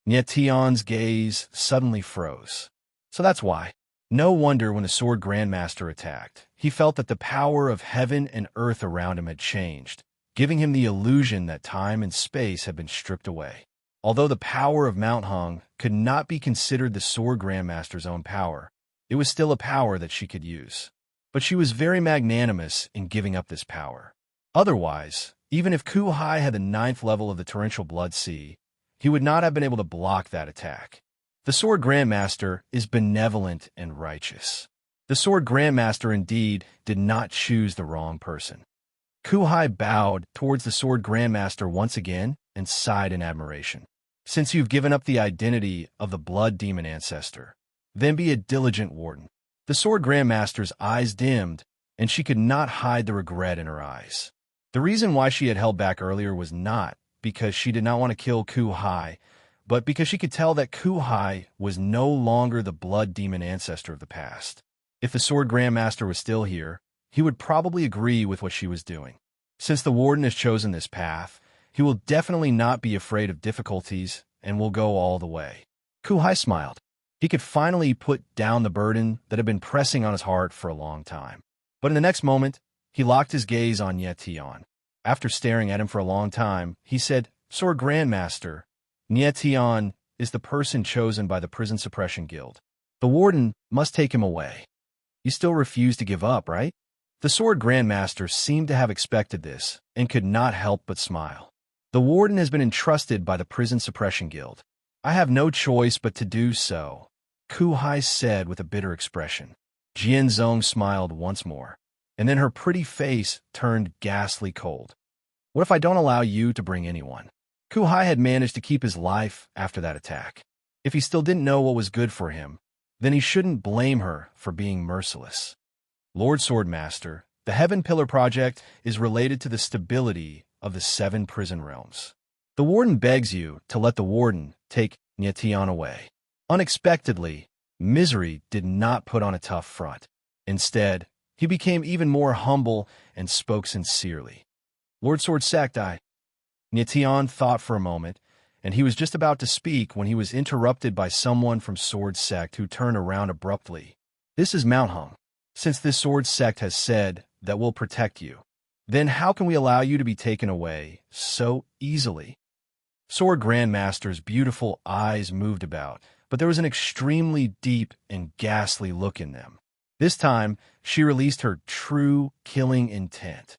Nie Tian's gaze suddenly froze. So that's why. No wonder when the Sword Grandmaster attacked, he felt that the power of heaven and earth around him had changed, giving him the illusion that time and space had been stripped away. Although the power of Mount Hung could not be considered the Sword Grandmaster's own power, it was still a power that she could use. But she was very magnanimous in giving up this power. Otherwise, even if Ku-Hai had the 9th level of the Torrential Blood Sea, he would not have been able to block that attack. The Sword Grandmaster is benevolent and righteous. The Sword Grandmaster indeed did not choose the wrong person. Ku-Hai bowed towards the Sword Grandmaster once again and sighed in admiration. Since you've given up the identity of the Blood Demon Ancestor, then be a diligent warden. The Sword Grandmaster's eyes dimmed, and she could not hide the regret in her eyes. The reason why she had held back earlier was not because she did not want to kill Ku-Hai, but because she could tell that Ku-Hai was no longer the Blood Demon Ancestor of the past. If the Sword Grandmaster was still here, he would probably agree with what she was doing. Since the Warden has chosen this path, he will definitely not be afraid of difficulties and will go all the way. Ku-Hai smiled. He could finally put down the burden that had been pressing on his heart for a long time. But in the next moment, he locked his gaze on Nie Tian. After staring at him for a long time, he said, Sword Grandmaster, Nie Tian is the person chosen by the Prison Suppression Guild. The Warden must take him away. You still refuse to give up, right? The Sword Grandmaster seemed to have expected this and could not help but smile. The Warden has been entrusted by the Prison Suppression Guild. I have no choice but to do so, Ku-Hai said with a bitter expression. Jianzong smiled once more, and then her pretty face turned ghastly cold. What if I don't allow you to bring anyone? Ku-Hai had managed to keep his life after that attack. If he still didn't know what was good for him, then he shouldn't blame her for being merciless. Lord Swordmaster, the Heaven Pillar Project is related to the stability of the 7 prison realms. The Warden begs you to let the Warden take Nie Tian away. Unexpectedly, Misery did not put on a tough front. Instead, he became even more humble and spoke sincerely. Lord Sword Sect, Nie Tian thought for a moment, and he was just about to speak when he was interrupted by someone from Sword Sect who turned around abruptly. This is Mount Hung. Since this Sword Sect has said that we'll protect you, then how can we allow you to be taken away so easily? Sword Grandmaster's beautiful eyes moved about, but there was an extremely deep and ghastly look in them. This time, she released her true killing intent.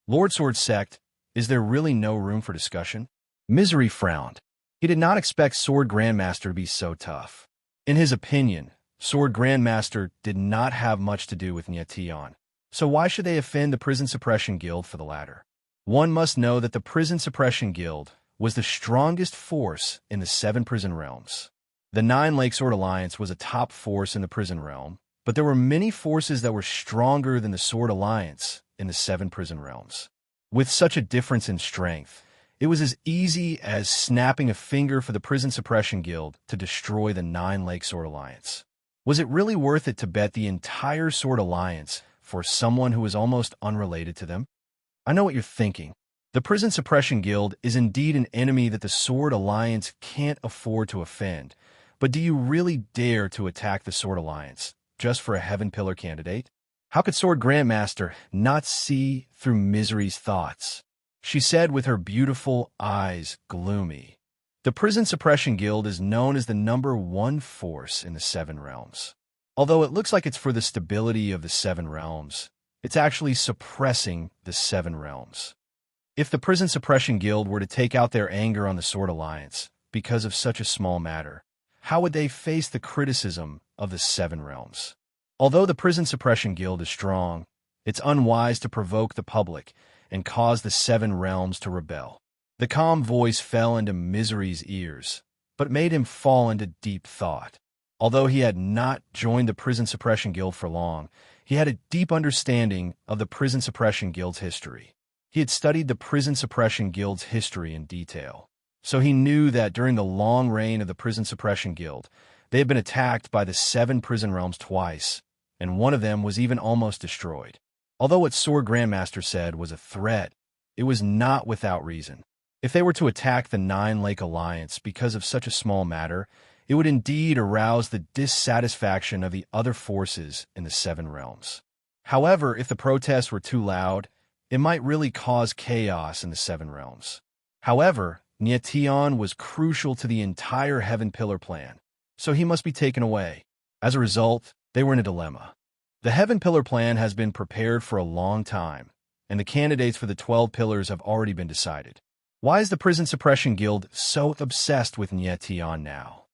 Lord Sword Sect, is there really no room for discussion? Misery frowned. He did not expect Sword Grandmaster to be so tough. In his opinion, Sword Grandmaster did not have much to do with Nyation. So why should they offend the Prison Suppression Guild for the latter? One must know that the Prison Suppression Guild was the strongest force in the 7 prison realms. The 9 Lake Sword Alliance was a top force in the prison realm, but there were many forces that were stronger than the Sword Alliance in the 7 prison realms. With such a difference in strength, it was as easy as snapping a finger for the Prison Suppression Guild to destroy the 9 Lake Sword Alliance. Was it really worth it to bet the entire Sword Alliance for someone who was almost unrelated to them? I know what you're thinking. The Prison Suppression Guild is indeed an enemy that the Sword Alliance can't afford to offend, but do you really dare to attack the Sword Alliance just for a Heaven Pillar candidate? How could Sword Grandmaster not see through Misery's thoughts? She said with her beautiful eyes gloomy. The Prison Suppression Guild is known as the #1 force in the 7 realms. Although it looks like it's for the stability of the 7 realms, it's actually suppressing the 7 realms. If the Prison Suppression Guild were to take out their anger on the Sword Alliance because of such a small matter, how would they face the criticism of the 7 realms? Although the Prison Suppression Guild is strong, it's unwise to provoke the public and cause the 7 realms to rebel. The calm voice fell into Misery's ears, but made him fall into deep thought. Although he had not joined the Prison Suppression Guild for long, he had a deep understanding of the Prison Suppression Guild's history. He had studied the Prison Suppression Guild's history in detail, so he knew that during the long reign of the Prison Suppression Guild, they had been attacked by the 7 prison realms twice, and one of them was even almost destroyed. Although what Sword Grandmaster said was a threat, it was not without reason. If they were to attack the 9 Lake Alliance because of such a small matter, it would indeed arouse the dissatisfaction of the other forces in the 7 realms. However, if the protests were too loud, it might really cause chaos in the 7 realms. However, Nyation was crucial to the entire Heaven Pillar plan, so he must be taken away. As a result, they were in a dilemma. The Heaven Pillar plan has been prepared for a long time, and the candidates for the 12 pillars have already been decided. Why is the Prison Suppression Guild so obsessed with Nyation now?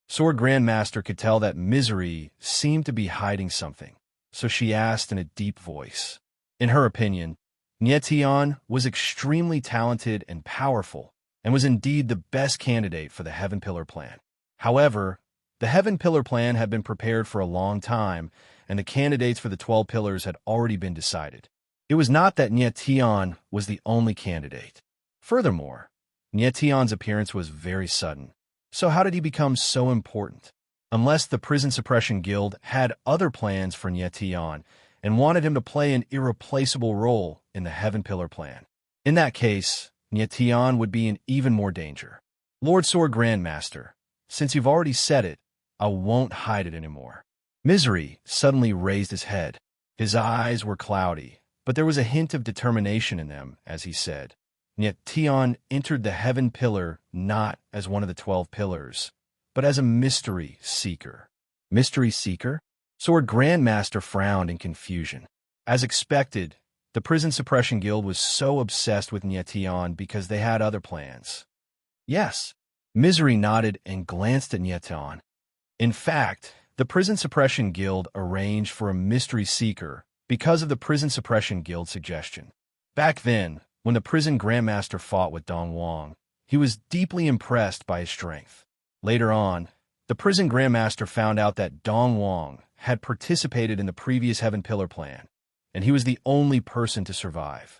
Sword Grandmaster could tell that Misery seemed to be hiding something, so she asked in a deep voice. In her opinion, Nyation was extremely talented and powerful, and was indeed the best candidate for the Heaven Pillar plan. However, the Heaven Pillar plan had been prepared for a long time, and the candidates for the 12 pillars had already been decided. It was not that Nyation was the only candidate. Furthermore, Nyation's appearance was very sudden. So how did he become so important? Unless the Prison Suppression Guild had other plans for Nyation and wanted him to play an irreplaceable role in the Heaven Pillar plan. In that case, Nyation would be in even more danger. Lord Sword Grandmaster, since you've already said it, I won't hide it anymore. Misery suddenly raised his head. His eyes were cloudy, but there was a hint of determination in them as he said, Nyation entered the Heaven Pillar not as one of the 12 pillars, but as a mystery seeker. Mystery seeker? Sword Grandmaster frowned in confusion. As expected, the Prison Suppression Guild was so obsessed with Nyation because they had other plans. Yes. Misery nodded and glanced at Nyation. In fact, the Prison Suppression Guild arranged for a mystery seeker because of the Prison Suppression Guild suggestion. Back then, when the Prison Grandmaster fought with Dong Wang, he was deeply impressed by his strength. Later on, the Prison Grandmaster found out that Dong Wang had participated in the previous Heaven Pillar plan, and he was the only person to survive.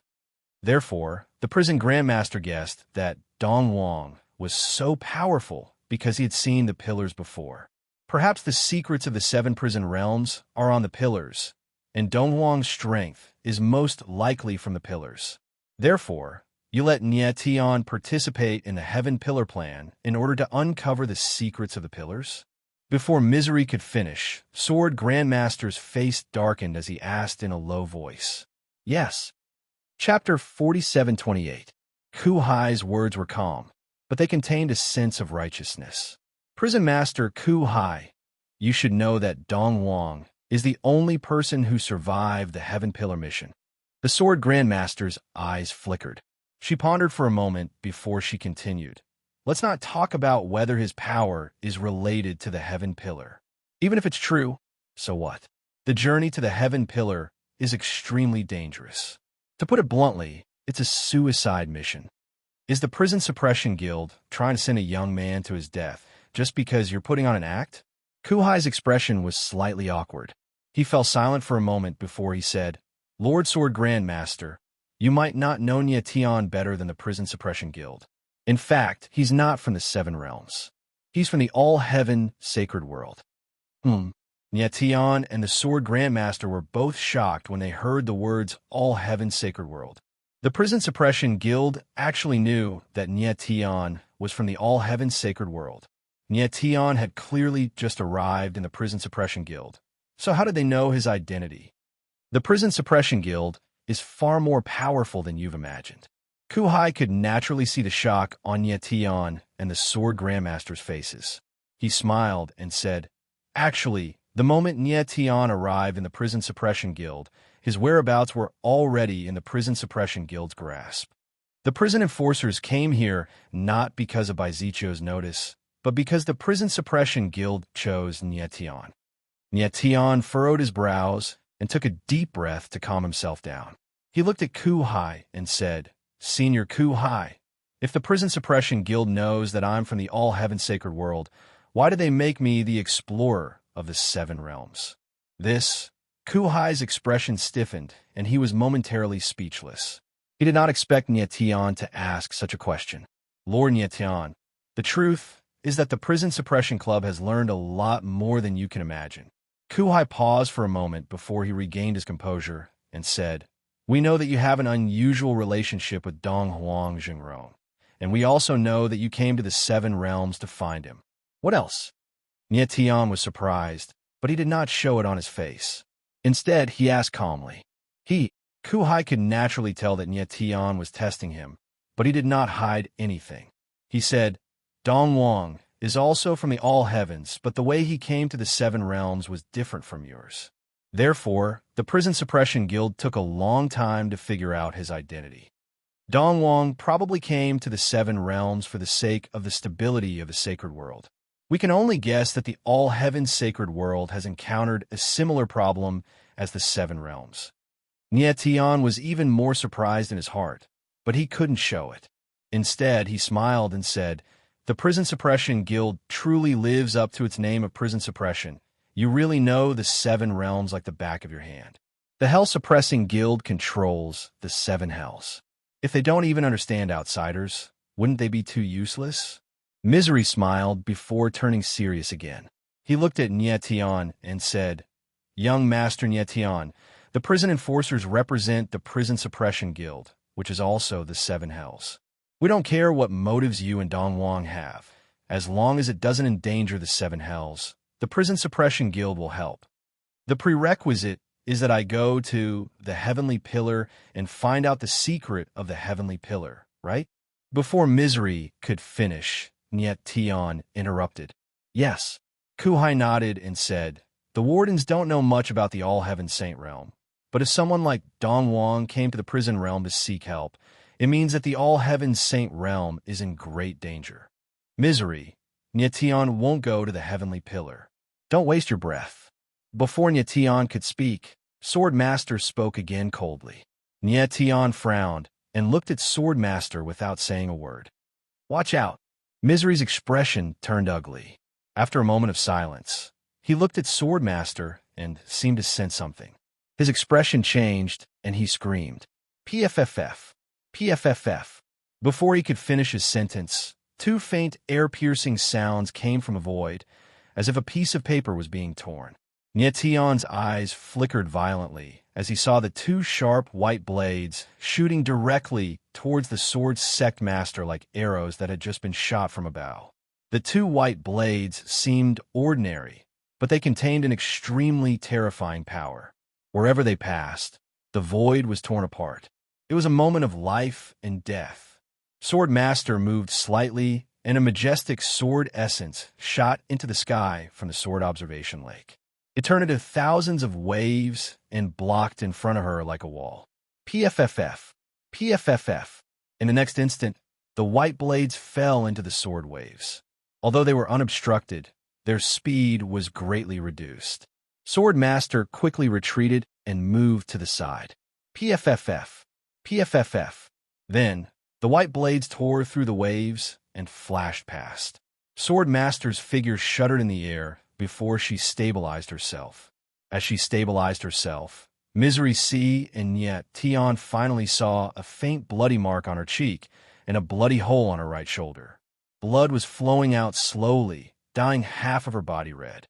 Therefore, the Prison Grandmaster guessed that Dong Wang was so powerful because he had seen the pillars before. Perhaps the secrets of the 7 prison realms are on the pillars, and Dong Wang's strength is most likely from the pillars. Therefore, you let Nyation participate in the Heaven Pillar plan in order to uncover the secrets of the pillars? Before Misery could finish, Sword Grandmaster's face darkened as he asked in a low voice. Yes. Chapter 4728. Ku Hai's words were calm, but they contained a sense of righteousness. Prison Master Ku Hai, you should know that Dong Wang is the only person who survived the Heaven Pillar mission. The Sword Grandmaster's eyes flickered. She pondered for a moment before she continued. Let's not talk about whether his power is related to the Heaven Pillar. Even if it's true, so what? The journey to the Heaven Pillar is extremely dangerous. To put it bluntly, it's a suicide mission. Is the Prison Suppression Guild trying to send a young man to his death just because you're putting on an act? Kuhai's expression was slightly awkward. He fell silent for a moment before he said, Lord Sword Grandmaster, you might not know Nia Tian better than the Prison Suppression Guild. In fact, he's not from the Seven Realms. He's from the All-Heaven Sacred World. Nia Tian and the Sword Grandmaster were both shocked when they heard the words All-Heaven Sacred World. The Prison Suppression Guild actually knew that Nia Tian was from the All-Heaven Sacred World. Nia Tian had clearly just arrived in the Prison Suppression Guild. So how did they know his identity? The Prison Suppression Guild is far more powerful than you've imagined. Kuhai could naturally see the shock on Nia Tian and the Sword Grandmaster's faces. He smiled and said, Actually, the moment Nia Tian arrived in the Prison Suppression Guild, his whereabouts were already in the Prison Suppression Guild's grasp. The prison enforcers came here not because of Baizicho's notice, but because the Prison Suppression Guild chose Nia Tian. Nia Tian furrowed his brows and took a deep breath to calm himself down. He looked at Kuhai and said, Senior Kuhai, if the Prison Suppression Guild knows that I'm from the All-Heaven Sacred World, why did they make me the explorer of the Seven Realms? Kuhai's expression stiffened, and he was momentarily speechless. He did not expect Nia Tian to ask such a question. Lord Nia Tian, the truth is that the Prison Suppression Club has learned a lot more than you can imagine. Kuhai paused for a moment before he regained his composure and said, We know that you have an unusual relationship with Dong Huang Jingron, and we also know that you came to the Seven Realms to find him. What else? Nia Tian was surprised, but he did not show it on his face. Instead, he asked calmly. Kuhai could naturally tell that Nia Tian was testing him, but he did not hide anything. He said, Dong Wang is also from the All Heavens, but the way he came to the Seven Realms was different from yours. Therefore, the Prison Suppression Guild took a long time to figure out his identity. Dong Wang probably came to the Seven Realms for the sake of the stability of the Sacred World. We can only guess that the All-Heaven Sacred World has encountered a similar problem as the Seven Realms. Nia Tian was even more surprised in his heart, but he couldn't show it. Instead, he smiled and said, The Prison Suppression Guild truly lives up to its name of prison suppression. You really know the Seven Realms like the back of your hand. The Hell Suppressing Guild controls the Seven Hells. If they don't even understand outsiders, wouldn't they be too useless? Misery smiled before turning serious again. He looked at Nia Tian and said, Young Master Nia Tian, the prison enforcers represent the Prison Suppression Guild, which is also the Seven Hells. We don't care what motives you and Dong Wang have. As long as it doesn't endanger the Seven Hells, the Prison Suppression Guild will help. The prerequisite is that I go to the Heavenly Pillar and find out the secret of the Heavenly Pillar, right? Before Misery could finish, Nia Tian interrupted. Yes. Kuhai nodded and said, The Wardens don't know much about the All-Heaven Saint Realm, but if someone like Dong Wang came to the prison realm to seek help, it means that the All-Heaven Saint Realm is in great danger. Misery, Nia Tian won't go to the Heavenly Pillar. Don't waste your breath. Before Nia Tian could speak, Sword Master spoke again coldly. Nia Tian frowned and looked at Sword Master without saying a word. Watch out. Misery's expression turned ugly. After a moment of silence, he looked at Sword Master and seemed to sense something. His expression changed, and he screamed, PFFF, PFFF. Before he could finish his sentence, two faint, air-piercing sounds came from a void, as if a piece of paper was being torn. Nia Tian's eyes flickered violently as he saw the two sharp white blades shooting directly towards the sword's sect master like arrows that had just been shot from a bow. The two white blades seemed ordinary, but they contained an extremely terrifying power. Wherever they passed, the void was torn apart. It was a moment of life and death. Sword Master moved slightly and a majestic sword essence shot into the sky from the sword observation lake. It turned into thousands of waves and blocked in front of her like a wall. PFFF. PFFF. In the next instant, the white blades fell into the sword waves. Although they were unobstructed, their speed was greatly reduced. Sword Master quickly retreated and moved to the side. PFFF. PFFF. Then, the white blades tore through the waves and flashed past. Sword Master's figure shuddered in the air before she stabilized herself. As she stabilized herself, Misery C and yet Tion finally saw a faint bloody mark on her cheek and a bloody hole on her right shoulder. Blood was flowing out slowly, dyeing half of her body red.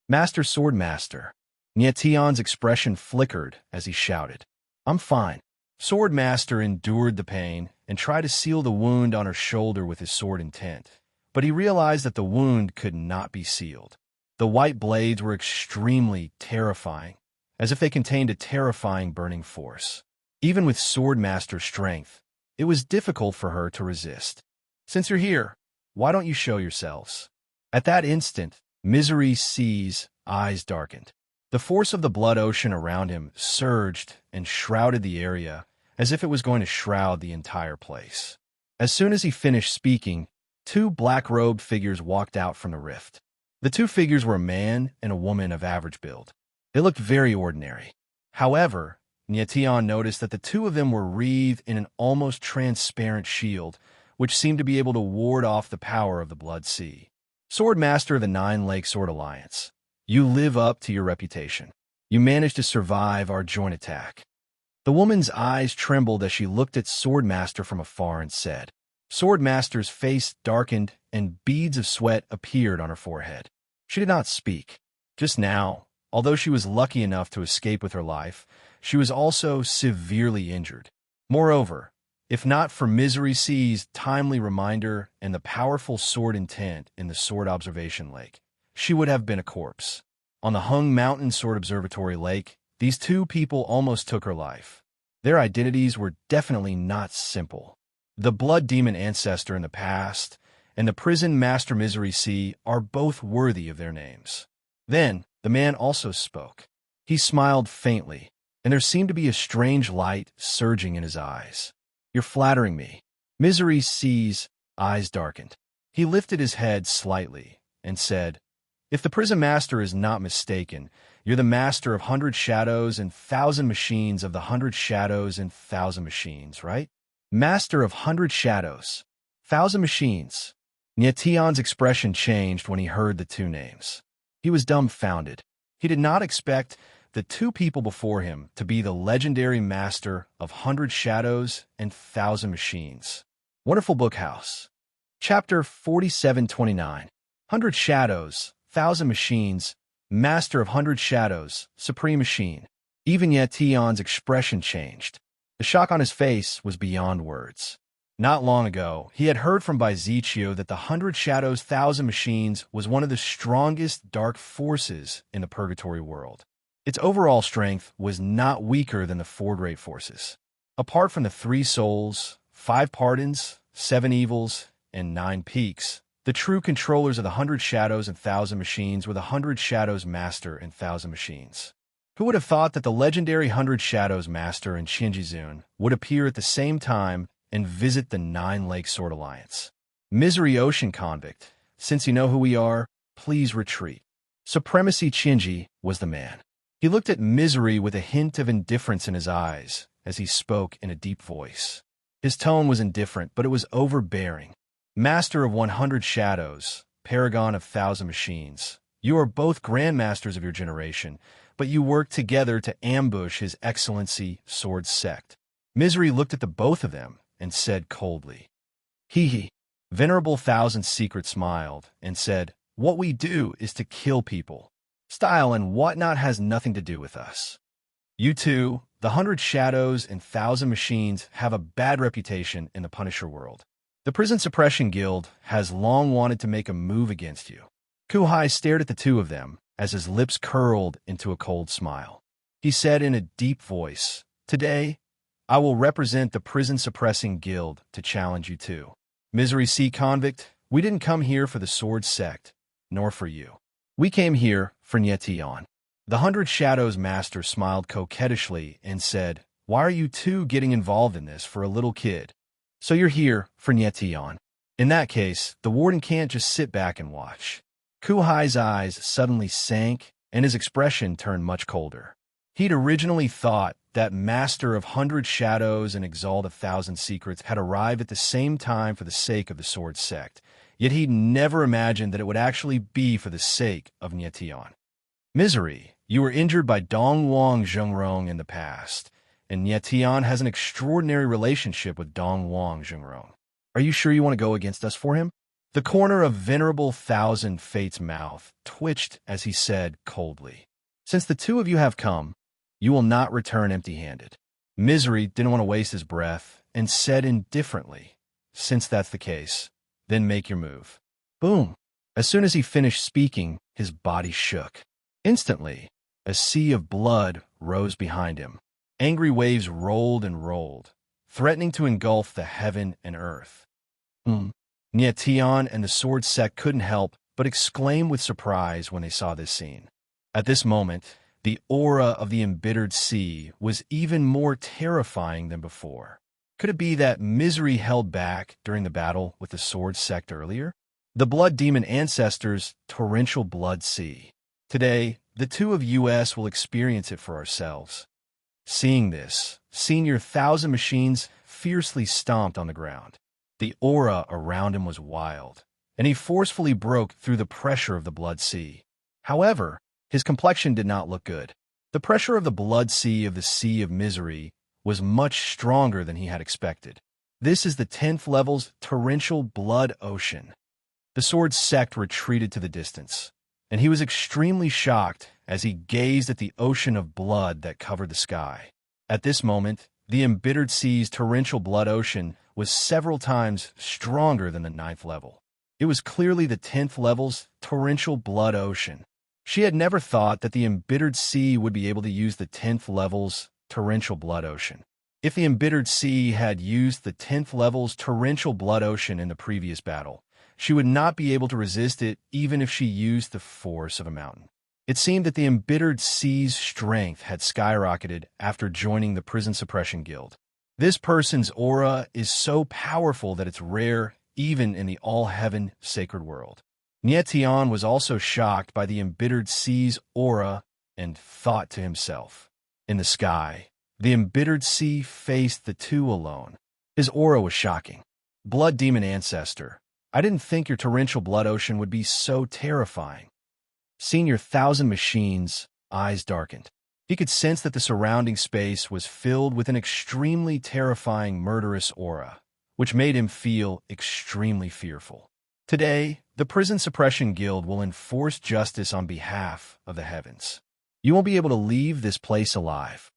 Master Sword Master. Tion's expression flickered as he shouted, "I'm fine." Sword Master endured the pain and tried to seal the wound on her shoulder with his sword intent, but he realized that the wound could not be sealed. The white blades were extremely terrifying, as if they contained a terrifying burning force. Even with Sword Master's strength, it was difficult for her to resist. "Since you're here, why don't you show yourselves?" At that instant, Misery C's eyes darkened. The force of the blood ocean around him surged and shrouded the area as if it was going to shroud the entire place. As soon as he finished speaking, two black-robed figures walked out from the rift. The two figures were a man and a woman of average build. They looked very ordinary. However, Tion noticed that the two of them were wreathed in an almost transparent shield, which seemed to be able to ward off the power of the Blood Sea. Sword Master of the Nine Lake Sword Alliance, you live up to your reputation. You managed to survive our joint attack. The woman's eyes trembled as she looked at Sword Master from afar and said. Sword Master's face darkened and beads of sweat appeared on her forehead. She did not speak. Just now, although she was lucky enough to escape with her life, she was also severely injured. Moreover, if not for Misery C's timely reminder and the powerful sword intent in the sword observation lake, she would have been a corpse. On the Hung Mountain Sword Observatory Lake, these two people almost took her life. Their identities were definitely not simple. The Blood Demon Ancestor in the past and the Prison Master Misery C are both worthy of their names. Then, the man also spoke. He smiled faintly, and there seemed to be a strange light surging in his eyes. You're flattering me. Misery C's eyes darkened. He lifted his head slightly and said, If the Prison Master is not mistaken, you're the master of 100 shadows and 1,000 machines of the 100 shadows and 1,000 machines, right? Master of 100 shadows, 1,000 machines. Tion's expression changed when he heard the two names. He was dumbfounded. He did not expect the two people before him to be the legendary master of 100 shadows and 1,000 machines. Wonderful Book House. Chapter 4729. 100 shadows, 1,000 machines, master of 100 shadows, supreme machine. Even yet Tion's expression changed. The shock on his face was beyond words. Not long ago, he had heard from Byzechio that the 100 shadows, 1,000 machines was one of the strongest dark forces in the purgatory world. Its overall strength was not weaker than the Ford rate forces. Apart from the 3 souls, 5 pardons, 7 evils, and 9 peaks, the true controllers of the 100 shadows and 1,000 machines were the 100 shadows master and 1,000 machines. Who would have thought that the legendary 100 shadows master and Shinjizun would appear at the same time and visit the 9 Lake Sword Alliance? Misery Ocean Convict, since you know who we are, please retreat. Supremacy Shinji was the man. He looked at Misery with a hint of indifference in his eyes as he spoke in a deep voice. His tone was indifferent, but it was overbearing. Master of 100 shadows, paragon of 1,000 machines, you are both grandmasters of your generation, but you work together to ambush His Excellency Sword Sect. Misery looked at the both of them and said coldly, Hee hee. Venerable Thousand Secret smiled and said, What we do is to kill people. Style and whatnot has nothing to do with us. You two, the 100 shadows and 1,000 machines, have a bad reputation in the Punisher world. The Prison Suppression Guild has long wanted to make a move against you. Kuhai stared at the two of them as his lips curled into a cold smile. He said in a deep voice, Today, I will represent the Prison Suppressing Guild to challenge you two. Misery C. Convict, We didn't come here for the sword sect, nor for you. We came here for Nyetion. The Hundred Shadows master smiled coquettishly and said, "Why are you two getting involved in this for a little kid? So you're here for Nyetion. In that case, the warden can't just sit back and watch." Kuhai's eyes suddenly sank, and his expression turned much colder. He'd originally thought that Master of 100 Shadows and Exalt 1,000 Secrets had arrived at the same time for the sake of the Sword Sect, yet he'd never imagined that it would actually be for the sake of Nyetion. "Misery, you were injured by Dongwang Zhengrong in the past, and Nyetion has an extraordinary relationship with Dongwang Zhengrong. Are you sure you want to go against us for him?" The corner of Venerable Thousand Fate's mouth twitched as he said coldly, "Since the two of you have come, you will not return empty-handed." Misery didn't want to waste his breath and said indifferently, "Since that's the case, then make your move." Boom! As soon as he finished speaking, his body shook. Instantly, a sea of blood rose behind him. Angry waves rolled and rolled, threatening to engulf the heaven and earth. Nyetion and the Sword Sect couldn't help but exclaim with surprise when they saw this scene. At this moment, the aura of the embittered sea was even more terrifying than before. Could it be that Misery held back during the battle with the Sword Sect earlier? The Blood Demon Ancestors' torrential blood sea. Today, the two of us will experience it for ourselves. Seeing this, Senior 1,000 Machines fiercely stomped on the ground. The aura around him was wild, and he forcefully broke through the pressure of the blood sea. However, his complexion did not look good. The pressure of the blood sea of the Sea of Misery was much stronger than he had expected. This is the 10th level's torrential blood ocean. The Sword Sect retreated to the distance, and he was extremely shocked as he gazed at the ocean of blood that covered the sky. At this moment, the embittered sea's torrential blood ocean was several times stronger than the 9th level. It was clearly the 10th level's torrential blood ocean. She had never thought that the embittered sea would be able to use the 10th level's torrential blood ocean. If the embittered sea had used the 10th level's torrential blood ocean in the previous battle, she would not be able to resist it even if she used the force of a mountain. It seemed that the embittered sea's strength had skyrocketed after joining the Prison Suppression Guild. This person's aura is so powerful that it's rare even in the all-heaven sacred world. Nyetion was also shocked by the embittered sea's aura and thought to himself, in the sky, the embittered sea faced the two alone. His aura was shocking. Blood Demon Ancestor, I didn't think your torrential blood ocean would be so terrifying. Senior 1,000 Machines' eyes darkened. He could sense that the surrounding space was filled with an extremely terrifying murderous aura, which made him feel extremely fearful. Today, the Prison Suppression Guild will enforce justice on behalf of the heavens. You won't be able to leave this place alive.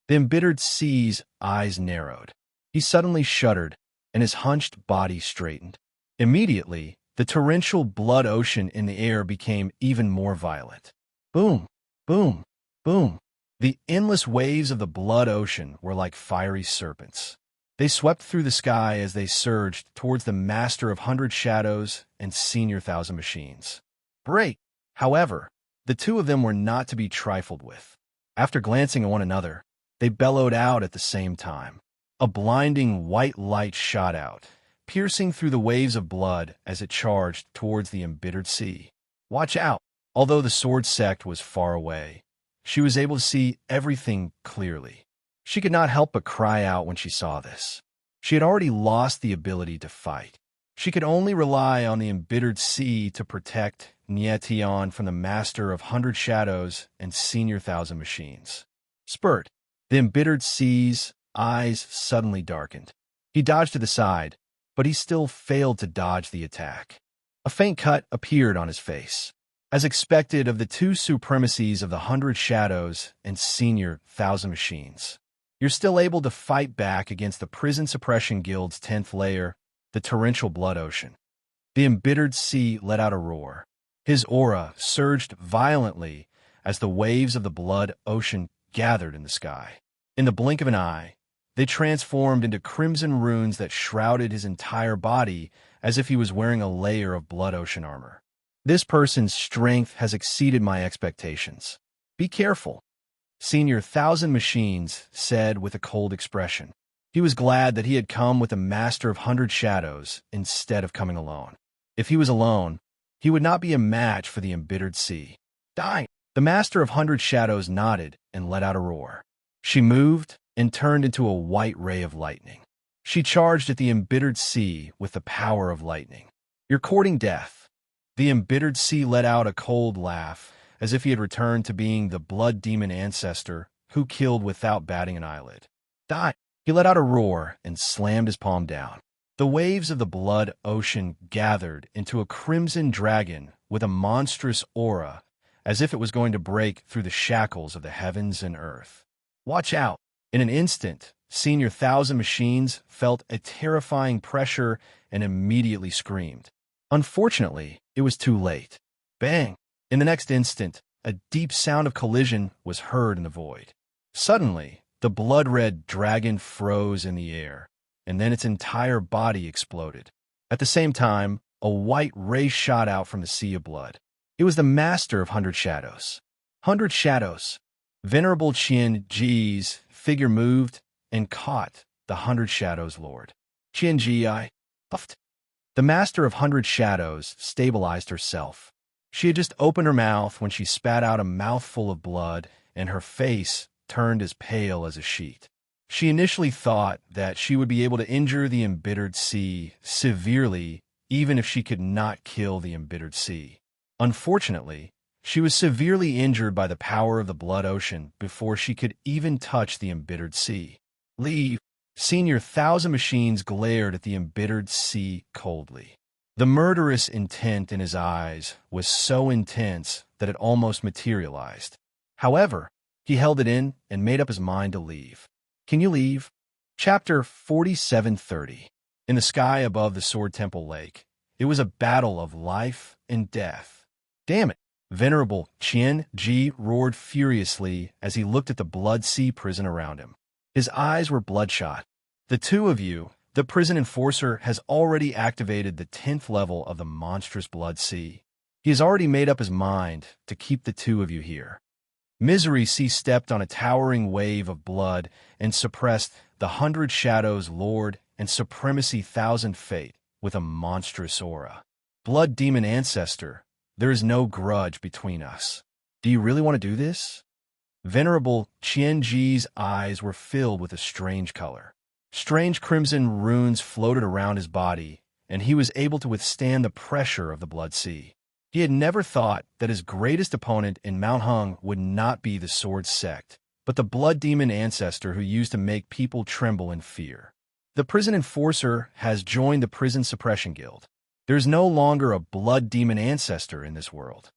The embittered sea's eyes narrowed. He suddenly shuddered, and his hunched body straightened. Immediately, the torrential blood ocean in the air became even more violent. Boom, boom, boom. The endless waves of the blood ocean were like fiery serpents. They swept through the sky as they surged towards the Master of 100 Shadows and Senior 1,000 Machines. Break! However, the two of them were not to be trifled with. After glancing at one another, they bellowed out at the same time. A blinding white light shot out, piercing through the waves of blood as it charged towards the embittered sea. Watch out! Although the Sword Sect was far away, she was able to see everything clearly. She could not help but cry out when she saw this. She had already lost the ability to fight. She could only rely on the embittered sea to protect Nyetion from the Master of 100 Shadows and Senior 1,000 Machines. Spurt! The embittered sea's eyes suddenly darkened. He dodged to the side, but he still failed to dodge the attack. A faint cut appeared on his face. As expected of the two supremacies of the 100 Shadows and Senior 1,000 Machines, you're still able to fight back against the Prison Suppression Guild's 10th layer, the torrential blood ocean. The embittered sea let out a roar. His aura surged violently as the waves of the blood ocean gathered in the sky. In the blink of an eye, they transformed into crimson runes that shrouded his entire body as if he was wearing a layer of blood ocean armor. This person's strength has exceeded my expectations. Be careful, Senior Thousand Machines said with a cold expression. He was glad that he had come with a master of 100 shadows instead of coming alone. If he was alone, he would not be a match for the embittered sea. Die! The master of 100 shadows nodded and let out a roar. She moved and turned into a white ray of lightning. She charged at the embittered sea with the power of lightning. You're courting death. The embittered sea let out a cold laugh, as if he had returned to being the blood demon ancestor who killed without batting an eyelid. Die! He let out a roar and slammed his palm down. The waves of the blood ocean gathered into a crimson dragon with a monstrous aura, as if it was going to break through the shackles of the heavens and earth. Watch out! In an instant, Senior Thousand Machines felt a terrifying pressure and immediately screamed. Unfortunately, it was too late. Bang! In the next instant, a deep sound of collision was heard in the void. Suddenly, the blood-red dragon froze in the air, and then its entire body exploded. At the same time, a white ray shot out from the sea of blood. It was the master of 100 shadows. 100 shadows. Venerable Qian Ji's figure moved and caught the 100 shadows lord. Qian Ji puffed. The master of 100 shadows stabilized herself. She had just opened her mouth when she spat out a mouthful of blood, and her face turned as pale as a sheet. She initially thought that she would be able to injure the embittered sea severely, even if she could not kill the embittered sea. Unfortunately, she was severely injured by the power of the blood ocean before she could even touch the embittered sea. Leave! Senior Thousand Machines glared at the embittered sea coldly. The murderous intent in his eyes was so intense that it almost materialized. However, he held it in and made up his mind to leave. Can you leave? Chapter 4730. In the sky above the Sword Temple Lake, it was a battle of life and death. Damn it! Venerable Qian Ji roared furiously as he looked at the blood sea prison around him. His eyes were bloodshot. The two of you, the prison enforcer, has already activated the 10th level of the monstrous blood sea. He has already made up his mind to keep the two of you here. Misery Sea stepped on a towering wave of blood and suppressed the 100 Shadows Lord and Supremacy Thousand Fate with a monstrous aura. Blood Demon Ancestor, there is no grudge between us. Do you really want to do this? Venerable Qian Ji's eyes were filled with a strange color. Strange crimson runes floated around his body, and he was able to withstand the pressure of the blood sea. He had never thought that his greatest opponent in Mount Hung would not be the Sword Sect, but the blood demon ancestor who used to make people tremble in fear. The prison enforcer has joined the Prison Suppression Guild. There is no longer a blood demon ancestor in this world.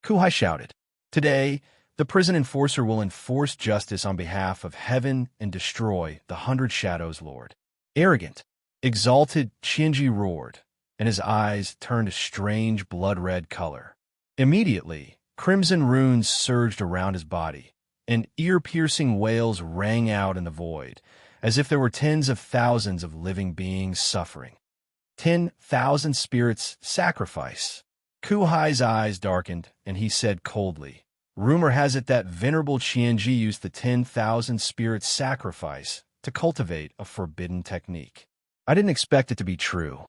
Kuhai shouted. Today, the prison enforcer will enforce justice on behalf of heaven and destroy the 100 Shadows Lord. Arrogant, exalted Qianji roared, and his eyes turned a strange blood-red color. Immediately, crimson runes surged around his body, and ear-piercing wails rang out in the void, as if there were tens of thousands of living beings suffering. 10,000 spirits sacrifice. Kuhai's eyes darkened, and he said coldly, Rumor has it that Venerable Qianji used the 10,000 spirit sacrifice to cultivate a forbidden technique. I didn't expect it to be true.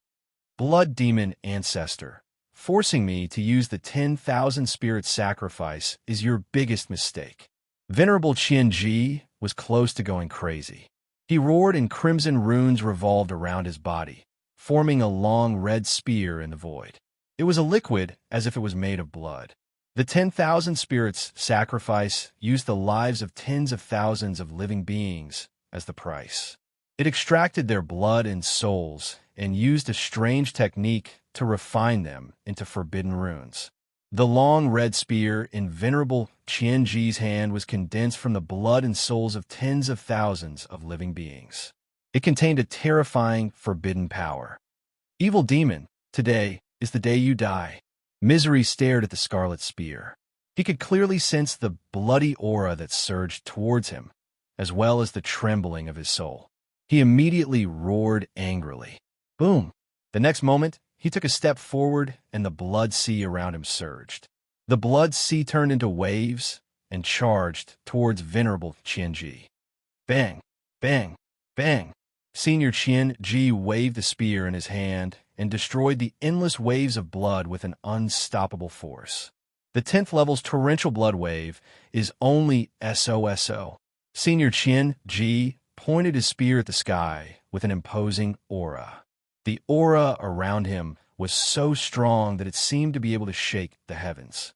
Blood Demon Ancestor, forcing me to use the 10,000 spirit sacrifice is your biggest mistake. Venerable Qianji was close to going crazy. He roared and crimson runes revolved around his body, forming a long red spear in the void. It was a liquid as if it was made of blood. The 10,000 spirits sacrifice used the lives of tens of thousands of living beings as the price. It extracted their blood and souls and used a strange technique to refine them into forbidden runes. The long red spear in Venerable Qianji's hand was condensed from the blood and souls of tens of thousands of living beings. It contained a terrifying, forbidden power. Evil demon, today is the day you die. Misery stared at the scarlet spear. He could clearly sense the bloody aura that surged towards him, as well as the trembling of his soul. He immediately roared angrily. Boom! The next moment, he took a step forward and the blood sea around him surged. The blood sea turned into waves and charged towards venerable Qianji. Bang, bang, bang. Senior Qianji waved the spear in his hand and destroyed the endless waves of blood with an unstoppable force. The 10th level's torrential blood wave is only SOSO. Senior Qianji pointed his spear at the sky with an imposing aura. The aura around him was so strong that it seemed to be able to shake the heavens.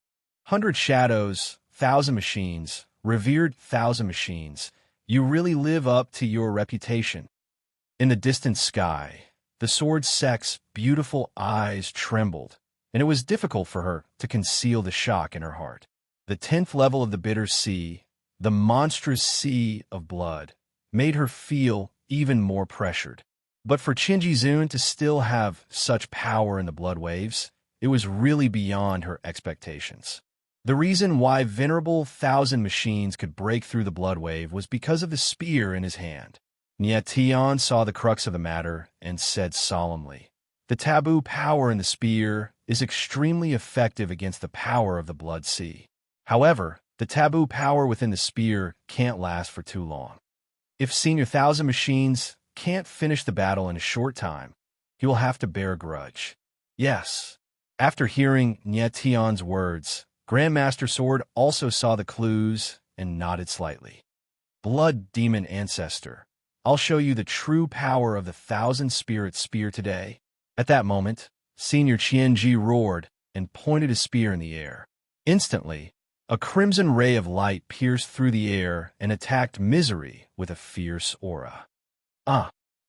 100 shadows, 1,000 machines, revered 1,000 machines, you really live up to your reputation. In the distant sky, the sword Sek's beautiful eyes trembled, and it was difficult for her to conceal the shock in her heart. The 10th level of the bitter sea, the monstrous sea of blood, made her feel even more pressured. But for Qinji Zun to still have such power in the blood waves, it was really beyond her expectations. The reason why venerable 1,000 machines could break through the blood wave was because of the spear in his hand. Nie Tian saw the crux of the matter and said solemnly, "The taboo power in the spear is extremely effective against the power of the blood sea. However, the taboo power within the spear can't last for too long. If Senior 1,000 machines can't finish the battle in a short time, he will have to bear a grudge." Yes. After hearing Nie Tian's words, Grandmaster Sword also saw the clues and nodded slightly. Blood Demon Ancestor, I'll show you the true power of the 1,000 Spirit Spear today. At that moment, Senior Qianji roared and pointed his spear in the air. Instantly, a crimson ray of light pierced through the air and attacked Misery with a fierce aura.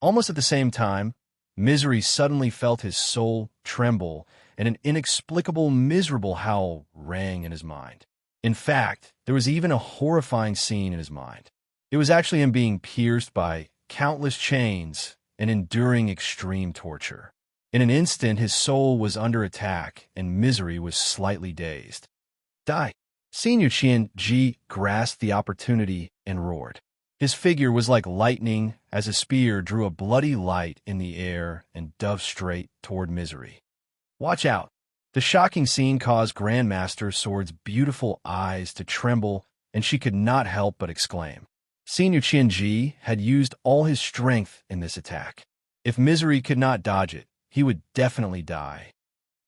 Almost at the same time, Misery suddenly felt his soul tremble, and an inexplicable, miserable howl rang in his mind. In fact, there was even a horrifying scene in his mind. It was actually him being pierced by countless chains and enduring extreme torture. In an instant, his soul was under attack, and Misery was slightly dazed. Die! Senior Qianji grasped the opportunity and roared. His figure was like lightning as a spear drew a bloody light in the air and dove straight toward Misery. Watch out! The shocking scene caused Grandmaster Sword's beautiful eyes to tremble, and she could not help but exclaim. Senior Qianji had used all his strength in this attack. If Misery could not dodge it, he would definitely die.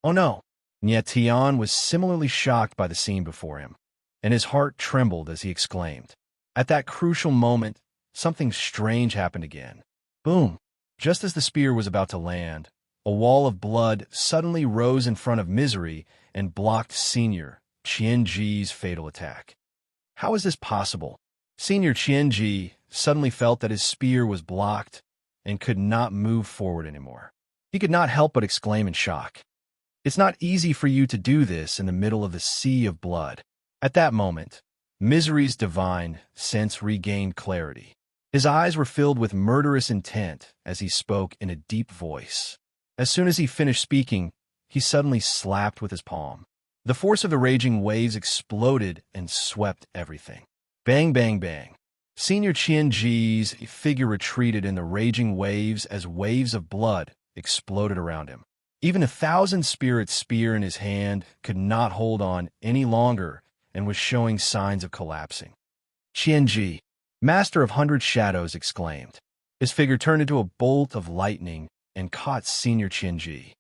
Oh no! Nie Tian was similarly shocked by the scene before him, and his heart trembled as he exclaimed. At that crucial moment, something strange happened again. Boom! Just as the spear was about to land, a wall of blood suddenly rose in front of Misery and blocked Senior Qianji's fatal attack. How is this possible? Senior Qianji suddenly felt that his spear was blocked and could not move forward anymore. He could not help but exclaim in shock. It's not easy for you to do this in the middle of the sea of blood. At that moment, Misery's divine sense regained clarity. His eyes were filled with murderous intent as he spoke in a deep voice. As soon as he finished speaking, he suddenly slapped with his palm. The force of the raging waves exploded and swept everything. Bang, bang, bang. Senior Qianji's figure retreated in the raging waves as waves of blood exploded around him. Even 1,000 Spirit Spear in his hand could not hold on any longer and was showing signs of collapsing. Qianji, Master of 100 Shadows, exclaimed. His figure turned into a bolt of lightning and caught Senior Qianji.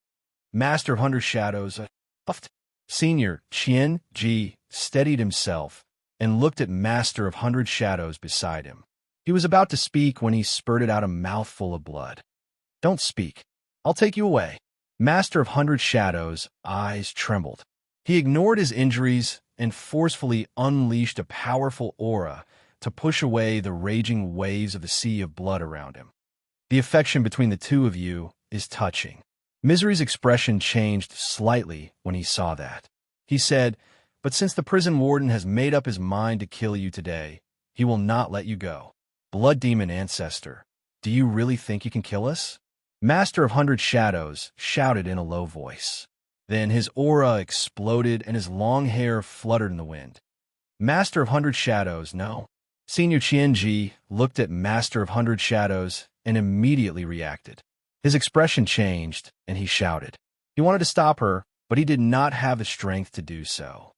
Master of 100 Shadows, puffed. Senior Qianji steadied himself and looked at Master of 100 Shadows beside him. He was about to speak when he spurted out a mouthful of blood. Don't speak. I'll take you away. Master of 100 Shadows' eyes trembled. He ignored his injuries and forcefully unleashed a powerful aura to push away the raging waves of the sea of blood around him. The affection between the two of you is touching. Misery's expression changed slightly when he saw that. He said, "But since the prison warden has made up his mind to kill you today, he will not let you go. Blood Demon Ancestor, do you really think you can kill us?" Master of 100 Shadows shouted in a low voice. Then his aura exploded and his long hair fluttered in the wind. Master of 100 Shadows, no. Senior Qianji looked at Master of 100 Shadows and immediately reacted. His expression changed, and he shouted. He wanted to stop her, but he did not have the strength to do so.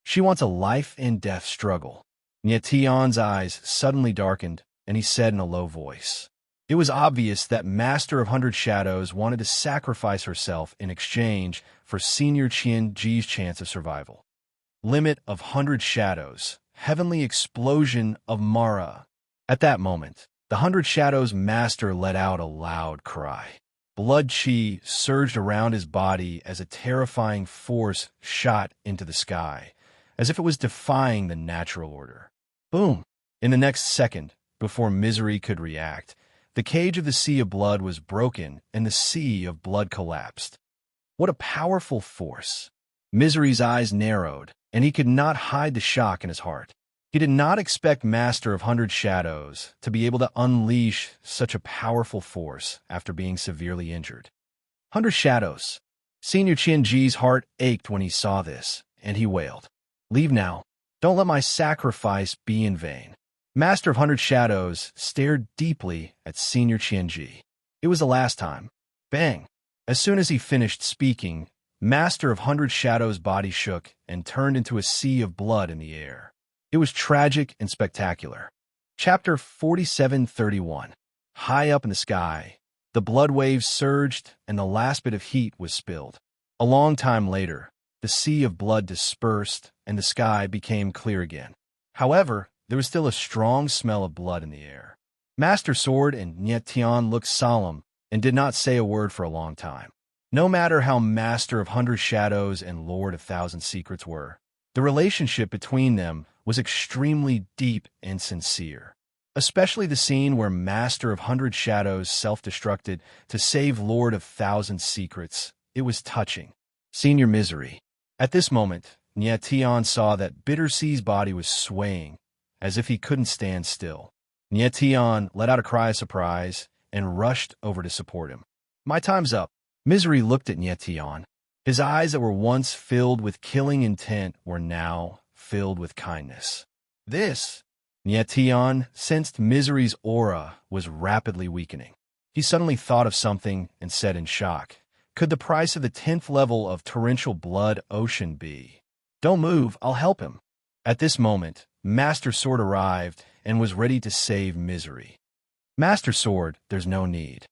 She wants a life-and-death struggle. Nietion's eyes suddenly darkened, and he said in a low voice. It was obvious that Master of 100 Shadows wanted to sacrifice herself in exchange for Senior Qianji's chance of survival. Limit of 100 Shadows. Heavenly explosion of Mara. At that moment, the 100 Shadows Master let out a loud cry. Blood chi surged around his body as a terrifying force shot into the sky, as if it was defying the natural order. Boom! In the next second, before Misery could react, the cage of the sea of blood was broken and the sea of blood collapsed. What a powerful force! Misery's eyes narrowed, and he could not hide the shock in his heart. He did not expect Master of 100 Shadows to be able to unleash such a powerful force after being severely injured. 100 Shadows. Senior Qianji's heart ached when he saw this, and he wailed. Leave now. Don't let my sacrifice be in vain. Master of 100 Shadows stared deeply at Senior Qianji. It was the last time. Bang! As soon as he finished speaking, Master of 100 Shadows' body shook and turned into a sea of blood in the air. It was tragic and spectacular. Chapter 4731. High up in the sky, the blood waves surged and the last bit of heat was spilled. A long time later, the sea of blood dispersed and the sky became clear again. However, there was still a strong smell of blood in the air. Master Sword and Nietion looked solemn and did not say a word for a long time. No matter how Master of 100 Shadows and Lord of 1,000 Secrets were, the relationship between them was extremely deep and sincere. Especially the scene where Master of 100 Shadows self-destructed to save Lord of 1,000 Secrets. It was touching. Senior Misery. At this moment, Nietion saw that Bitter Sea's body was swaying, as if he couldn't stand still. Nietion let out a cry of surprise and rushed over to support him. My time's up. Misery looked at Nietion. His eyes that were once filled with killing intent were now filled with kindness. Nietion sensed Misery's aura was rapidly weakening. He suddenly thought of something and said in shock, could the price of the 10th level of torrential blood ocean be? Don't move, I'll help him. At this moment, Master Sword arrived and was ready to save Misery. Master Sword, there's no need.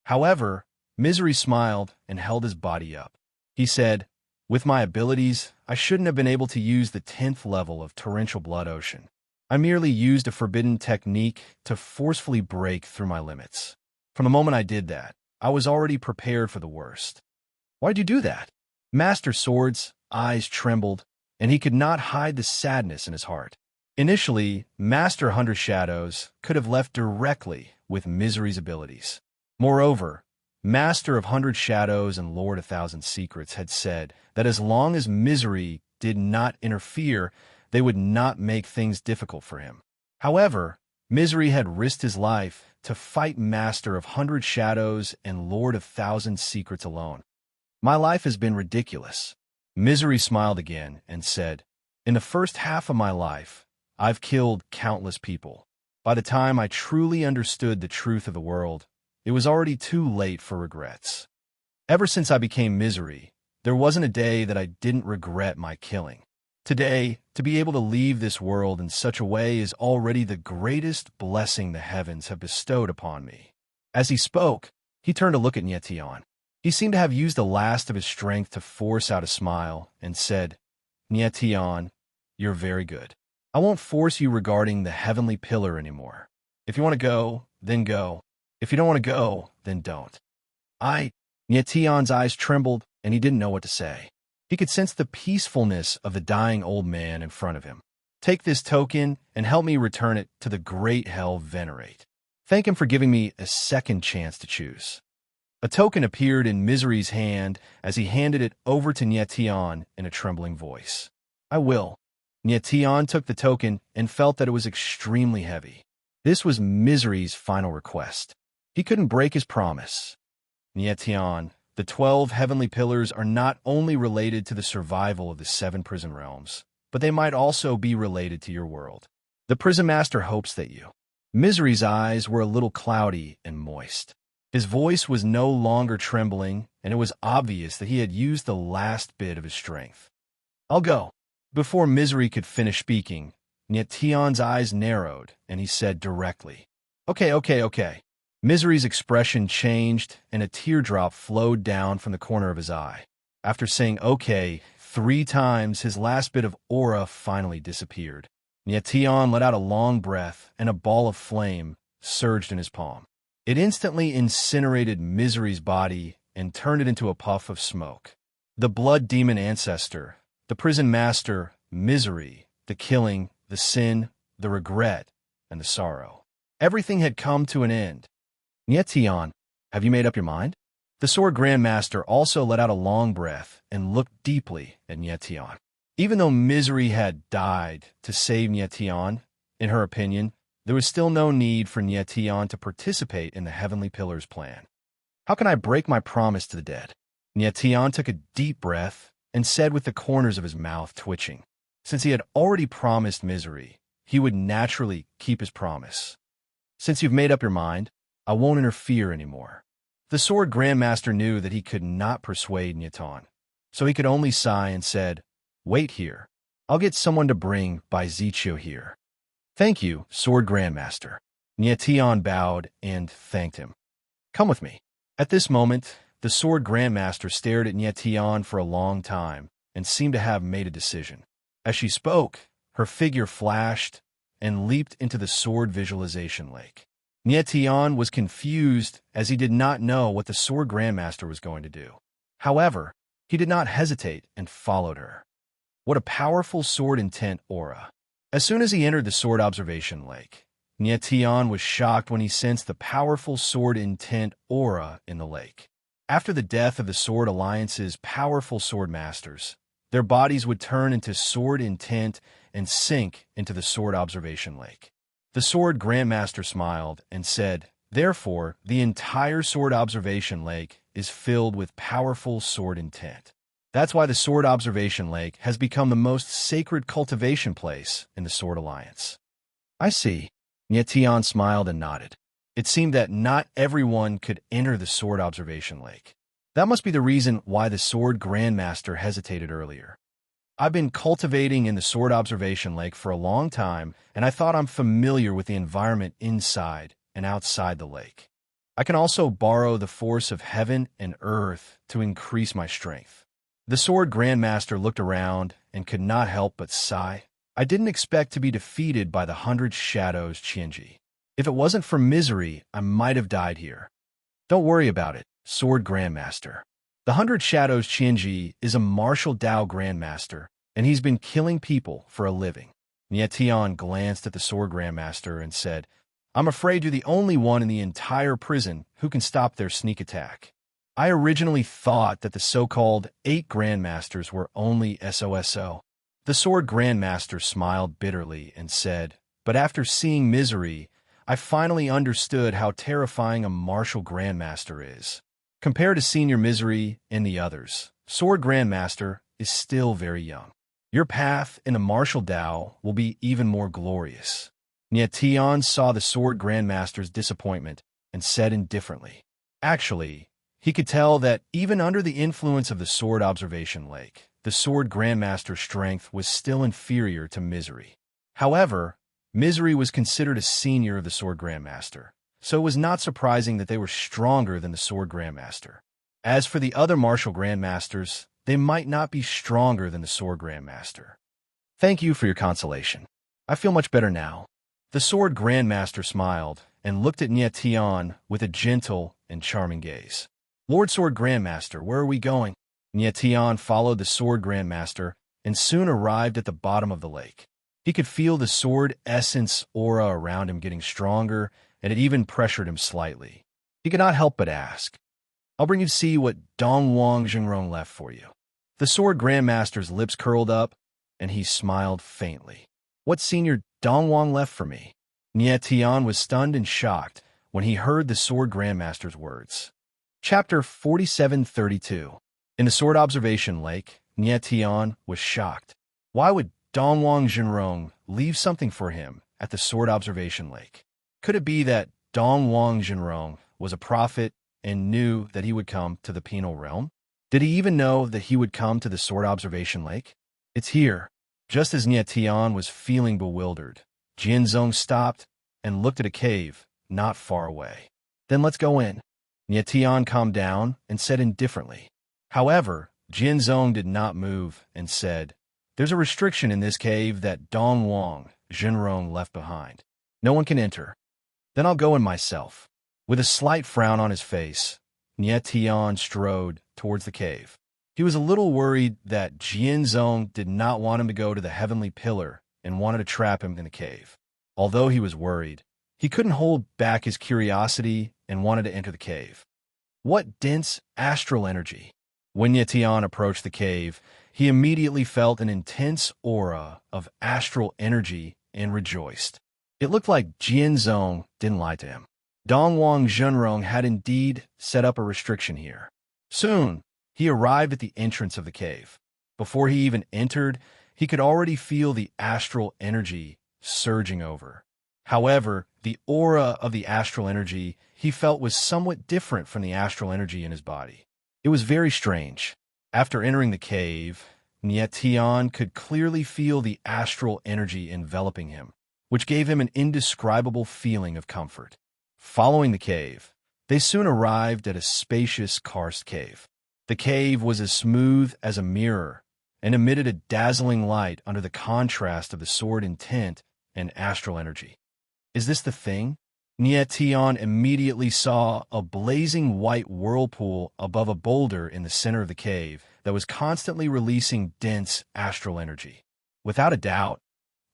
However, Misery smiled and held his body up. He said, with my abilities, I shouldn't have been able to use the 10th level of torrential blood ocean. I merely used a forbidden technique to forcefully break through my limits. From the moment I did that, I was already prepared for the worst. Why'd you do that? Master Sword's eyes trembled, and he could not hide the sadness in his heart. Initially, Master 100 Shadows could have left directly with Misery's abilities. Moreover, Master of 100 Shadows and Lord of 1,000 Secrets had said that as long as Misery did not interfere, they would not make things difficult for him. However, Misery had risked his life to fight Master of 100 Shadows and Lord of 1,000 Secrets alone. My life has been ridiculous. Misery smiled again and said, in the first half of my life, I've killed countless people. By the time I truly understood the truth of the world, it was already too late for regrets. Ever since I became Misery, there wasn't a day that I didn't regret my killing. Today, to be able to leave this world in such a way is already the greatest blessing the heavens have bestowed upon me. As he spoke, he turned to look at Nietion. He seemed to have used the last of his strength to force out a smile and said, Nietion, you're very good. I won't force you regarding the heavenly pillar anymore. If you want to go, then go. If you don't want to go, then don't. Nietion's eyes trembled, and he didn't know what to say. He could sense the peacefulness of the dying old man in front of him. Take this token and help me return it to the great hell Venerate. Thank him for giving me a second chance to choose. A token appeared in Misery's hand as he handed it over to Nietion in a trembling voice. I will. Nietion took the token and felt that it was extremely heavy. This was Misery's final request. He couldn't break his promise. Nietion, the 12 heavenly pillars are not only related to the survival of the 7 prison realms, but they might also be related to your world. The prison master hopes that you. Misery's eyes were a little cloudy and moist. His voice was no longer trembling, and it was obvious that he had used the last bit of his strength. "I'll go." Before Misery could finish speaking, Nyetion's eyes narrowed, and he said directly, Okay. Misery's expression changed, and a teardrop flowed down from the corner of his eye. After saying okay 3 times, his last bit of aura finally disappeared. Nyetion let out a long breath, and a ball of flame surged in his palm. It instantly incinerated Misery's body and turned it into a puff of smoke. The blood demon ancestor, the prison master, Misery, the killing, the sin, the regret, and the sorrow. Everything had come to an end. Nyetion, have you made up your mind? The Sword Grandmaster also let out a long breath and looked deeply at Nyetion. Even though Misery had died to save Nyetion, in her opinion, there was still no need for Nyetion to participate in the Heavenly Pillar's plan. How can I break my promise to the dead? Nyetion took a deep breath and said with the corners of his mouth twitching. Since he had already promised Misery, he would naturally keep his promise. Since you've made up your mind, I won't interfere anymore. The Sword Grandmaster knew that he could not persuade Nyetion, so he could only sigh and said, Wait here. I'll get someone to bring Baizichio here. Thank you, Sword Grandmaster. Nyetion bowed and thanked him. Come with me. At this moment, the Sword Grandmaster stared at Nyetion for a long time and seemed to have made a decision. As she spoke, her figure flashed and leaped into the sword visualization lake. Nyetion was confused as he did not know what the Sword Grandmaster was going to do. However, he did not hesitate and followed her. What a powerful sword intent aura. As soon as he entered the sword observation lake, Nyetion was shocked when he sensed the powerful sword intent aura in the lake. After the death of the Sword Alliance's powerful sword masters, their bodies would turn into sword intent and sink into the sword observation lake. The Sword Grandmaster smiled and said, Therefore, the entire sword observation lake is filled with powerful sword intent. That's why the Sword Observation Lake has become the most sacred cultivation place in the Sword Alliance. I see. Nyetion smiled and nodded. It seemed that not everyone could enter the Sword Observation Lake. That must be the reason why the Sword Grandmaster hesitated earlier. I've been cultivating in the Sword Observation Lake for a long time, and I thought I'm familiar with the environment inside and outside the lake. I can also borrow the force of heaven and earth to increase my strength. The Sword Grandmaster looked around and could not help but sigh. I didn't expect to be defeated by the 100 Shadows Qianji. If it wasn't for Misery, I might have died here. Don't worry about it, Sword Grandmaster. The 100 Shadows Qianji is a martial Dao Grandmaster, and he's been killing people for a living. Nyetion glanced at the Sword Grandmaster and said, I'm afraid you're the only one in the entire prison who can stop their sneak attack. I originally thought that the so-called 8 Grandmasters were only SOSO. The Sword Grandmaster smiled bitterly and said, But after seeing Misery, I finally understood how terrifying a martial Grandmaster is. Compared to Senior Misery and the others, Sword Grandmaster is still very young. Your path in the martial Dao will be even more glorious. Nyetion saw the Sword Grandmaster's disappointment and said indifferently, Actually, he could tell that even under the influence of the Sword Observation Lake, the Sword Grandmaster's strength was still inferior to Misery. However, Misery was considered a senior of the Sword Grandmaster, so it was not surprising that they were stronger than the Sword Grandmaster. As for the other martial Grandmasters, they might not be stronger than the Sword Grandmaster. Thank you for your consolation. I feel much better now. The Sword Grandmaster smiled and looked at Nyetion with a gentle and charming gaze. Lord Sword Grandmaster, where are we going? Nyetion followed the Sword Grandmaster and soon arrived at the bottom of the lake. He could feel the sword essence aura around him getting stronger, and it even pressured him slightly. He could not help but ask, I'll bring you to see what Dongwang Jingrong left for you. The Sword Grandmaster's lips curled up, and he smiled faintly. What Senior Dongwang left for me? Nyetion was stunned and shocked when he heard the Sword Grandmaster's words. Chapter 4732. In the Sword Observation Lake, Nyetion was shocked. Why would Dongwang Jinrong leave something for him at the Sword Observation Lake? Could it be that Dongwang Jinrong was a prophet and knew that he would come to the penal realm? Did he even know that he would come to the sword observation lake? It's here. Just as Nie Tian was feeling bewildered, Jianzong stopped and looked at a cave not far away. Then let's go in. Nie Tian calmed down and said indifferently. However, Jianzong did not move and said, "There's a restriction in this cave that Dong Wang, Zhenrong left behind. No one can enter. Then I'll go in myself." With a slight frown on his face, Nie Tian strode towards the cave. He was a little worried that Jianzong did not want him to go to the heavenly pillar and wanted to trap him in the cave. Although he was worried, he couldn't hold back his curiosity and wanted to enter the cave. What dense astral energy! When Nie Tian approached the cave, he immediately felt an intense aura of astral energy and rejoiced. It looked like Jianzong didn't lie to him. Dongwang Zhenrong had indeed set up a restriction here. Soon, he arrived at the entrance of the cave. Before he even entered, he could already feel the astral energy surging over. However, the aura of the astral energy he felt was somewhat different from the astral energy in his body. It was very strange. After entering the cave, Nie Tian could clearly feel the astral energy enveloping him, which gave him an indescribable feeling of comfort. Following the cave, they soon arrived at a spacious karst cave. The cave was as smooth as a mirror and emitted a dazzling light under the contrast of the sword intent and astral energy. Is this the thing? Nie Tian immediately saw a blazing white whirlpool above a boulder in the center of the cave that was constantly releasing dense astral energy. Without a doubt,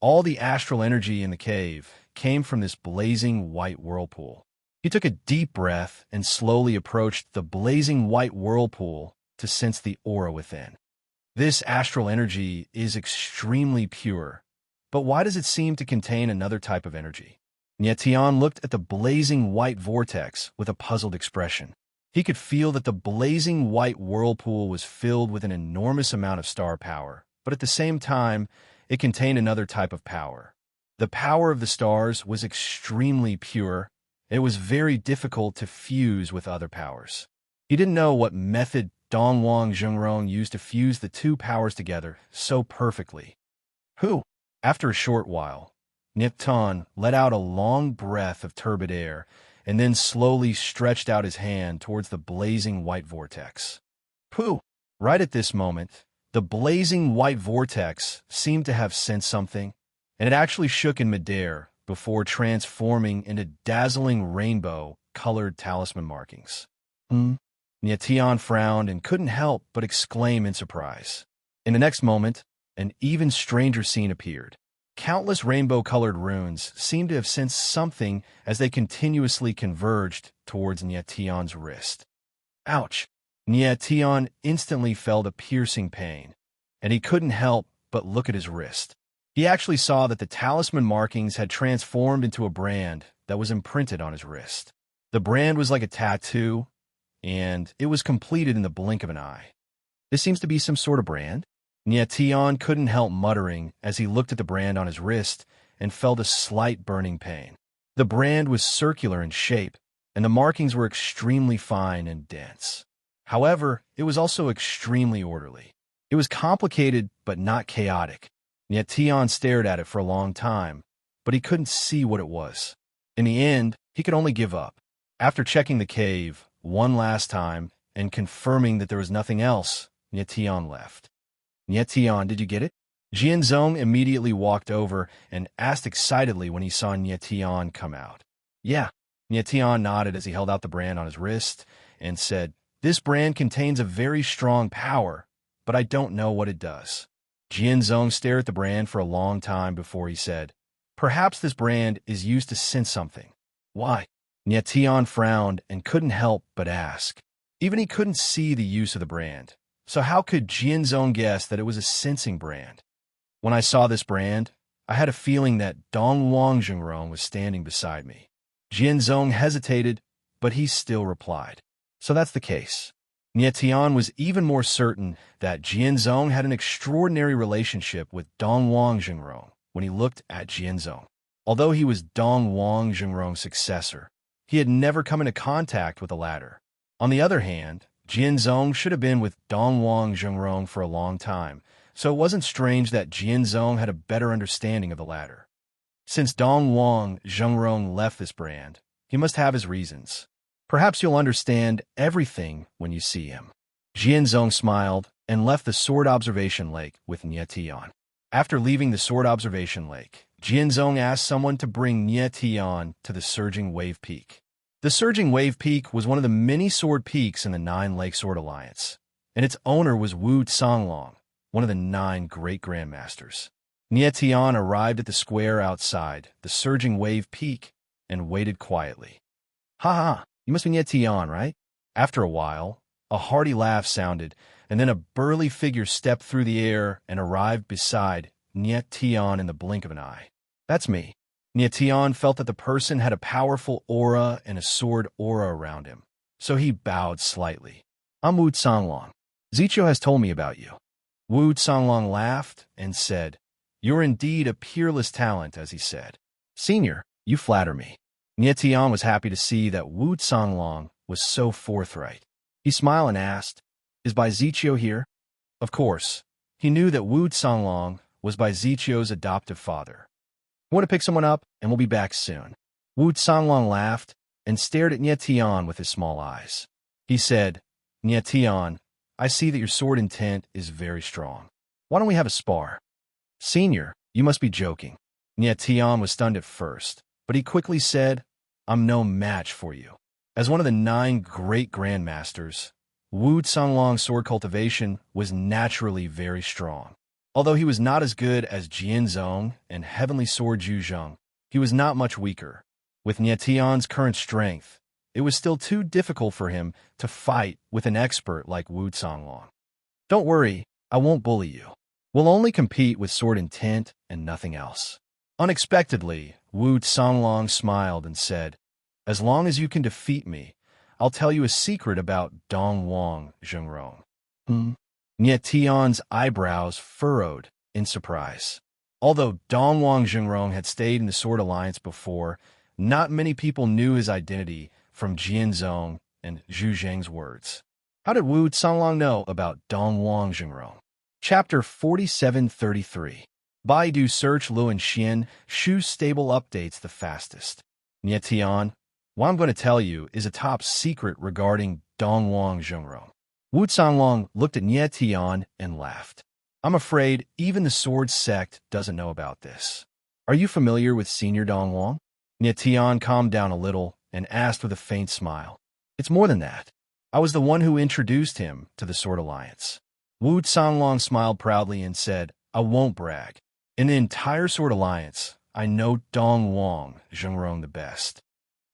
all the astral energy in the cave came from this blazing white whirlpool. He took a deep breath and slowly approached the blazing white whirlpool to sense the aura within. This astral energy is extremely pure, but why does it seem to contain another type of energy? Nie Tian looked at the blazing white vortex with a puzzled expression. He could feel that the blazing white whirlpool was filled with an enormous amount of star power, but at the same time, it contained another type of power. The power of the stars was extremely pure. It was very difficult to fuse with other powers. He didn't know what method Dongwang Zhengrong used to fuse the two powers together so perfectly. After a short while, Nie Tian let out a long breath of turbid air and then slowly stretched out his hand towards the blazing white vortex. Right at this moment, the blazing white vortex seemed to have sensed something, and it actually shook in midair before transforming into dazzling rainbow-colored talisman markings. Nie Tian frowned and couldn't help but exclaim in surprise. In the next moment, an even stranger scene appeared. Countless rainbow-colored runes seemed to have sensed something as they continuously converged towards Nie Tian's wrist. Ouch! Nie Tian instantly felt a piercing pain, and he couldn't help but look at his wrist. He actually saw that the talisman markings had transformed into a brand that was imprinted on his wrist. The brand was like a tattoo, and it was completed in the blink of an eye. This seems to be some sort of brand. Nie Tian couldn't help muttering as he looked at the brand on his wrist and felt a slight burning pain. The brand was circular in shape, and the markings were extremely fine and dense. However, it was also extremely orderly. It was complicated but not chaotic. Nie Tian stared at it for a long time, but he couldn't see what it was. In the end, he could only give up. After checking the cave one last time and confirming that there was nothing else, Nie Tian left. Nie Tian, did you get it? Jianzong immediately walked over and asked excitedly when he saw Nie Tian come out. Yeah. Nie Tian nodded as he held out the brand on his wrist and said, "This brand contains a very strong power, but I don't know what it does." Jianzong stared at the brand for a long time before he said, "Perhaps this brand is used to sense something." Why? Nie Tian frowned and couldn't help but ask. Even he couldn't see the use of the brand. So how could Jianzong guess that it was a sensing brand? When I saw this brand, I had a feeling that Dongwang Zhengrong was standing beside me. Jianzong hesitated, but he still replied. So that's the case. Nie Tian was even more certain that Jianzong had an extraordinary relationship with Dongwang Zhengrong when he looked at Jianzong. Although he was Dongwang Zhengrong's successor, he had never come into contact with the latter. On the other hand, Jianzong should have been with Dongwang Zhengrong for a long time, so it wasn't strange that Jianzong had a better understanding of the latter. Since Dongwang Zhengrong left this brand, he must have his reasons. Perhaps you'll understand everything when you see him. Jianzong smiled and left the sword observation lake with Nie Tian. After leaving the sword observation lake, Jianzong asked someone to bring Nie Tian to the Surging Wave Peak. The Surging Wave Peak was one of the many sword peaks in the Nine Lake Sword Alliance, and its owner was Wu Songlong, one of the 9 great grandmasters. Nie Tian arrived at the square outside the Surging Wave Peak and waited quietly. "Ha ha, you must be Nie Tian, right?" After a while, a hearty laugh sounded, and then a burly figure stepped through the air and arrived beside Nie Tian in the blink of an eye. "That's me." Nie Tian felt that the person had a powerful aura and a sword aura around him, so he bowed slightly. "I'm Wu Songlong. Zichou has told me about you." Wu Songlong laughed and said, "You're indeed a peerless talent," as he said. "Senior, you flatter me." Nie Tian was happy to see that Wu Songlong was so forthright. He smiled and asked, "Is Bai Zichou here?" Of course, he knew that Wu Songlong was Bai Zichou's adoptive father. "I want to pick someone up, and we'll be back soon." Wu Songlong laughed and stared at Nie Tian with his small eyes. He said, "Nie Tian, I see that your sword intent is very strong. Why don't we have a spar?" "Senior, you must be joking." Nie Tian was stunned at first, but he quickly said, "I'm no match for you." As one of the 9 great grandmasters, Wu Songlong's sword cultivation was naturally very strong. Although he was not as good as Jianzong and Heavenly Sword Zhuzheng, he was not much weaker. With Nie Tian's current strength, it was still too difficult for him to fight with an expert like Wu Songlong. "Don't worry, I won't bully you. We'll only compete with sword intent and nothing else." Unexpectedly, Wu Songlong smiled and said, "As long as you can defeat me, I'll tell you a secret about Dongwang Zhengrong." Nie Tian's eyebrows furrowed in surprise. Although Dongwang Zhengrong had stayed in the Sword Alliance before, not many people knew his identity from Jianzong and Zhu Zheng's words. How did Wu Songlong know about Dongwang Zhengrong? Chapter 4733. Baidu search Luan Xian, Shu stable updates the fastest. Nie Tian, what I'm going to tell you is a top secret regarding Dongwang Zhengrong. Wu Songlong looked at Nie Tian and laughed. "I'm afraid even the sword sect doesn't know about this. Are you familiar with Senior Dongwang?" Nie Tian calmed down a little and asked with a faint smile. "It's more than that. I was the one who introduced him to the Sword Alliance." Wu Songlong smiled proudly and said, "I won't brag. In the entire Sword Alliance, I know Dongwang Zhengrong the best.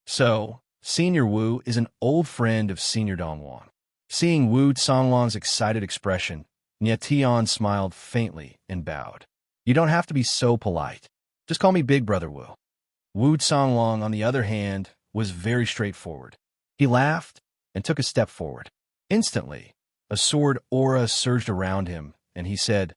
So, Senior Wu is an old friend of Senior Dongwang." Seeing Wu Songlong's excited expression, Nie Tian smiled faintly and bowed. "You don't have to be so polite. Just call me Big Brother Wu." Wu Songlong, on the other hand, was very straightforward. He laughed and took a step forward. Instantly, a sword aura surged around him, and he said,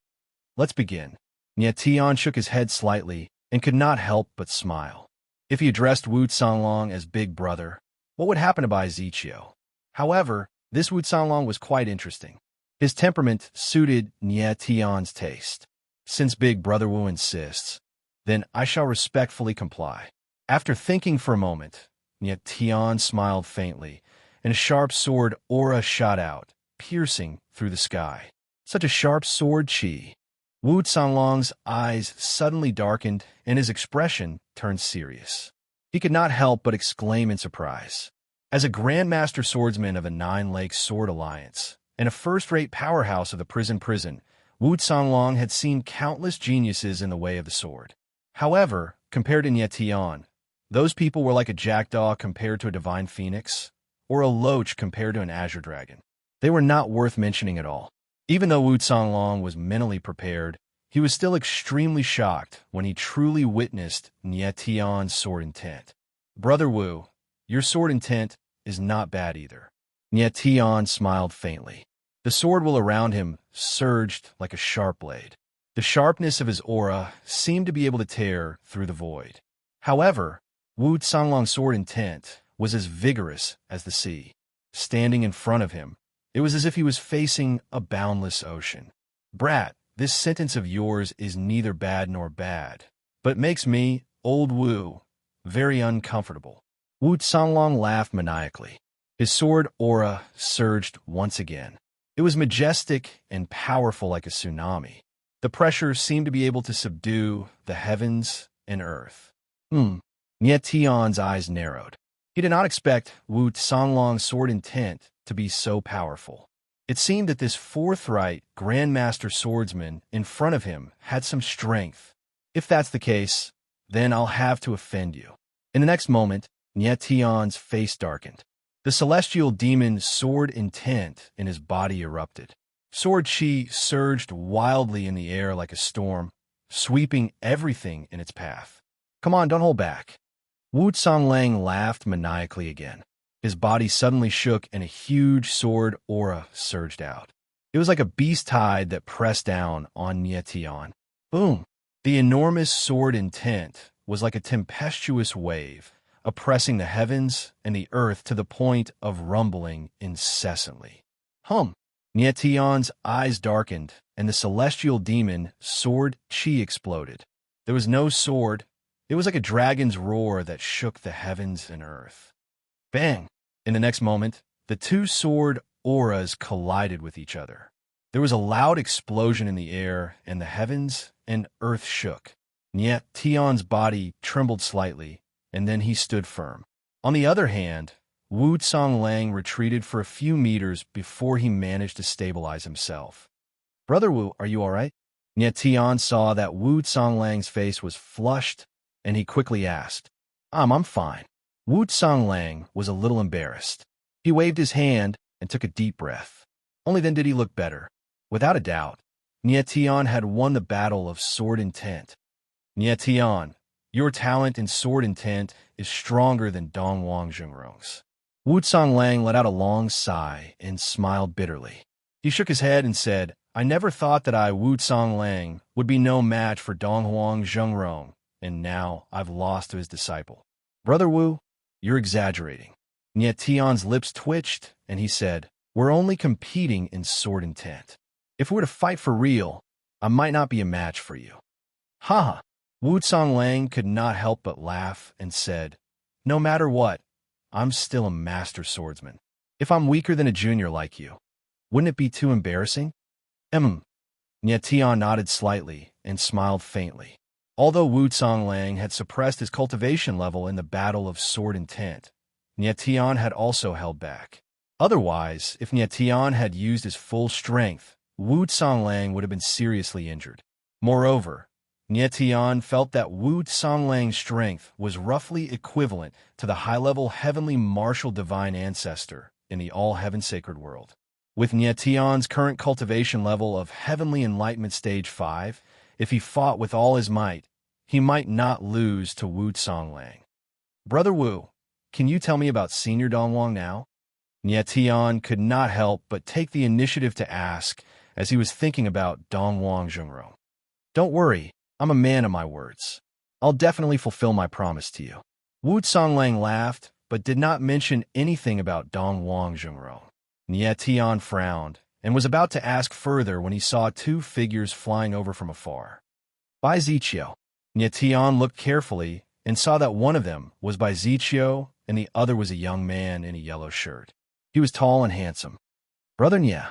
"Let's begin." Nie Tian shook his head slightly and could not help but smile. If he addressed Wu Songlong as Big Brother, what would happen to Bai Zichou? However, this Wu Songlong was quite interesting. His temperament suited Nie Tian's taste. Since Big Brother Wu insists, then I shall respectfully comply. After thinking for a moment, Nie Tian smiled faintly, and a sharp sword aura shot out, piercing through the sky. Such a sharp sword chi. Wu Songlong's eyes suddenly darkened, and his expression turned serious. He could not help but exclaim in surprise. As a Grandmaster Swordsman of the Nine Lakes Sword Alliance, and a first-rate powerhouse of the Prison, Wu Songlong had seen countless geniuses in the way of the sword. However, compared to Nie Tian, those people were like a jackdaw compared to a divine phoenix, or a loach compared to an azure dragon. They were not worth mentioning at all. Even though Wu Songlong was mentally prepared, he was still extremely shocked when he truly witnessed Nie Tian's sword intent. "Brother Wu, your sword intent is not bad either." Nie Tian smiled faintly. The sword will around him surged like a sharp blade. The sharpness of his aura seemed to be able to tear through the void. However, Wu Songlong's sword intent was as vigorous as the sea. standing in front of him. It was as if he was facing a boundless ocean. Brat, this sentence of yours is neither bad nor bad, but makes me, old Wu, very uncomfortable. Wu Songlong laughed maniacally. His sword aura surged once again. It was majestic and powerful like a tsunami. The pressure seemed to be able to subdue the heavens and earth. Nie Tian's eyes narrowed. He did not expect Wu Songlong's sword intent to be so powerful. It seemed that this forthright Grandmaster swordsman in front of him had some strength. If that's the case, then I'll have to offend you. In the next moment, Nie Tian's face darkened. The celestial demon's sword intent in his body erupted. Sword chi surged wildly in the air like a storm, sweeping everything in its path. Come on, don't hold back. Wu Songlong laughed maniacally again. His body suddenly shook and a huge sword aura surged out. It was like a beast tide that pressed down on Nie Tian. Boom! The enormous sword intent was like a tempestuous wave, oppressing the heavens and the earth to the point of rumbling incessantly. Nie Tian's eyes darkened, and the celestial demon sword chi exploded. There was no sword. It was like a dragon's roar that shook the heavens and earth. Bang! In the next moment, the two sword auras collided with each other. There was a loud explosion in the air, and the heavens and earth shook. Nie Tian's body trembled slightly, and then he stood firm. On the other hand, Wu Songlong retreated for a few meters before he managed to stabilize himself. Brother Wu, are you all right? Nie Tian saw that Wu Songlong's face was flushed, and he quickly asked, I'm fine. Wu Songlong was a little embarrassed. He waved his hand and took a deep breath. Only then did he look better. Without a doubt, Nie Tian had won the battle of sword intent. Nie Tian, your talent in sword intent is stronger than Dongwang Zhengrong's. Wu Songlong let out a long sigh and smiled bitterly. He shook his head and said, I never thought that I, Wu Songlong, would be no match for Dongwang Zhengrong, and now I've lost to his disciple. Brother Wu, you're exaggerating. Nie Tian's lips twitched, and he said, we're only competing in sword intent. If we were to fight for real, I might not be a match for you. Ha! Wu Songlong could not help but laugh and said, no matter what, I'm still a master swordsman. If I'm weaker than a junior like you, wouldn't it be too embarrassing? Nie Tian nodded slightly and smiled faintly. Although Wu Songlong had suppressed his cultivation level in the battle of sword intent, Nie Tian had also held back. Otherwise, if Nie Tian had used his full strength, Wu Songlong would have been seriously injured. Moreover, Nie Tian felt that Wu Songlong's strength was roughly equivalent to the high-level heavenly martial divine ancestor in the all-heaven sacred world. With Nie Tian's current cultivation level of heavenly enlightenment stage 5, if he fought with all his might, he might not lose to Wu Songlong. Brother Wu, can you tell me about Senior Dongwang now? Nie Tian could not help but take the initiative to ask as he was thinking about Dongwang Zhengrong. Don't worry, I'm a man of my words. I'll definitely fulfill my promise to you. Wu Songlong laughed, but did not mention anything about Dongwang Zhengrong. Nie Tian frowned, and was about to ask further when he saw two figures flying over from afar. Bai Ziqiu. Nie Tian looked carefully and saw that one of them was Bai Ziqiu and the other was a young man in a yellow shirt. He was tall and handsome. Brother Nie.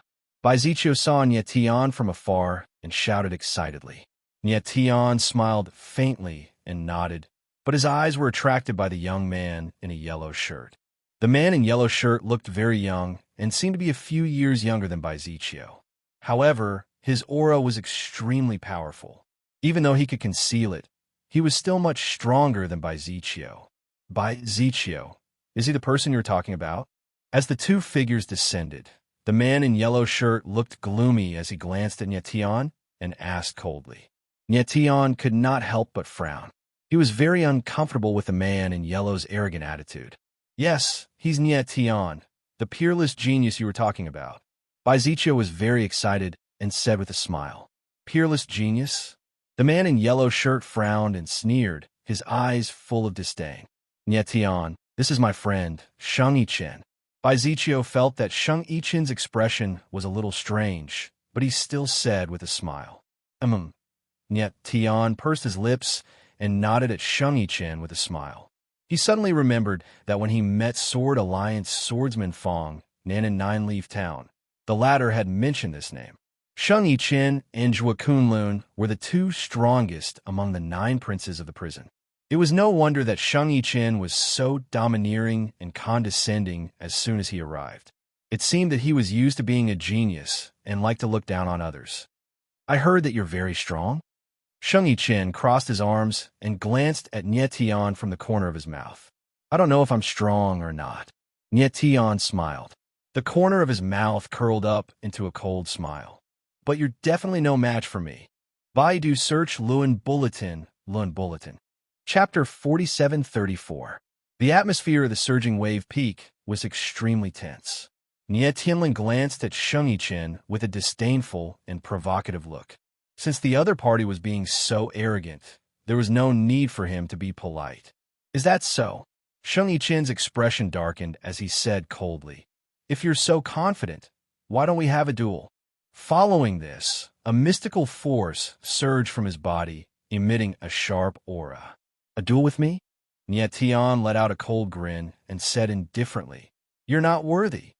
Bai Ziqiu saw Nie Tian from afar and shouted excitedly. Nie Tian smiled faintly and nodded, but his eyes were attracted by the young man in a yellow shirt. The man in yellow shirt looked very young and seemed to be a few years younger than Bai Ziqiu. However, his aura was extremely powerful. Even though he could conceal it, he was still much stronger than Bai Ziqiu. Bai Ziqiu, is he the person you're talking about? As the two figures descended, the man in yellow shirt looked gloomy as he glanced at Nie Tian and asked coldly. Nie Tian could not help but frown. He was very uncomfortable with the man in yellow's arrogant attitude. Yes, he's Nie Tian, the peerless genius you were talking about. Bai Ziqiu was very excited and said with a smile. Peerless genius? The man in yellow shirt frowned and sneered, his eyes full of disdain. Nie Tian, this is my friend, Shang Yichen. Bai Zichio felt that Shang Yichen's expression was a little strange, but he still said with a smile, Niet Tian pursed his lips and nodded at Shang Yichen with a smile. He suddenly remembered that when he met Sword Alliance swordsman Fong Nan in Nine Leaf Town, the latter had mentioned this name. Shang Yichen and Zhua Kunlun were the two strongest among the 9 princes of the prison. It was no wonder that Shang Yichen was so domineering and condescending as soon as he arrived. It seemed that he was used to being a genius and liked to look down on others. I heard that you're very strong. Shang Yichen crossed his arms and glanced at Niet Tian from the corner of his mouth. I don't know if I'm strong or not. Niet Tian smiled. The corner of his mouth curled up into a cold smile. But you're definitely no match for me. Baidu search Lun Bulletin. Chapter 4734. The atmosphere of the surging wave peak was extremely tense. Niet Tianlin glanced at Shang Yichen with a disdainful and provocative look. Since the other party was being so arrogant, there was no need for him to be polite. Is that so? Shang Yichen's expression darkened as he said coldly, If you're so confident, why don't we have a duel? Following this, a mystical force surged from his body, emitting a sharp aura. A duel with me? Niet Tian let out a cold grin and said indifferently, You're not worthy.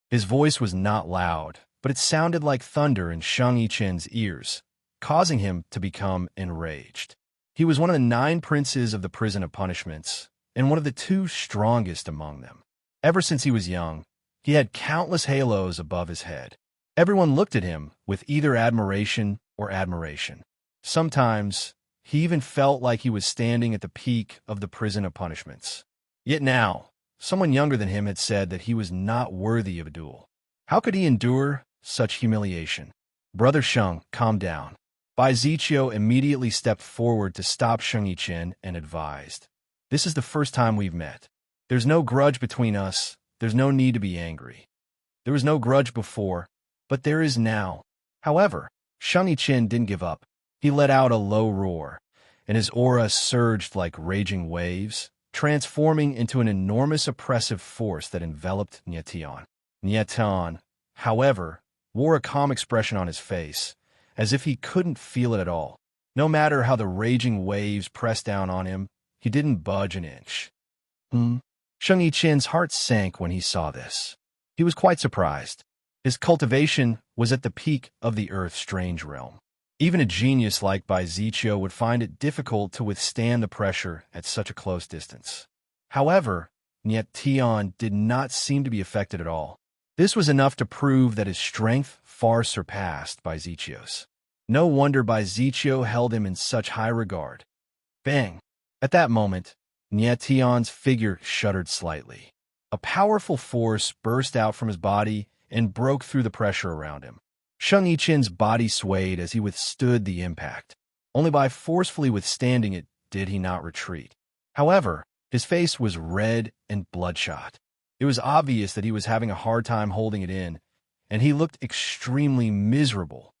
His voice was not loud, but it sounded like thunder in Shang Yichen's ears, causing him to become enraged. He was one of the 9 princes of the prison of punishments, and one of the 2 strongest among them. Ever since he was young, he had countless halos above his head. Everyone looked at him with either admiration or admiration. Sometimes, he even felt like he was standing at the peak of the prison of punishments. Yet now, someone younger than him had said that he was not worthy of a duel. How could he endure such humiliation? Brother Shang, calm down. Bai Zichio immediately stepped forward to stop Shang Yichen and advised, This is the first time we've met. There's no grudge between us. There's no need to be angry. There was no grudge before, but there is now. However, Shang Yichen didn't give up. He let out a low roar, and his aura surged like raging waves, transforming into an enormous oppressive force that enveloped Niet Tian. Niet Tian, however, wore a calm expression on his face, as if he couldn't feel it at all. No matter how the raging waves pressed down on him, he didn't budge an inch. Shang Yichen's heart sank when he saw this. He was quite surprised. His cultivation was at the peak of the Earth's strange realm. Even a genius like Bai Zichio would find it difficult to withstand the pressure at such a close distance. However, Niet Tian did not seem to be affected at all. This was enough to prove that his strength far surpassed Bai Zichio's. No wonder Bai Zichio held him in such high regard. Bang! At that moment, Niet Tian's figure shuddered slightly. A powerful force burst out from his body and broke through the pressure around him. Shang Yichen's body swayed as he withstood the impact. Only by forcefully withstanding it did he not retreat. However, his face was red and bloodshot. It was obvious that he was having a hard time holding it in, and he looked extremely miserable.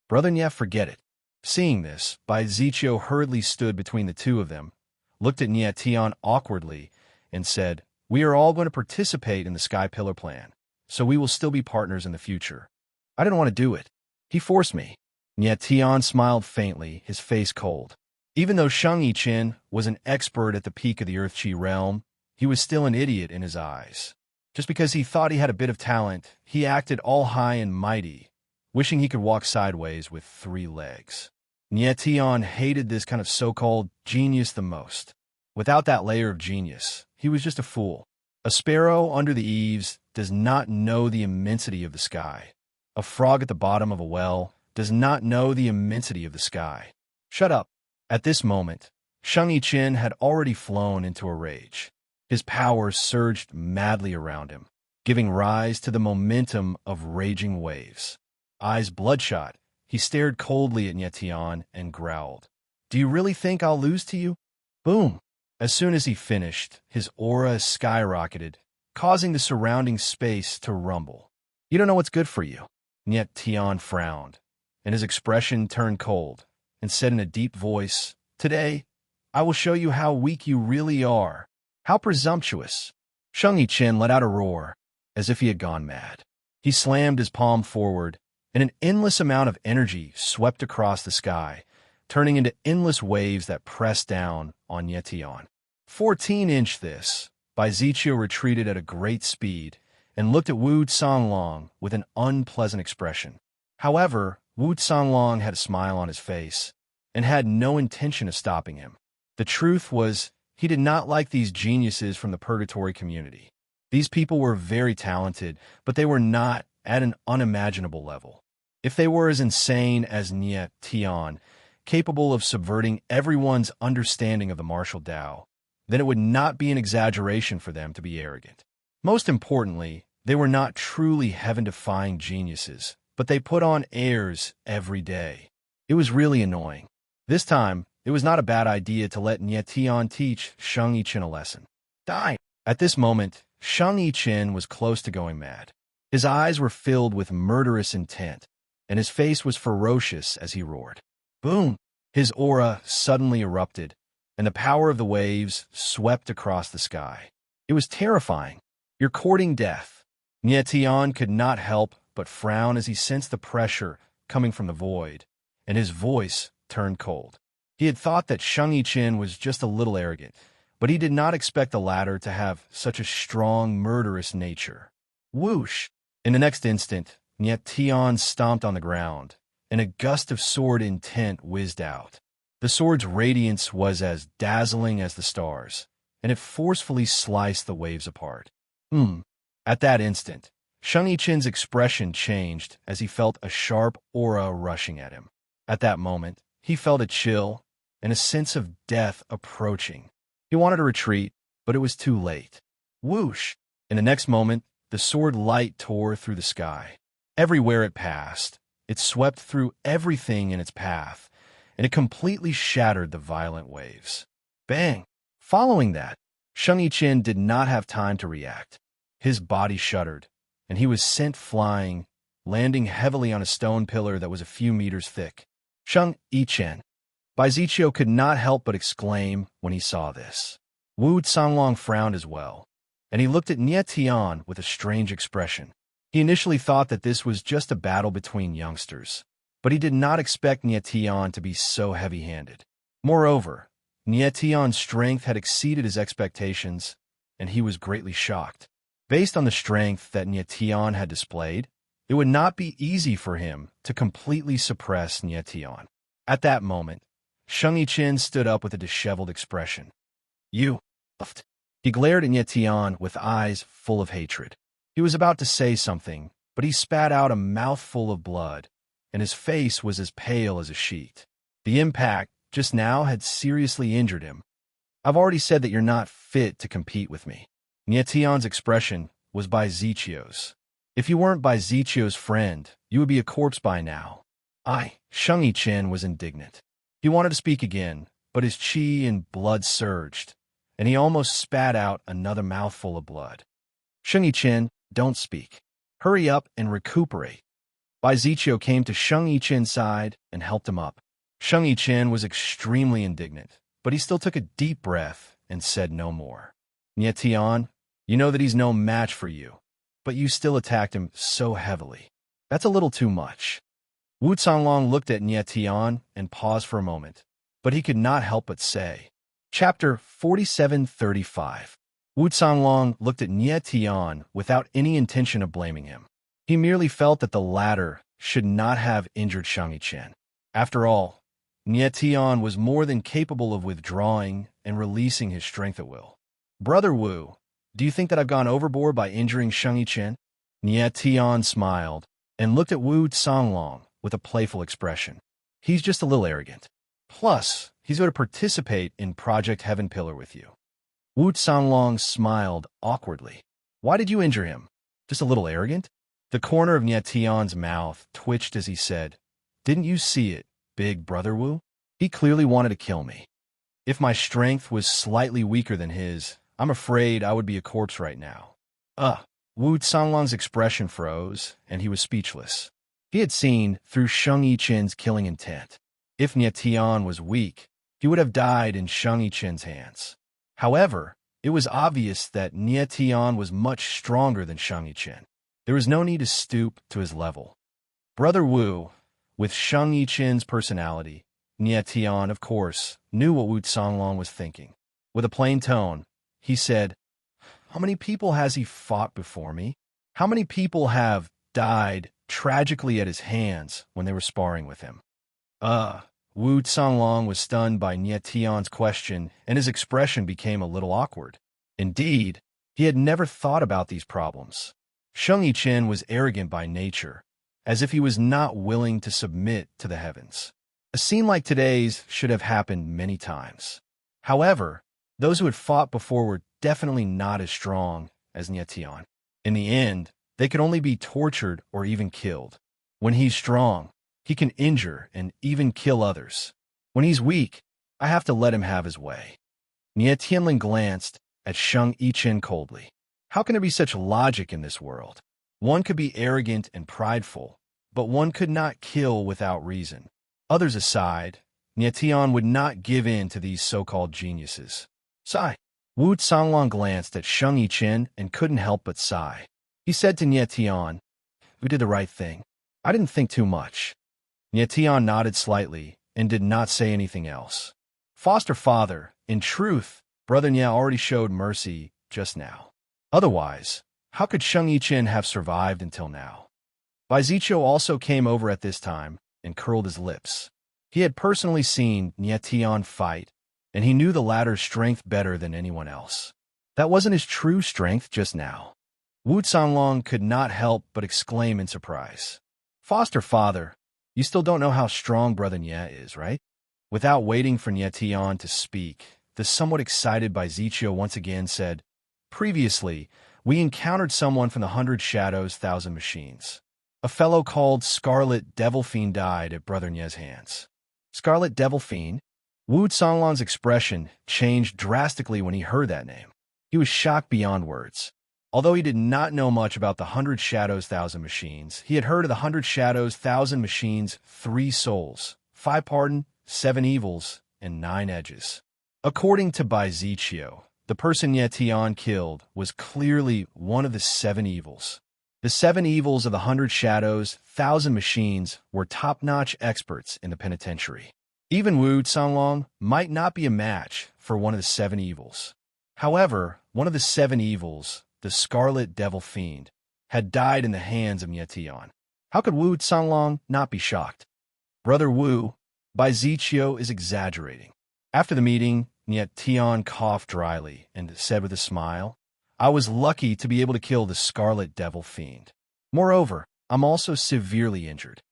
Brother Niet, forget it. Seeing this, Bai Zichio hurriedly stood between the 2 of them, looked at Niet Tian awkwardly, and said, We are all going to participate in the Sky Pillar plan, so we will still be partners in the future. I didn't want to do it. He forced me. Niet Tian smiled faintly, his face cold. Even though Shang Yichen was an expert at the peak of the Earth Chi realm, he was still an idiot in his eyes. Just because he thought he had a bit of talent, he acted all high and mighty, wishing he could walk sideways with 3 legs. Niet Tian hated this kind of so-called genius the most. Without that layer of genius, he was just a fool. A sparrow under the eaves does not know the immensity of the sky. A frog at the bottom of a well does not know the immensity of the sky. Shut up. At this moment, Shang Yichen had already flown into a rage. His power surged madly around him, giving rise to the momentum of raging waves. Eyes bloodshot, he stared coldly at Niet Tian and growled, Do you really think I'll lose to you? Boom! As soon as he finished, his aura skyrocketed, causing the surrounding space to rumble. You don't know what's good for you. Niet Tian frowned, and his expression turned cold, and said in a deep voice, Today, I will show you how weak you really are. How presumptuous. Shang Yichen let out a roar, as if he had gone mad. He slammed his palm forward, and an endless amount of energy swept across the sky, turning into endless waves that pressed down on Yetion. 14-inch this. Baizichio retreated at a great speed and looked at Wu Songlong with an unpleasant expression. However, Wu Songlong had a smile on his face and had no intention of stopping him. The truth was, he did not like these geniuses from the purgatory community. These people were very talented, but they were not at an unimaginable level. If they were as insane as Nie Tian, capable of subverting everyone's understanding of the martial Tao, then it would not be an exaggeration for them to be arrogant. Most importantly, they were not truly heaven-defying geniuses, but they put on airs every day. It was really annoying. This time, it was not a bad idea to let Nie Tian teach Shang Yichen a lesson. Die! At this moment, Shang Yichen was close to going mad. His eyes were filled with murderous intent, and his face was ferocious as he roared. Boom! His aura suddenly erupted, and the power of the waves swept across the sky. It was terrifying. You're courting death. Nie Tian could not help but frown as he sensed the pressure coming from the void, and his voice turned cold. He had thought that Shang Yichen was just a little arrogant, but he did not expect the latter to have such a strong, murderous nature. Whoosh! In the next instant, Nie Tian stomped on the ground, and a gust of sword intent whizzed out. The sword's radiance was as dazzling as the stars, and it forcefully sliced the waves apart. At that instant, Shang Yichen's expression changed as he felt a sharp aura rushing at him. At that moment, he felt a chill and a sense of death approaching. He wanted to retreat, but it was too late. Whoosh! In the next moment, the sword light tore through the sky. Everywhere it passed, it swept through everything in its path, and it completely shattered the violent waves. Bang! Following that, Shang Yichen did not have time to react. His body shuddered, and he was sent flying, landing heavily on a stone pillar that was a few meters thick. Shang Yichen. Baizichio could not help but exclaim when he saw this. Wu Songlong frowned as well, and he looked at Nie Tian with a strange expression. He initially thought that this was just a battle between youngsters, but he did not expect Nie Tian to be so heavy-handed. Moreover, Nie Tian's strength had exceeded his expectations, and he was greatly shocked. Based on the strength that Nie Tian had displayed, it would not be easy for him to completely suppress Nie Tian. At that moment, Shang Yichen stood up with a disheveled expression. You! He glared at Nie Tian with eyes full of hatred. He was about to say something, but he spat out a mouthful of blood, and his face was as pale as a sheet. The impact just now had seriously injured him. I've already said that you're not fit to compete with me. Nie Tian's expression was Baizichio's. If you weren't Baizichio's friend, you would be a corpse by now. Shang Yichen was indignant. He wanted to speak again, but his qi and blood surged, and he almost spat out another mouthful of blood. Shang Yichen, don't speak. Hurry up and recuperate. Baizichio came to Shang Yichen's side and helped him up. Shang Yichen was extremely indignant, but he still took a deep breath and said no more. Nie Tian, you know that he's no match for you, but you still attacked him so heavily. That's a little too much. Wu Songlong looked at Nie Tian and paused for a moment, but he could not help but say. Chapter 4735. Wu Songlong looked at Nie Tian without any intention of blaming him. He merely felt that the latter should not have injured Shang Yichen. After all, Nie Tian was more than capable of withdrawing and releasing his strength at will. Brother Wu, do you think that I've gone overboard by injuring Shang Yichen? Nie Tian smiled and looked at Wu Songlong with a playful expression. He's just a little arrogant. Plus, he's going to participate in Project Heaven Pillar with you. Wu Songlong smiled awkwardly. Why did you injure him? Just a little arrogant? The corner of Nie Tian's mouth twitched as he said, Didn't you see it, big brother Wu? He clearly wanted to kill me. If my strength was slightly weaker than his, I'm afraid I would be a corpse right now. Wu Songlong's expression froze, and he was speechless. He had seen through Shang Yichen's killing intent. If Nie Tian was weak, he would have died in Shang Yichen's hands. However, It was obvious that Nie Tian was much stronger than Shang Yichen. There was no need to stoop to his level. Brother Wu, with Shang Yichen's personality, Nie Tian, of course, knew what Wu Songlong was thinking. With a plain tone, he said, "How many people has he fought before me? How many people have died tragically at his hands when they were sparring with him?" Wu Songlong was stunned by Nie Tian's question, and his expression became a little awkward. Indeed, he had never thought about these problems. Shang Yichen was arrogant by nature, as if he was not willing to submit to the heavens. A scene like today's should have happened many times. However, those who had fought before were definitely not as strong as Nie Tian. In the end, they could only be tortured or even killed. When he's strong, he can injure and even kill others. When he's weak, I have to let him have his way. Nie Tianlin glanced at Shang Yichen coldly. How can there be such logic in this world? One could be arrogant and prideful, but one could not kill without reason. Others aside, Nie Tian would not give in to these so-called geniuses. Sigh. Wu Songlong glanced at Shang Yichen and couldn't help but sigh. He said to Nie Tian, "We did the right thing. I didn't think too much." Nie Tian nodded slightly and did not say anything else. Foster father, in truth, Brother Nie already showed mercy just now. Otherwise, how could Shang Yichen have survived until now? Bai Ziqiu also came over at this time and curled his lips. He had personally seen Nie Tian fight, and he knew the latter's strength better than anyone else. That wasn't his true strength just now. Wu Songlong could not help but exclaim in surprise. "Foster father, you still don't know how strong Brother Nie is, right?" Without waiting for Nie Tian to speak, the somewhat excited Bai Ziqiu once again said, "Previously, we encountered someone from the 100 Shadows, 1,000 Machines. A fellow called Scarlet Devil Fiend died at Brother Nie's hands." Scarlet Devil Fiend? Wu Songlong's expression changed drastically when he heard that name. He was shocked beyond words. Although he did not know much about the 100 Shadows, 1,000 Machines, he had heard of the 100 Shadows, 1,000 Machines, 3 souls, 5 pardon, 7 evils, and 9 edges. According to Bai Ziqiu, the person Nie Tian killed was clearly one of the 7 evils. The 7 evils of the 100 Shadows, 1,000 Machines were top-notch experts in the penitentiary. Even Wu Songlong might not be a match for one of the 7 evils. However, one of the 7 evils, the Scarlet Devil Fiend, had died in the hands of Nie Tian. How could Wu Songlong not be shocked? Brother Wu, Bai Ziqiu is exaggerating. After the meeting, Nie Tian coughed dryly and said with a smile, "I was lucky to be able to kill the Scarlet Devil Fiend. Moreover, I'm also severely injured.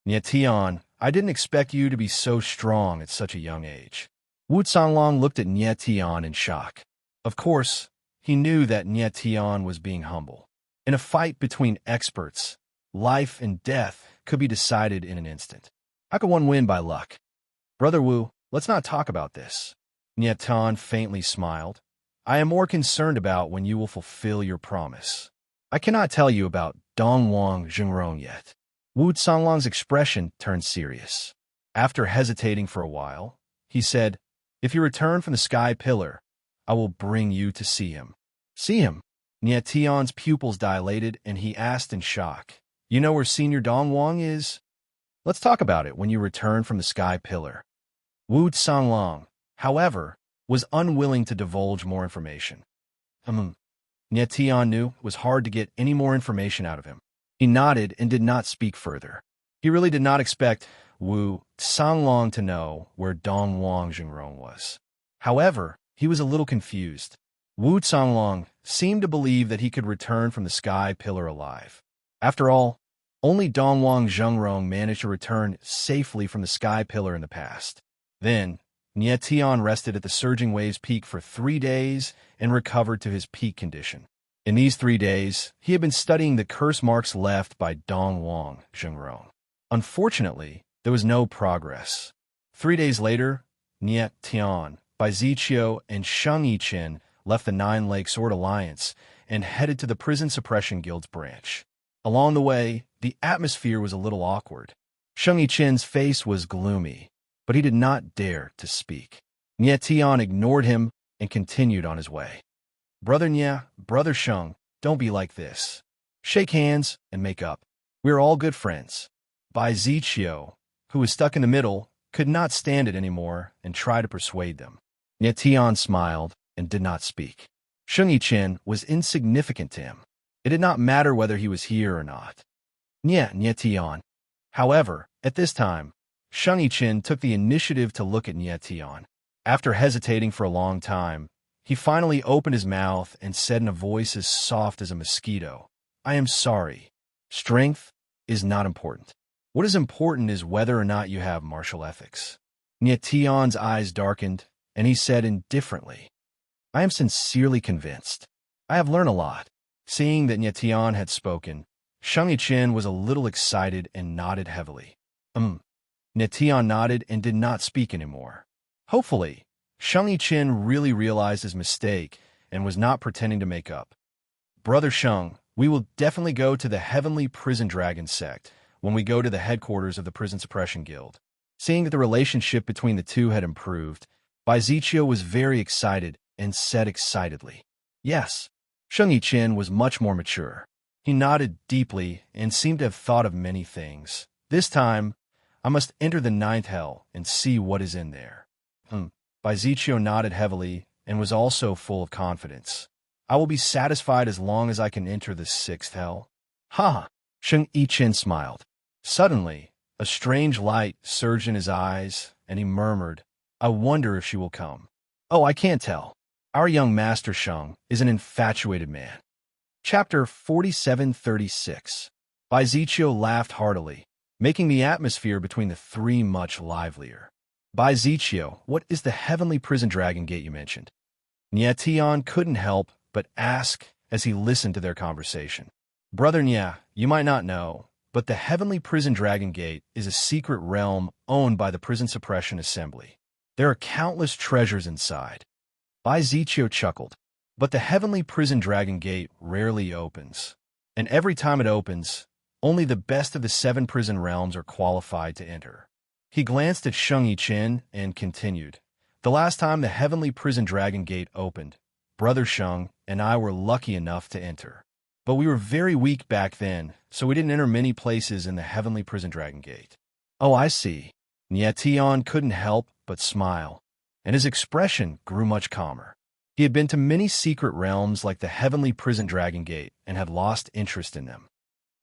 Nie Tian, I didn't expect you to be so strong at such a young age." Wu Songlong looked at Nie Tian in shock. Of course, he knew that Nie Tian was being humble. In a fight between experts, life and death could be decided in an instant. How could one win by luck? "Brother Wu, let's not talk about this." Nie Tian faintly smiled. "I am more concerned about when you will fulfill your promise. I cannot tell you about Dongwang Zhengrong yet." Wu Songlong's expression turned serious. After hesitating for a while, he said, "If you return from the Sky Pillar, I will bring you to see him." "See him?" Nie Tian's pupils dilated, and he asked in shock, "You know where Senior Dongwang is? Let's talk about it when you return from the Sky Pillar." Wu Songlong, however, was unwilling to divulge more information. Nie Tian knew it was hard to get any more information out of him. He nodded and did not speak further. He really did not expect Wu Songlong to know where Dongwang Zhengrong was. However, he was a little confused. Wu Songlong seemed to believe that he could return from the Sky Pillar alive. After all, only Dongwang Zhengrong managed to return safely from the Sky Pillar in the past. Then, Nie Tian rested at the Surging Waves Peak for 3 days and recovered to his peak condition. In these 3 days, he had been studying the curse marks left by Dongwang Zhengrong. Unfortunately, there was no progress. 3 days later, Nie Tian, Bai Ziqiu, and Shang Yichen left the Nine Lake Sword Alliance and headed to the Prison Suppression Guild's branch. Along the way, the atmosphere was a little awkward. Shang Yichen's face was gloomy, but he did not dare to speak. Nie Tian ignored him and continued on his way. Brother Nya, Brother Sheng, don't be like this. Shake hands and make up. We're all good friends. Bai Ziqiu, who was stuck in the middle, could not stand it anymore and tried to persuade them. Nya Tian smiled and did not speak. Sheng Yichen was insignificant to him. It did not matter whether he was here or not. Nya Tian. However, at this time, Sheng Yichen took the initiative to look at Nya Tian. After hesitating for a long time, he finally opened his mouth and said in a voice as soft as a mosquito, I am sorry. Strength is not important. What is important is whether or not you have martial ethics. Nya Tian's eyes darkened, and he said indifferently, I am sincerely convinced. I have learned a lot. Seeing that Nya Tian had spoken, Sheng Yichen was a little excited and nodded heavily. Nya Tian nodded and did not speak anymore. Hopefully, Sheng Yichen really realized his mistake and was not pretending to make up. Brother Sheng, we will definitely go to the Heavenly Prison Dragon sect when we go to the headquarters of the Prison Suppression Guild. Seeing that the relationship between the two had improved, Bai Ziqiu was very excited and said excitedly, Yes. Sheng Yichen was much more mature. He nodded deeply and seemed to have thought of many things. This time, I must enter the ninth hell and see what is in there. Bai Ziqiu nodded heavily and was also full of confidence. I will be satisfied as long as I can enter the sixth hell. Ha! Sheng Yichen smiled. Suddenly, a strange light surged in his eyes, and he murmured, I wonder if she will come. Oh, I can't tell. Our young master Sheng is an infatuated man. Chapter 4736. Bai Ziqiu laughed heartily, making the atmosphere between the three much livelier. Bai Ziqiu, what is the Heavenly Prison Dragon Gate you mentioned? Nya Tian couldn't help but ask as he listened to their conversation. Brother Nya, you might not know, but the Heavenly Prison Dragon Gate is a secret realm owned by the Prison Suppression Assembly. There are countless treasures inside. Bai Ziqiu chuckled. But the Heavenly Prison Dragon Gate rarely opens. And every time it opens, only the best of the 7 prison realms are qualified to enter. He glanced at Sheng Yichen and continued. The last time the Heavenly Prison Dragon Gate opened, Brother Sheng and I were lucky enough to enter. But we were very weak back then, so we didn't enter many places in the Heavenly Prison Dragon Gate. Oh, I see. Nya Tian couldn't help but smile, and his expression grew much calmer. He had been to many secret realms like the Heavenly Prison Dragon Gate and had lost interest in them.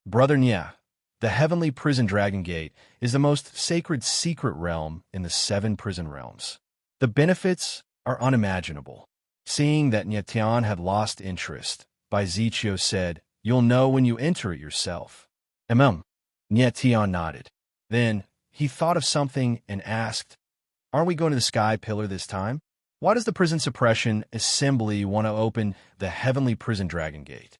Brother Nya, the Heavenly Prison Dragon Gate is the most sacred secret realm in the 7 prison realms. The benefits are unimaginable. Seeing that Nya Tian had lost interest, Bai Ziqiu said, You'll know when you enter it yourself. Nya Tian nodded. Then he thought of something and asked, Aren't we going to the Sky Pillar this time? Why does the Prison Suppression Assembly want to open the Heavenly Prison Dragon Gate?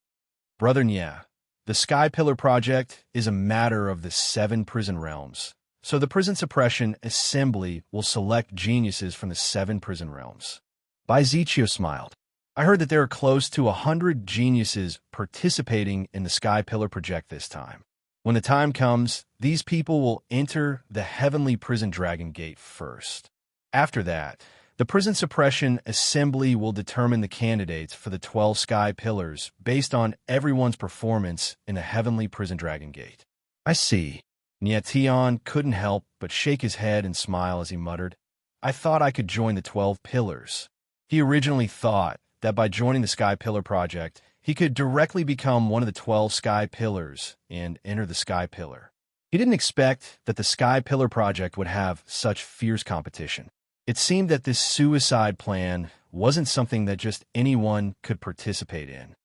Brother Nya, the Sky Pillar project is a matter of the 7 prison realms, so the Prison Suppression Assembly will select geniuses from the 7 prison realms. Bai Ziqiu smiled. I heard that there are close to 100 geniuses participating in the Sky Pillar project this time. When the time comes, these people will enter the Heavenly Prison Dragon Gate first. After that, the Prison Suppression Assembly will determine the candidates for the 12 Sky Pillars based on everyone's performance in the Heavenly Prison Dragon Gate. I see. Nya Tian couldn't help but shake his head and smile as he muttered, I thought I could join the 12 Pillars. He originally thought that by joining the Sky Pillar Project, he could directly become one of the 12 Sky Pillars and enter the Sky Pillar. He didn't expect that the Sky Pillar Project would have such fierce competition. It seemed that this suicide plan wasn't something that just anyone could participate in.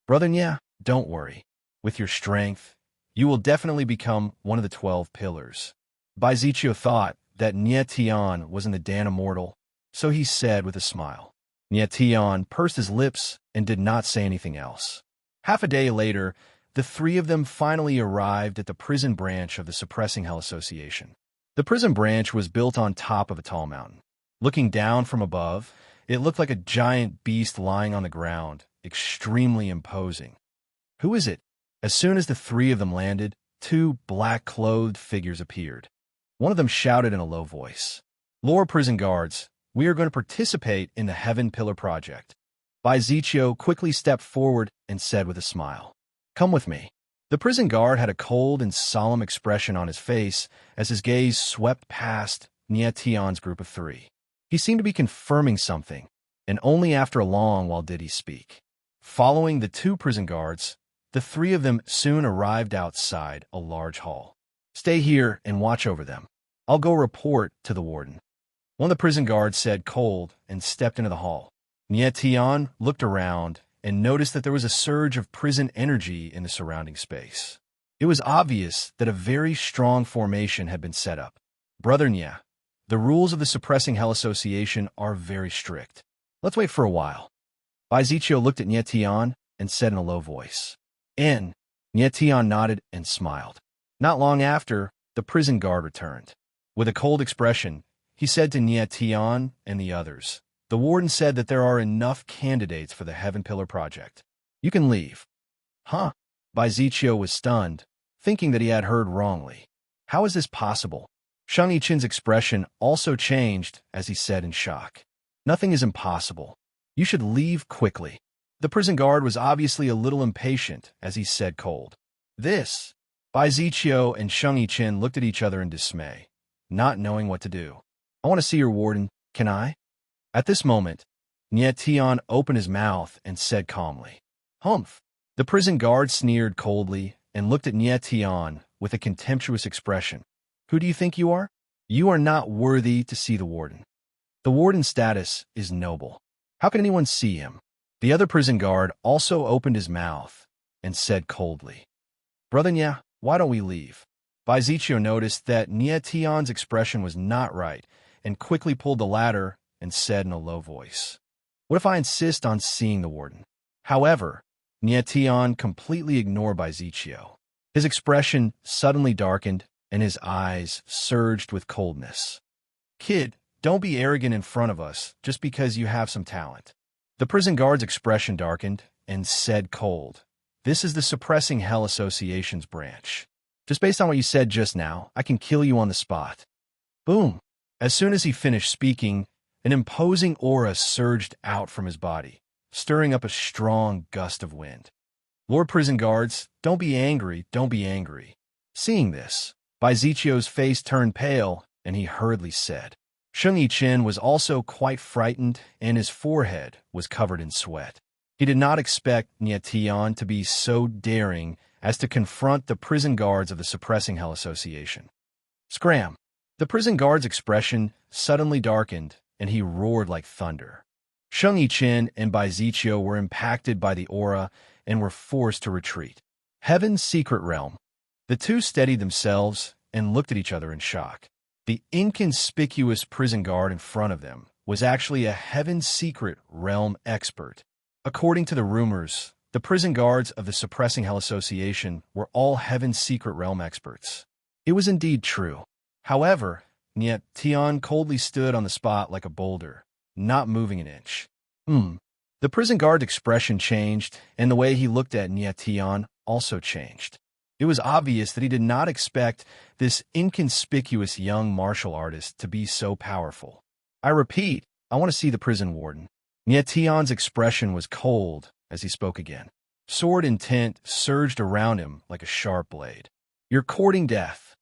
Brother Nya, don't worry. With your strength, you will definitely become one of the 12 pillars. Bai Ziqiu thought that Nya Tian was in the Dan Immortal, so he said with a smile. Nya Tian pursed his lips and did not say anything else. Half a day later, the 3 of them finally arrived at the prison branch of the Suppressing Hell Association. The prison branch was built on top of a tall mountain. Looking down from above, it looked like a giant beast lying on the ground, extremely imposing. Who is it? As soon as the 3 of them landed, 2 black-clothed figures appeared. One of them shouted in a low voice, Lord Prison Guards, we are going to participate in the Heaven Pillar Project. Baiziccio quickly stepped forward and said with a smile, "Come with me." The prison guard had a cold and solemn expression on his face as his gaze swept past Nietion's group of three. He seemed to be confirming something, and only after a long while did he speak. Following the two prison guards, the three of them soon arrived outside a large hall. "Stay here and watch over them. I'll go report to the warden." One of the prison guards said cold and stepped into the hall. Nietion looked around and noticed that there was a surge of prison energy in the surrounding space. It was obvious that a very strong formation had been set up. "Brother Nya, the rules of the Suppressing Hell Association are very strict. Let's wait for a while." Baiziccio looked at Nietion and said in a low voice, "In." Nietion nodded and smiled. Not long after, the prison guard returned. With a cold expression, he said to Nietion and the others, "The warden said that there are enough candidates for the Heaven Pillar project. You can leave." "Huh?" Baiziccio was stunned, thinking that he had heard wrongly. How is this possible? Shang Yichen's expression also changed as he said in shock, "Nothing is impossible. You should leave quickly." The prison guard was obviously a little impatient as he said cold, "This." Baiziccio and Shang Yichen looked at each other in dismay, not knowing what to do. "I want to see your warden. Can I?" At this moment, Nietion opened his mouth and said calmly, "Humph." The prison guard sneered coldly and looked at Nietion with a contemptuous expression. "Who do you think you are? You are not worthy to see the warden. The warden's status is noble. How can anyone see him?" The other prison guard also opened his mouth and said coldly, "Brother Nya, why don't we leave?" Baiziccio noticed that Nietion's expression was not right and quickly pulled the ladder and said in a low voice, "What if I insist on seeing the warden?" However, Nietion completely ignored Baiziccio. His expression suddenly darkened and his eyes surged with coldness. "Kid, don't be arrogant in front of us just because you have some talent." The prison guard's expression darkened and said cold, "This is the Suppressing Hell Association's branch. Just based on what you said just now, I can kill you on the spot." Boom! As soon as he finished speaking, an imposing aura surged out from his body, stirring up a strong gust of wind. "Lord Prison Guards, don't be angry, don't be angry." Seeing this, Baiziccio's face turned pale, and he hurriedly said. Shang Yichen was also quite frightened, and his forehead was covered in sweat. He did not expect Nietion to be so daring as to confront the prison guards of the Suppressing Hell Association. Scram! The prison guard's expression suddenly darkened, and he roared like thunder. Shang Yichen and Baiziccio were impacted by the aura and were forced to retreat. Heaven's secret realm. The two steadied themselves and looked at each other in shock. The inconspicuous prison guard in front of them was actually a Heaven's secret realm expert. According to the rumors, the prison guards of the Suppressing Hell Association were all Heaven's secret realm experts. It was indeed true. However, Nietion coldly stood on the spot like a boulder, not moving an inch. The prison guard's expression changed, and the way he looked at Nietion also changed. It was obvious that he did not expect this inconspicuous young martial artist to be so powerful. "I repeat, I want to see the prison warden." Nietion's expression was cold as he spoke again. Sword intent surged around him like a sharp blade. "You're courting death."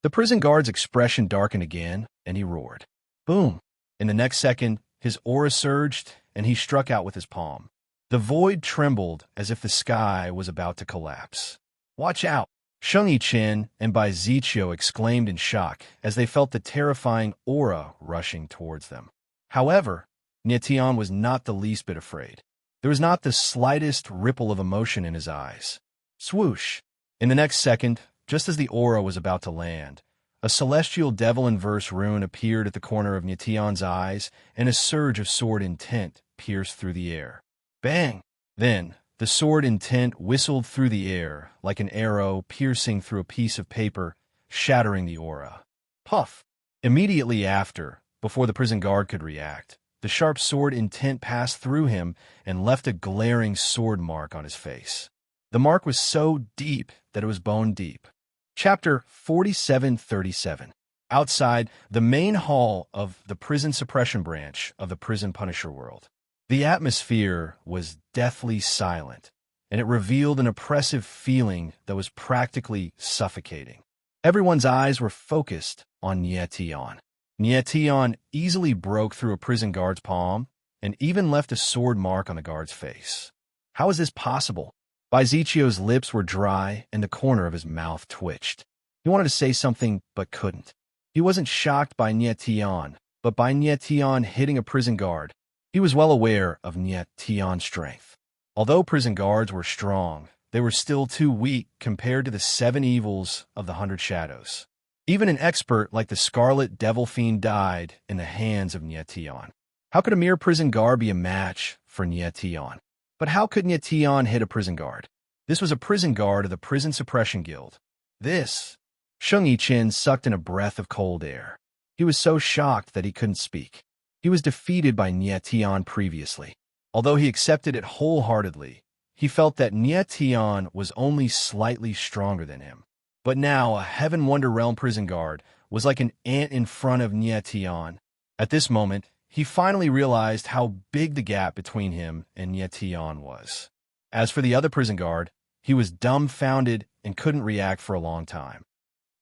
The prison guard's expression darkened again, and he roared. Boom! In the next second, his aura surged, and he struck out with his palm. The void trembled as if the sky was about to collapse. "Watch out!" Shang Yichen and Baiziccio exclaimed in shock as they felt the terrifying aura rushing towards them. However, Nietion was not the least bit afraid. There was not the slightest ripple of emotion in his eyes. Swoosh! In the next second, just as the aura was about to land, a celestial devil inverse rune appeared at the corner of Nietion's eyes, and a surge of sword intent pierced through the air. Bang! Then, the sword intent whistled through the air like an arrow piercing through a piece of paper, shattering the aura. Puff! Immediately after, before the prison guard could react, the sharp sword intent passed through him and left a glaring sword mark on his face. The mark was so deep that it was bone deep. Chapter 4737. Outside the main hall of the prison suppression branch of the prison Punisher world. The atmosphere was deathly silent, and it revealed an oppressive feeling that was practically suffocating. Everyone's eyes were focused on Nietion. Nietion easily broke through a prison guard's palm and even left a sword mark on the guard's face. How is this possible? Bizicio's lips were dry and the corner of his mouth twitched. He wanted to say something but couldn't. He wasn't shocked by Nietion, but by Nietion hitting a prison guard. He was well aware of Nietion's strength. Although prison guards were strong, they were still too weak compared to the 7 evils of the 100 Shadows. Even an expert like the Scarlet Devil Fiend died in the hands of Nietion. How could a mere prison guard be a match for Nietion? But how could Nietion hit a prison guard? This was a prison guard of the Prison Suppression Guild. Sheng Yiqin sucked in a breath of cold air. He was so shocked that he couldn't speak. He was defeated by Nietion previously. Although he accepted it wholeheartedly, he felt that Nietion was only slightly stronger than him. But now a Heaven Wonder Realm prison guard was like an ant in front of Nietion. At this moment, he finally realized how big the gap between him and Nietion was. As for the other prison guard, he was dumbfounded and couldn't react for a long time.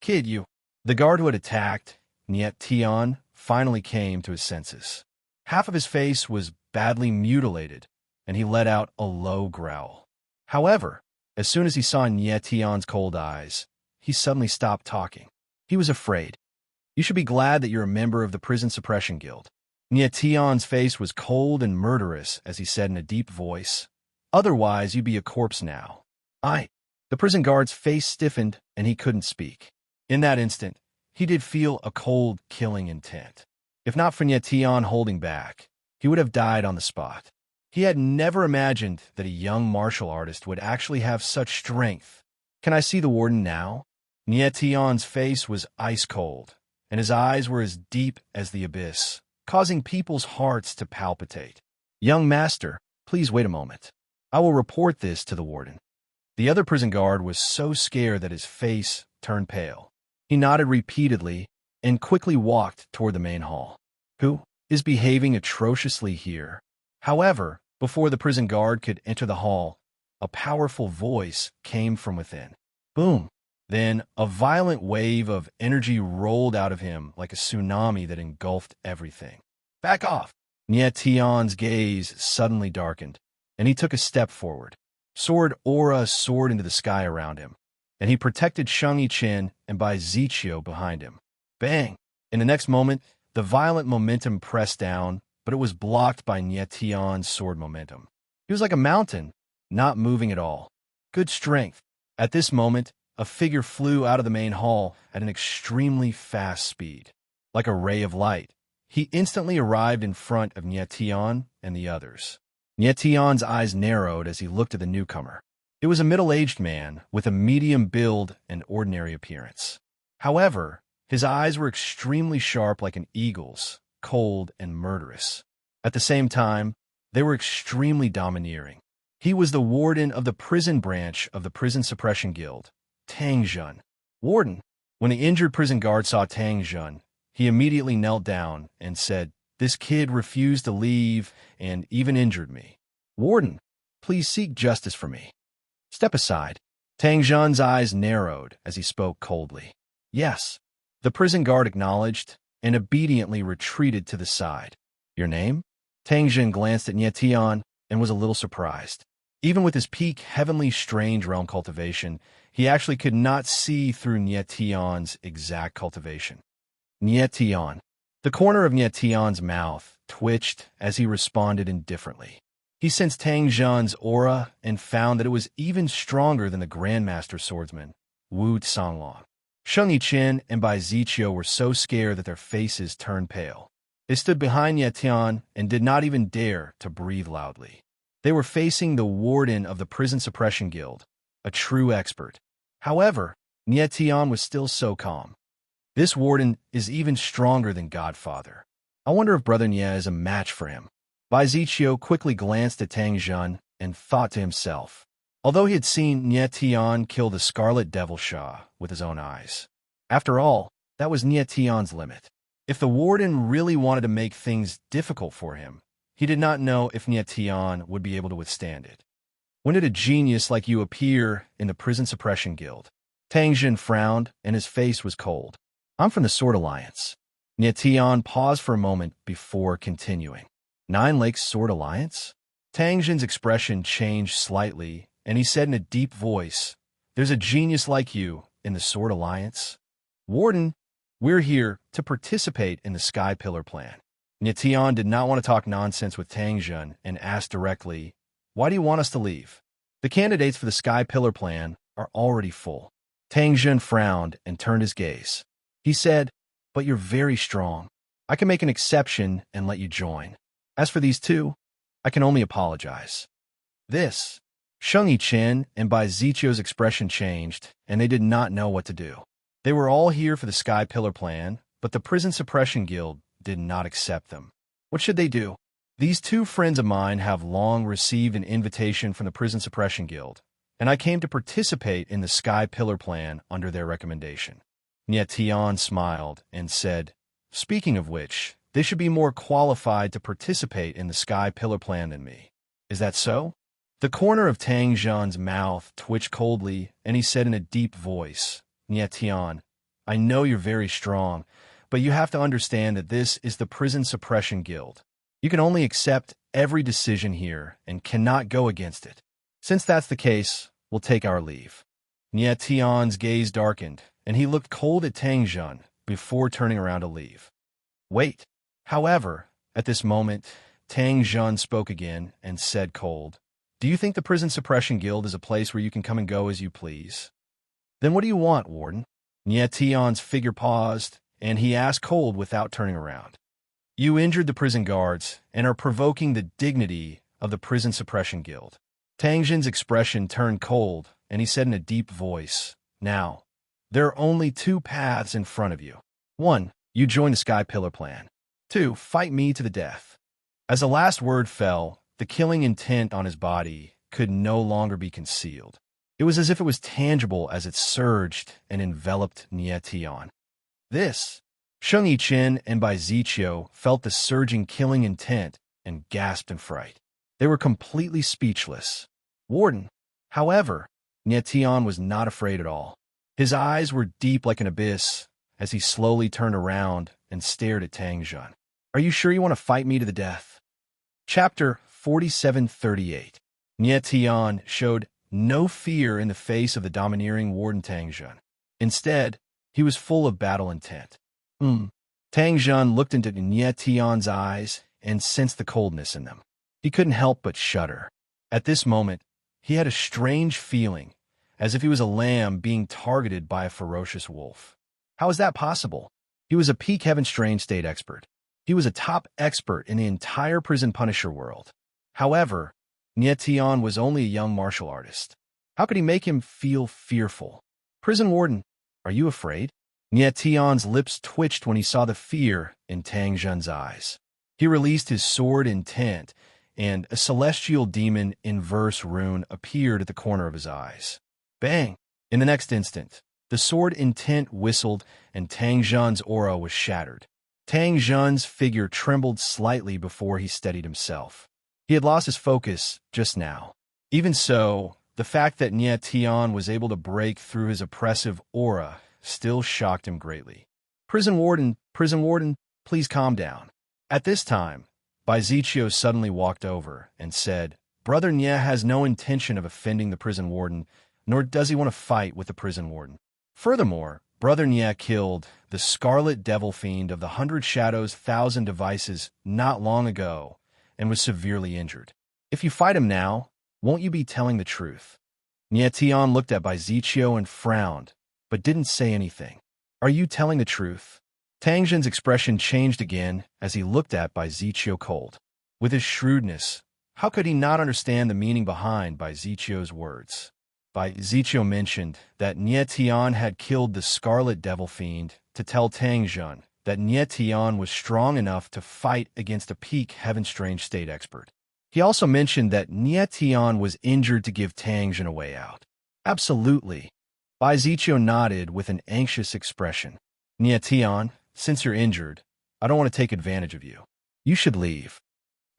"Kid, you..." The guard who had attacked Nietion finally came to his senses. Half of his face was badly mutilated, and he let out a low growl. However, as soon as he saw Nietion's cold eyes, he suddenly stopped talking. He was afraid. "You should be glad that you're a member of the Prison Suppression Guild." Nietion's face was cold and murderous as he said in a deep voice, "Otherwise, you'd be a corpse now." The prison guard's face stiffened, and he couldn't speak. In that instant, he did feel a cold, killing intent. If not for Nietion holding back, he would have died on the spot. He had never imagined that a young martial artist would actually have such strength. "Can I see the warden now?" Nietion's face was ice cold, and his eyes were as deep as the abyss, causing people's hearts to palpitate. "Young master, please wait a moment. I will report this to the warden." The other prison guard was so scared that his face turned pale. He nodded repeatedly and quickly walked toward the main hall. Who is behaving atrociously here? However, before the prison guard could enter the hall, a powerful voice came from within. Boom! Then a violent wave of energy rolled out of him like a tsunami that engulfed everything. "Back off!" Nietion's gaze suddenly darkened, and he took a step forward. Sword aura soared into the sky around him, and he protected Sheng Yiqin and Biziccio behind him. Bang! In the next moment, the violent momentum pressed down, but it was blocked by Nietion's sword momentum. He was like a mountain, not moving at all. Good strength. At this moment, a figure flew out of the main hall at an extremely fast speed. Like a ray of light, he instantly arrived in front of Nietion and the others. Nietion's eyes narrowed as he looked at the newcomer. It was a middle-aged man with a medium build and ordinary appearance. However, his eyes were extremely sharp like an eagle's, cold and murderous. At the same time, they were extremely domineering. He was the warden of the prison branch of the Prison Suppression Guild, Tang Jun. Warden. When the injured prison guard saw Tang Jun, he immediately knelt down and said, "This kid refused to leave and even injured me. Warden, please seek justice for me." "Step aside." Tang Jun's eyes narrowed as he spoke coldly. "Yes." The prison guard acknowledged and obediently retreated to the side. "Your name?" Tang Jun glanced at Nietion and was a little surprised. Even with his peak heavenly strange realm cultivation, he actually could not see through Nietion's exact cultivation. Nietion. The corner of Nietion's mouth twitched as he responded indifferently. He sensed Tang Jun's aura and found that it was even stronger than the Grandmaster Swordsman, Wu Songlong. Sheng Yiqin and Biziccio were so scared that their faces turned pale. They stood behind Nietion and did not even dare to breathe loudly. They were facing the warden of the Prison Suppression Guild, a true expert. However, Nietion was still so calm. This warden is even stronger than Godfather. I wonder if Brother Nye is a match for him. Biziccio quickly glanced at Tang Jun and thought to himself, although he had seen Nietion kill the Scarlet Devil Shah with his own eyes. After all, that was Nietion's limit. If the warden really wanted to make things difficult for him, he did not know if Nie Tian would be able to withstand it. When did a genius like you appear in the Prison Suppression Guild? Tang Jin frowned, and his face was cold. I'm from the Sword Alliance. Nie Tian paused for a moment before continuing. Nine Lakes Sword Alliance? Tang Jin's expression changed slightly, and he said in a deep voice, "There's a genius like you in the Sword Alliance? Warden, we're here to participate in the Sky Pillar plan." Nie Tian did not want to talk nonsense with Tang Jin and asked directly, "Why do you want us to leave? The candidates for the Sky Pillar plan are already full." Tang Jin frowned and turned his gaze. He said, "But you're very strong. I can make an exception and let you join. As for these two, I can only apologize." This, Sheng Yichen and Bai Zichio's expression changed, and they did not know what to do. They were all here for the Sky Pillar plan, but the Prison Suppression Guild did not accept them. What should they do? These two friends of mine have long received an invitation from the Prison Suppression Guild, and I came to participate in the Sky Pillar plan under their recommendation. Nie Tian smiled and said, "Speaking of which, they should be more qualified to participate in the Sky Pillar plan than me. Is that so?" The corner of Tang Jin's mouth twitched coldly, and he said in a deep voice, "Nie Tian, I know you're very strong, but you have to understand that this is the Prison Suppression Guild. You can only accept every decision here and cannot go against it. Since that's the case, we'll take our leave." Nie Tian's gaze darkened, and he looked cold at Tang Jin before turning around to leave. "Wait." However, at this moment, Tang Jin spoke again and said cold, "Do you think the Prison Suppression Guild is a place where you can come and go as you please? Then what do you want, Warden?" Nie Tian's figure paused, and he asked cold without turning around. "You injured the prison guards and are provoking the dignity of the Prison Suppression Guild." Tang Jin's expression turned cold, and he said in a deep voice, "Now, there are only two paths in front of you. 1. You join the Sky Pillar plan. 2. Fight me to the death." As the last word fell, the killing intent on his body could no longer be concealed. It was as if it was tangible as it surged and enveloped Nie Tian. This, Sheng Yichen and Bai Zichio felt the surging killing intent and gasped in fright. They were completely speechless. Warden, however, Nie Tian was not afraid at all. His eyes were deep like an abyss as he slowly turned around and stared at Tang Jin. "Are you sure you want to fight me to the death?" Chapter 4738. Nie Tian showed no fear in the face of the domineering Warden Tang Jin. Instead, he was full of battle intent. Tang Jin looked into Nie Tian's eyes and sensed the coldness in them. He couldn't help but shudder. At this moment, he had a strange feeling, as if he was a lamb being targeted by a ferocious wolf. How is that possible? He was a peak Heaven Strange State expert. He was a top expert in the entire prison punisher world. However, Nie Tian was only a young martial artist. How could he make him feel fearful? "Prison Warden, are you afraid?" Nie Tian's lips twitched when he saw the fear in Tang Jin's eyes. He released his sword intent, and a celestial demon inverse rune appeared at the corner of his eyes. Bang! In the next instant, the sword intent whistled and Tang Jin's aura was shattered. Tang Jin's figure trembled slightly before he steadied himself. He had lost his focus just now. Even so, the fact that Nie Tian was able to break through his oppressive aura still shocked him greatly. Prison Warden, please calm down." At this time, Bai Zichio suddenly walked over and said, "Brother Nie has no intention of offending the Prison Warden, nor does he want to fight with the Prison Warden. Furthermore, Brother Nie killed the Scarlet Devil Fiend of the 100 Shadows 1,000 Devices not long ago and was severely injured. If you fight him now, won't you be telling the truth?" Nie Tian looked at Bai Zichio and frowned, but didn't say anything. "Are you telling the truth?" Tang Jin's expression changed again as he looked at Bai Zichio cold. With his shrewdness, how could he not understand the meaning behind Bai Zichio's words? Bai Zichio mentioned that Nie Tian had killed the Scarlet Devil Fiend to tell Tang Jin that Nie Tian was strong enough to fight against a peak Heaven Strange State expert. He also mentioned that Nie Tian was injured to give Tang Jin a way out. "Absolutely." Bai Zichio nodded with an anxious expression. "Nie Tian, since you're injured, I don't want to take advantage of you. You should leave."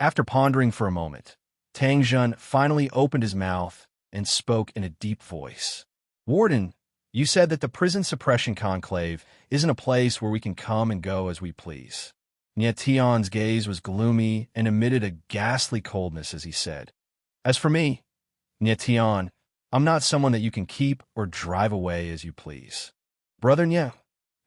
After pondering for a moment, Tang Jun finally opened his mouth and spoke in a deep voice. Warden, you said that the prison suppression conclave isn't a place where we can come and go as we please. Nye Tian's gaze was gloomy and emitted a ghastly coldness as he said, As for me, Nye Tian, I'm not someone that you can keep or drive away as you please. Brother Nye.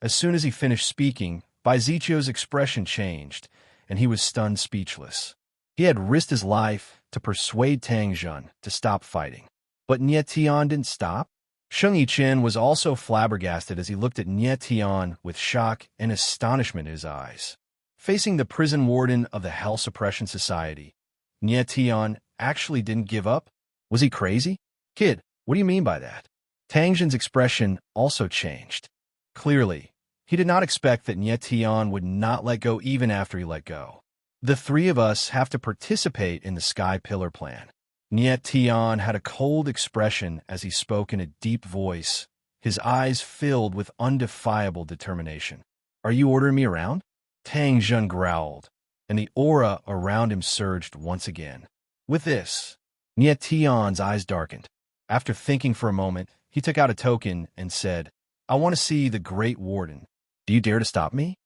As soon as he finished speaking, Bai Zichio's expression changed, and he was stunned speechless. He had risked his life to persuade Tang Jun to stop fighting. But Nye Tian didn't stop. Sheng Yichen was also flabbergasted as he looked at Nye Tian with shock and astonishment in his eyes. Facing the prison warden of the Hell Suppression Society, Nye Tian actually didn't give up? Was he crazy? Kid, what do you mean by that? Tang Jun's expression also changed. Clearly, he did not expect that Nye Tian would not let go even after he let go. The three of us have to participate in the Sky Pillar plan. Nye Tian had a cold expression as he spoke in a deep voice, his eyes filled with undefiable determination. Are you ordering me around? Tang Jun growled, and the aura around him surged once again. With this, Nye Tian's eyes darkened. After thinking for a moment, he took out a token and said, I want to see the Great Warden. Do you dare to stop me?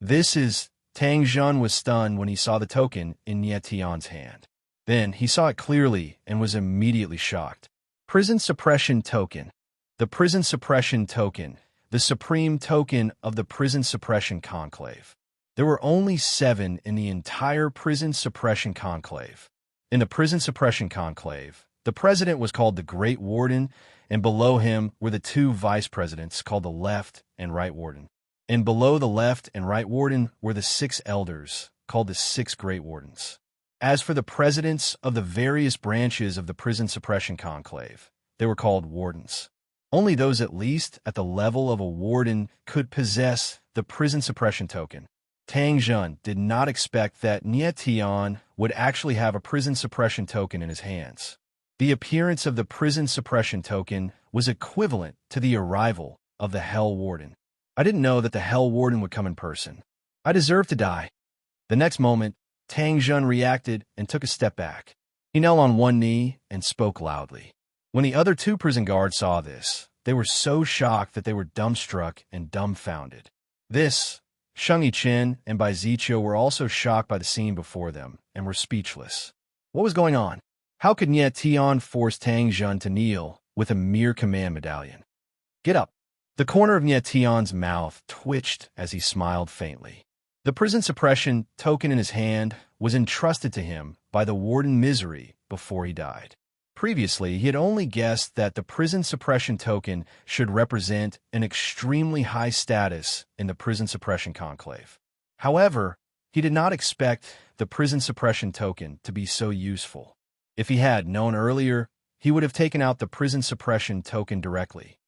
This is... Tang Jun was stunned when he saw the token in Nye Tian's hand. Then he saw it clearly and was immediately shocked. Prison Suppression Token. The Prison Suppression Token, the supreme token of the Prison Suppression Conclave. There were only 7 in the entire Prison Suppression Conclave. In the Prison Suppression Conclave, the president was called the Great Warden, and below him were the 2 vice presidents called the Left and Right Warden. And below the Left and Right Warden were the 6 elders, called the 6 Great Wardens. As for the presidents of the various branches of the Prison Suppression Conclave, they were called wardens. Only those at least at the level of a warden could possess the Prison Suppression Token. Tang Jun did not expect that Nye Tian would actually have a Prison Suppression Token in his hands. The appearance of the Prison Suppression Token was equivalent to the arrival of the Hell Warden. I didn't know that the Hell Warden would come in person. I deserve to die. The next moment, Tang Jun reacted and took a step back. He knelt on one knee and spoke loudly. When the other 2 prison guards saw this, they were so shocked that they were dumbstruck and dumbfounded. Sheng Yichen and Bai Zichio were also shocked by the scene before them and were speechless. What was going on? How could Nye Tian force Tang Jun to kneel with a mere command medallion? Get up. The corner of Nye Tian's mouth twitched as he smiled faintly. The prison suppression token in his hand was entrusted to him by the warden Misery before he died. Previously, he had only guessed that the prison suppression token should represent an extremely high status in the prison suppression conclave. However, he did not expect the prison suppression token to be so useful. If he had known earlier, he would have taken out the prison suppression token directly.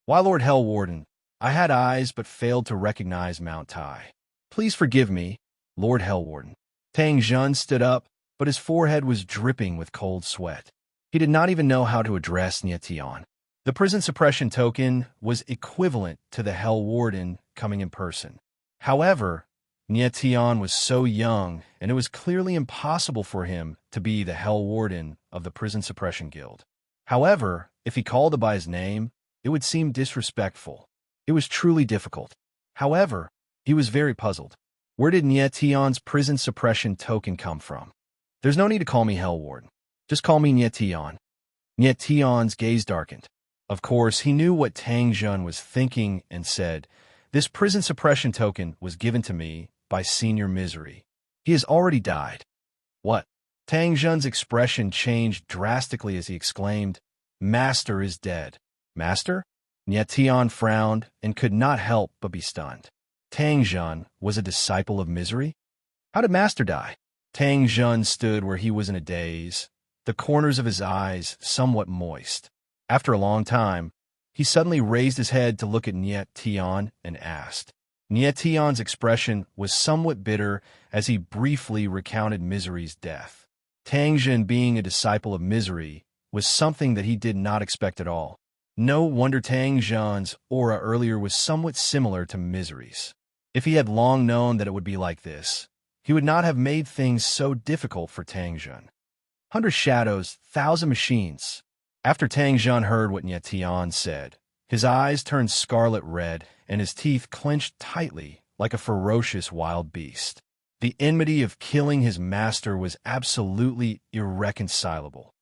Why, Lord Hell Warden, I had eyes but failed to recognize Mount Tai. Please forgive me, Lord Hell Warden. Tang Jun stood up, but his forehead was dripping with cold sweat. He did not even know how to address Nye Tian. The prison suppression token was equivalent to the Hell Warden coming in person. However, Nye Tian was so young, and it was clearly impossible for him to be the Hell Warden of the Prison Suppression Guild. However, if he called by his name, it would seem disrespectful. It was truly difficult. However, he was very puzzled. Where did Nye Tian's prison suppression token come from? There's no need to call me Hell Warden. Just call me Nye Tian. Nye Tian's gaze darkened. Of course, he knew what Tang Jun was thinking and said, this prison suppression token was given to me by Senior Misery. He has already died. What? Tang Jun's expression changed drastically as he exclaimed, Master is dead. Master? Nye Tian frowned and could not help but be stunned. Tang Jun was a disciple of Misery? How did Master die? Tang Jun stood where he was in a daze, the corners of his eyes somewhat moist. After a long time, he suddenly raised his head to look at Nye Tian and asked. Nye Tian's expression was somewhat bitter as he briefly recounted Misery's death. Tang Jun being a disciple of Misery was something that he did not expect at all. No wonder Tang Jun's aura earlier was somewhat similar to Misery's. If he had long known that it would be like this, he would not have made things so difficult for Tang Jun. 100 shadows, 1,000 machines. After Tang Jun heard what Nye Tian said, his eyes turned scarlet red and his teeth clenched tightly like a ferocious wild beast. The enmity of killing his master was absolutely irreconcilable.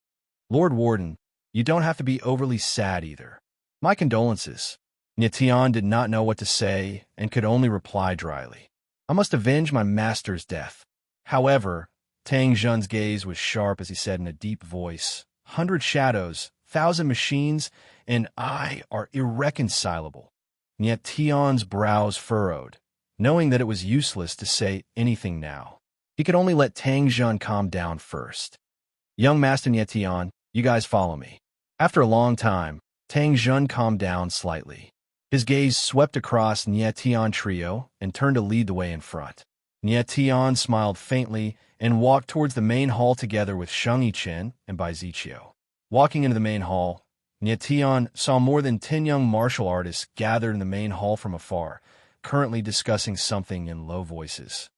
Lord Warden, you don't have to be overly sad either. My condolences. Nye Tian did not know what to say and could only reply dryly. I must avenge my master's death. However, Tang Jun's gaze was sharp as he said in a deep voice, 100 shadows, 1,000 machines, and I are irreconcilable. Nye Tian's brows furrowed, knowing that it was useless to say anything now. He could only let Tang Jun calm down first. Young Master Nye Tian, you guys follow me. After a long time, Tang Jun calmed down slightly. His gaze swept across Nye Tian trio and turned to lead the way in front. Nye Tian smiled faintly and walked towards the main hall together with Sheng Yichen and Bai Ziqiu. Walking into the main hall, Nye Tian saw more than 10 young martial artists gathered in the main hall from afar, currently discussing something in low voices.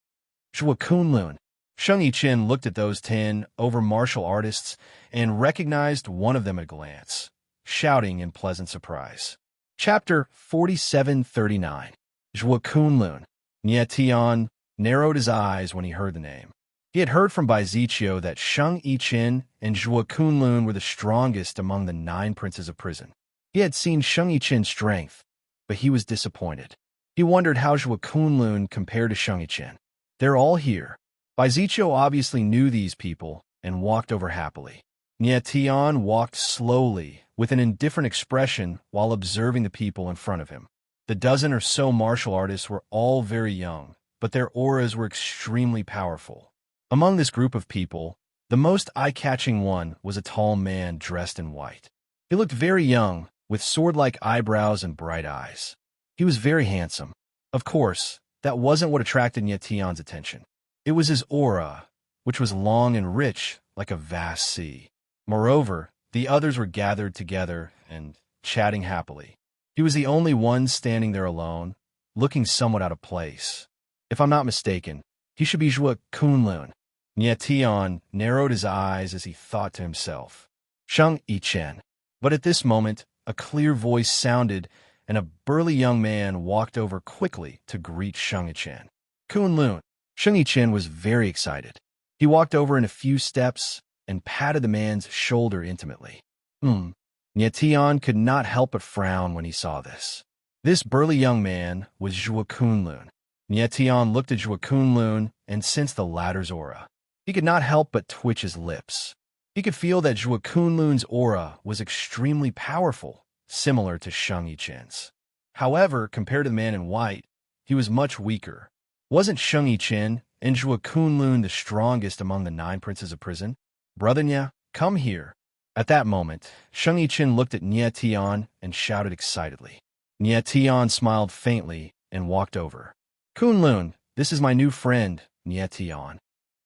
Zhuo Kunlun. Sheng Yichen looked at those 10 over martial artists and recognized one of them at a glance, shouting in pleasant surprise. Chapter 4739. Zhuo Kunlun. Nye Tian narrowed his eyes when he heard the name. He had heard from Bai Ziqiu that Sheng Yichen and Zhuo Kunlun were the strongest among the 9 princes of prison. He had seen Sheng Yichen's strength, but he was disappointed. He wondered how Zhuo Kunlun compared to Sheng Yichen. They're all here. Bai Ziqiu obviously knew these people and walked over happily. Nye Tian walked slowly with an indifferent expression while observing the people in front of him. The dozen or so martial artists were all very young, but their auras were extremely powerful. Among this group of people, the most eye-catching one was a tall man dressed in white. He looked very young, with sword-like eyebrows and bright eyes. He was very handsome. Of course, that wasn't what attracted Nye Tian's attention. It was his aura, which was long and rich like a vast sea. Moreover, the others were gathered together and chatting happily. He was the only one standing there alone, looking somewhat out of place. If I'm not mistaken, he should be Zhuo Kunlun. Nye Tian narrowed his eyes as he thought to himself. Sheng Yichen. But at this moment, a clear voice sounded, and a burly young man walked over quickly to greet Sheng Yichen. Kunlun. Sheng Yichen was very excited. He walked over in a few steps and patted the man's shoulder intimately. Nye Tian could not help but frown when he saw this. This burly young man was Zhuo Kunlun. Nye Tian looked at Zhuo Kunlun and sensed the latter's aura. He could not help but twitch his lips. He could feel that Zhuo Kunlun's aura was extremely powerful, similar to Sheng Yichen's. However, compared to the man in white, he was much weaker. Wasn't Sheng Yichen and Zhuo Kunlun the strongest among the 9 princes of prison? Brother Nye, come here. At that moment, Sheng Yichen looked at Nye Tian and shouted excitedly. Nye Tian smiled faintly and walked over. Kunlun, this is my new friend, Nye Tian.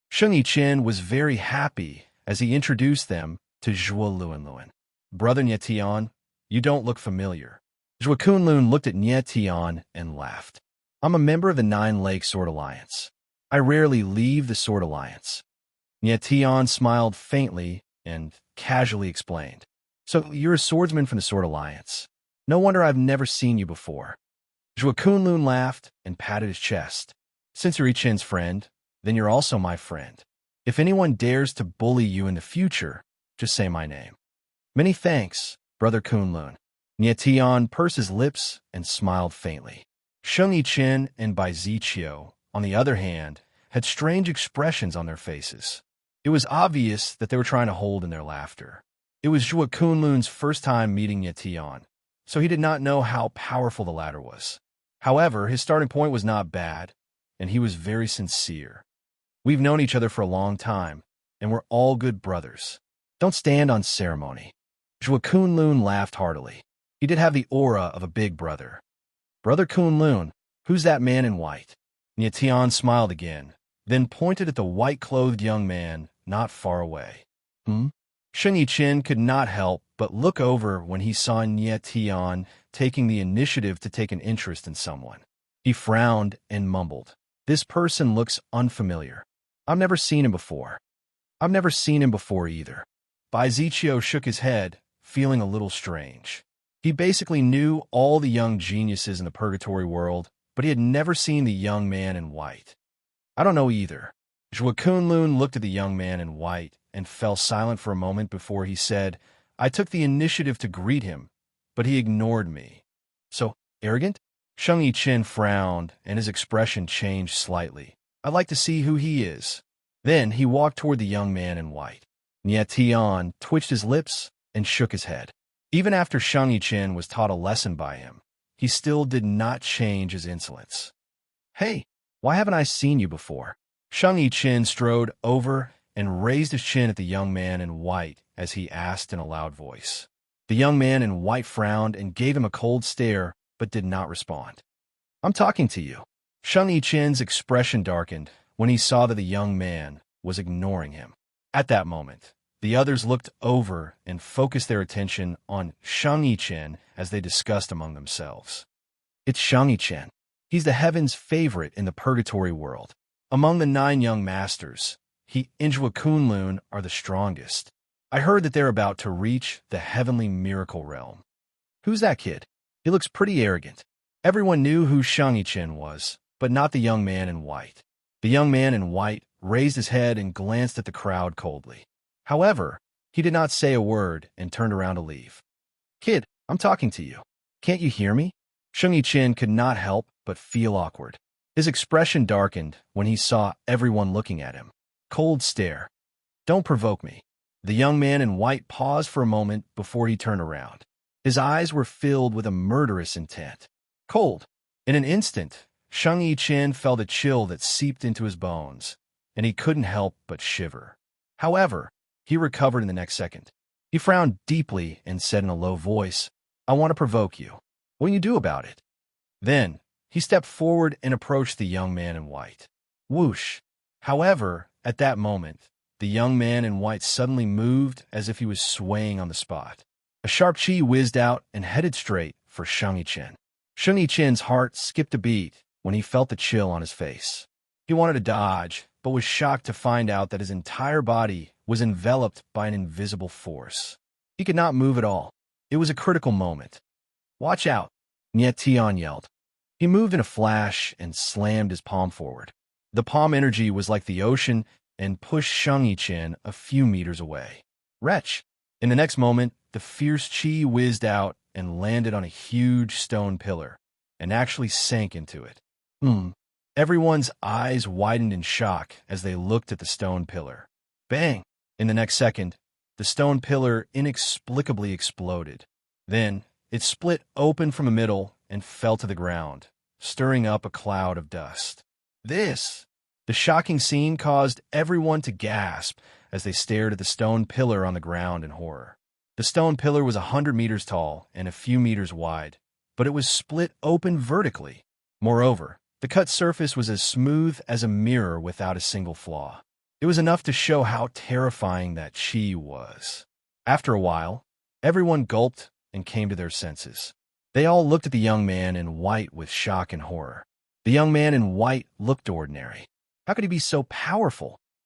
Sheng Yichen was very happy as he introduced them to Zhuo Luanluan. Brother Nye Tian, you don't look familiar. Zhuo Kunlun looked at Nye Tian and laughed. I'm a member of the 9 Lake Sword Alliance. I rarely leave the Sword Alliance. Nye Tian smiled faintly and casually explained. So you're a swordsman from the Sword Alliance. No wonder I've never seen you before. Zhuo Kunlun laughed and patted his chest. Since you're Yichen's friend, then you're also my friend. If anyone dares to bully you in the future, just say my name. Many thanks, Brother Kunlun. Nye Tian pursed his lips and smiled faintly. Sheng Yichen and Bai Ziqiu, on the other hand, had strange expressions on their faces. It was obvious that they were trying to hold in their laughter. It was Zhuo Kunlun's first time meeting Nye Tian, so he did not know how powerful the latter was. However, his starting point was not bad, and he was very sincere. We've known each other for a long time, and we're all good brothers. Don't stand on ceremony. Zhuo Kunlun laughed heartily. He did have the aura of a big brother. Brother Kunlun, who's that man in white? Nye Tian smiled again, then pointed at the white-clothed young man not far away. Sheng Yichen could not help but look over when he saw Nye Tian taking the initiative to take an interest in someone. He frowned and mumbled. This person looks unfamiliar. I've never seen him before. I've never seen him before either. Baizicchio shook his head, feeling a little strange. He basically knew all the young geniuses in the purgatory world, but he had never seen the young man in white. I don't know either. Zhou Kunlun looked at the young man in white and fell silent for a moment before he said, I took the initiative to greet him, but he ignored me. So, arrogant? Sheng Yichen frowned, and his expression changed slightly. I'd like to see who he is. Then he walked toward the young man in white. Nie Tian twitched his lips and shook his head. Even after Sheng Yichen was taught a lesson by him, he still did not change his insolence. Hey, why haven't I seen you before? Sheng Yichen strode over and raised his chin at the young man in white as he asked in a loud voice. The young man in white frowned and gave him a cold stare, but did not respond. I'm talking to you. Sheng Yichen's expression darkened when he saw that the young man was ignoring him. At that moment, the others looked over and focused their attention on Sheng Yichen as they discussed among themselves. It's Sheng Yichen. He's the heaven's favorite in the purgatory world. Among the 9 young masters, he and Zhou Kunlun are the strongest. I heard that they're about to reach the heavenly miracle realm. Who's that kid? He looks pretty arrogant. Everyone knew who Sheng Yichen was, but not the young man in white. The young man in white raised his head and glanced at the crowd coldly. However, he did not say a word and turned around to leave. Kid, I'm talking to you. Can't you hear me? Sheng Yichen could not help but feel awkward. His expression darkened when he saw everyone looking at him. Cold stare. Don't provoke me. The young man in white paused for a moment before he turned around. His eyes were filled with a murderous intent. Cold. In an instant, Sheng Yichen felt a chill that seeped into his bones, and he couldn't help but shiver. However, he recovered in the next second. He frowned deeply and said in a low voice, I want to provoke you. What will you do about it? Then, he stepped forward and approached the young man in white. Whoosh! However, at that moment, the young man in white suddenly moved as if he was swaying on the spot. A sharp chi whizzed out and headed straight for Sheng Yichen. Sheng Yichen's heart skipped a beat when he felt the chill on his face. He wanted to dodge, but was shocked to find out that his entire body was enveloped by an invisible force. He could not move at all. It was a critical moment. Watch out, Nie Tian yelled. He moved in a flash and slammed his palm forward. The palm energy was like the ocean and pushed Sheng Yichen a few meters away. Wretch! In the next moment, the fierce chi whizzed out and landed on a huge stone pillar, and actually sank into it. Everyone's eyes widened in shock as they looked at the stone pillar. Bang! In the next second, the stone pillar inexplicably exploded. Then, it split open from the middle and fell to the ground, stirring up a cloud of dust. The shocking scene caused everyone to gasp as they stared at the stone pillar on the ground in horror. The stone pillar was 100 meters tall and a few meters wide, but it was split open vertically. Moreover, the cut surface was as smooth as a mirror without a single flaw. It was enough to show how terrifying that chi was. After a while, everyone gulped and came to their senses. They all looked at the young man in white with shock and horror. The young man in white looked ordinary. How could he be so powerful?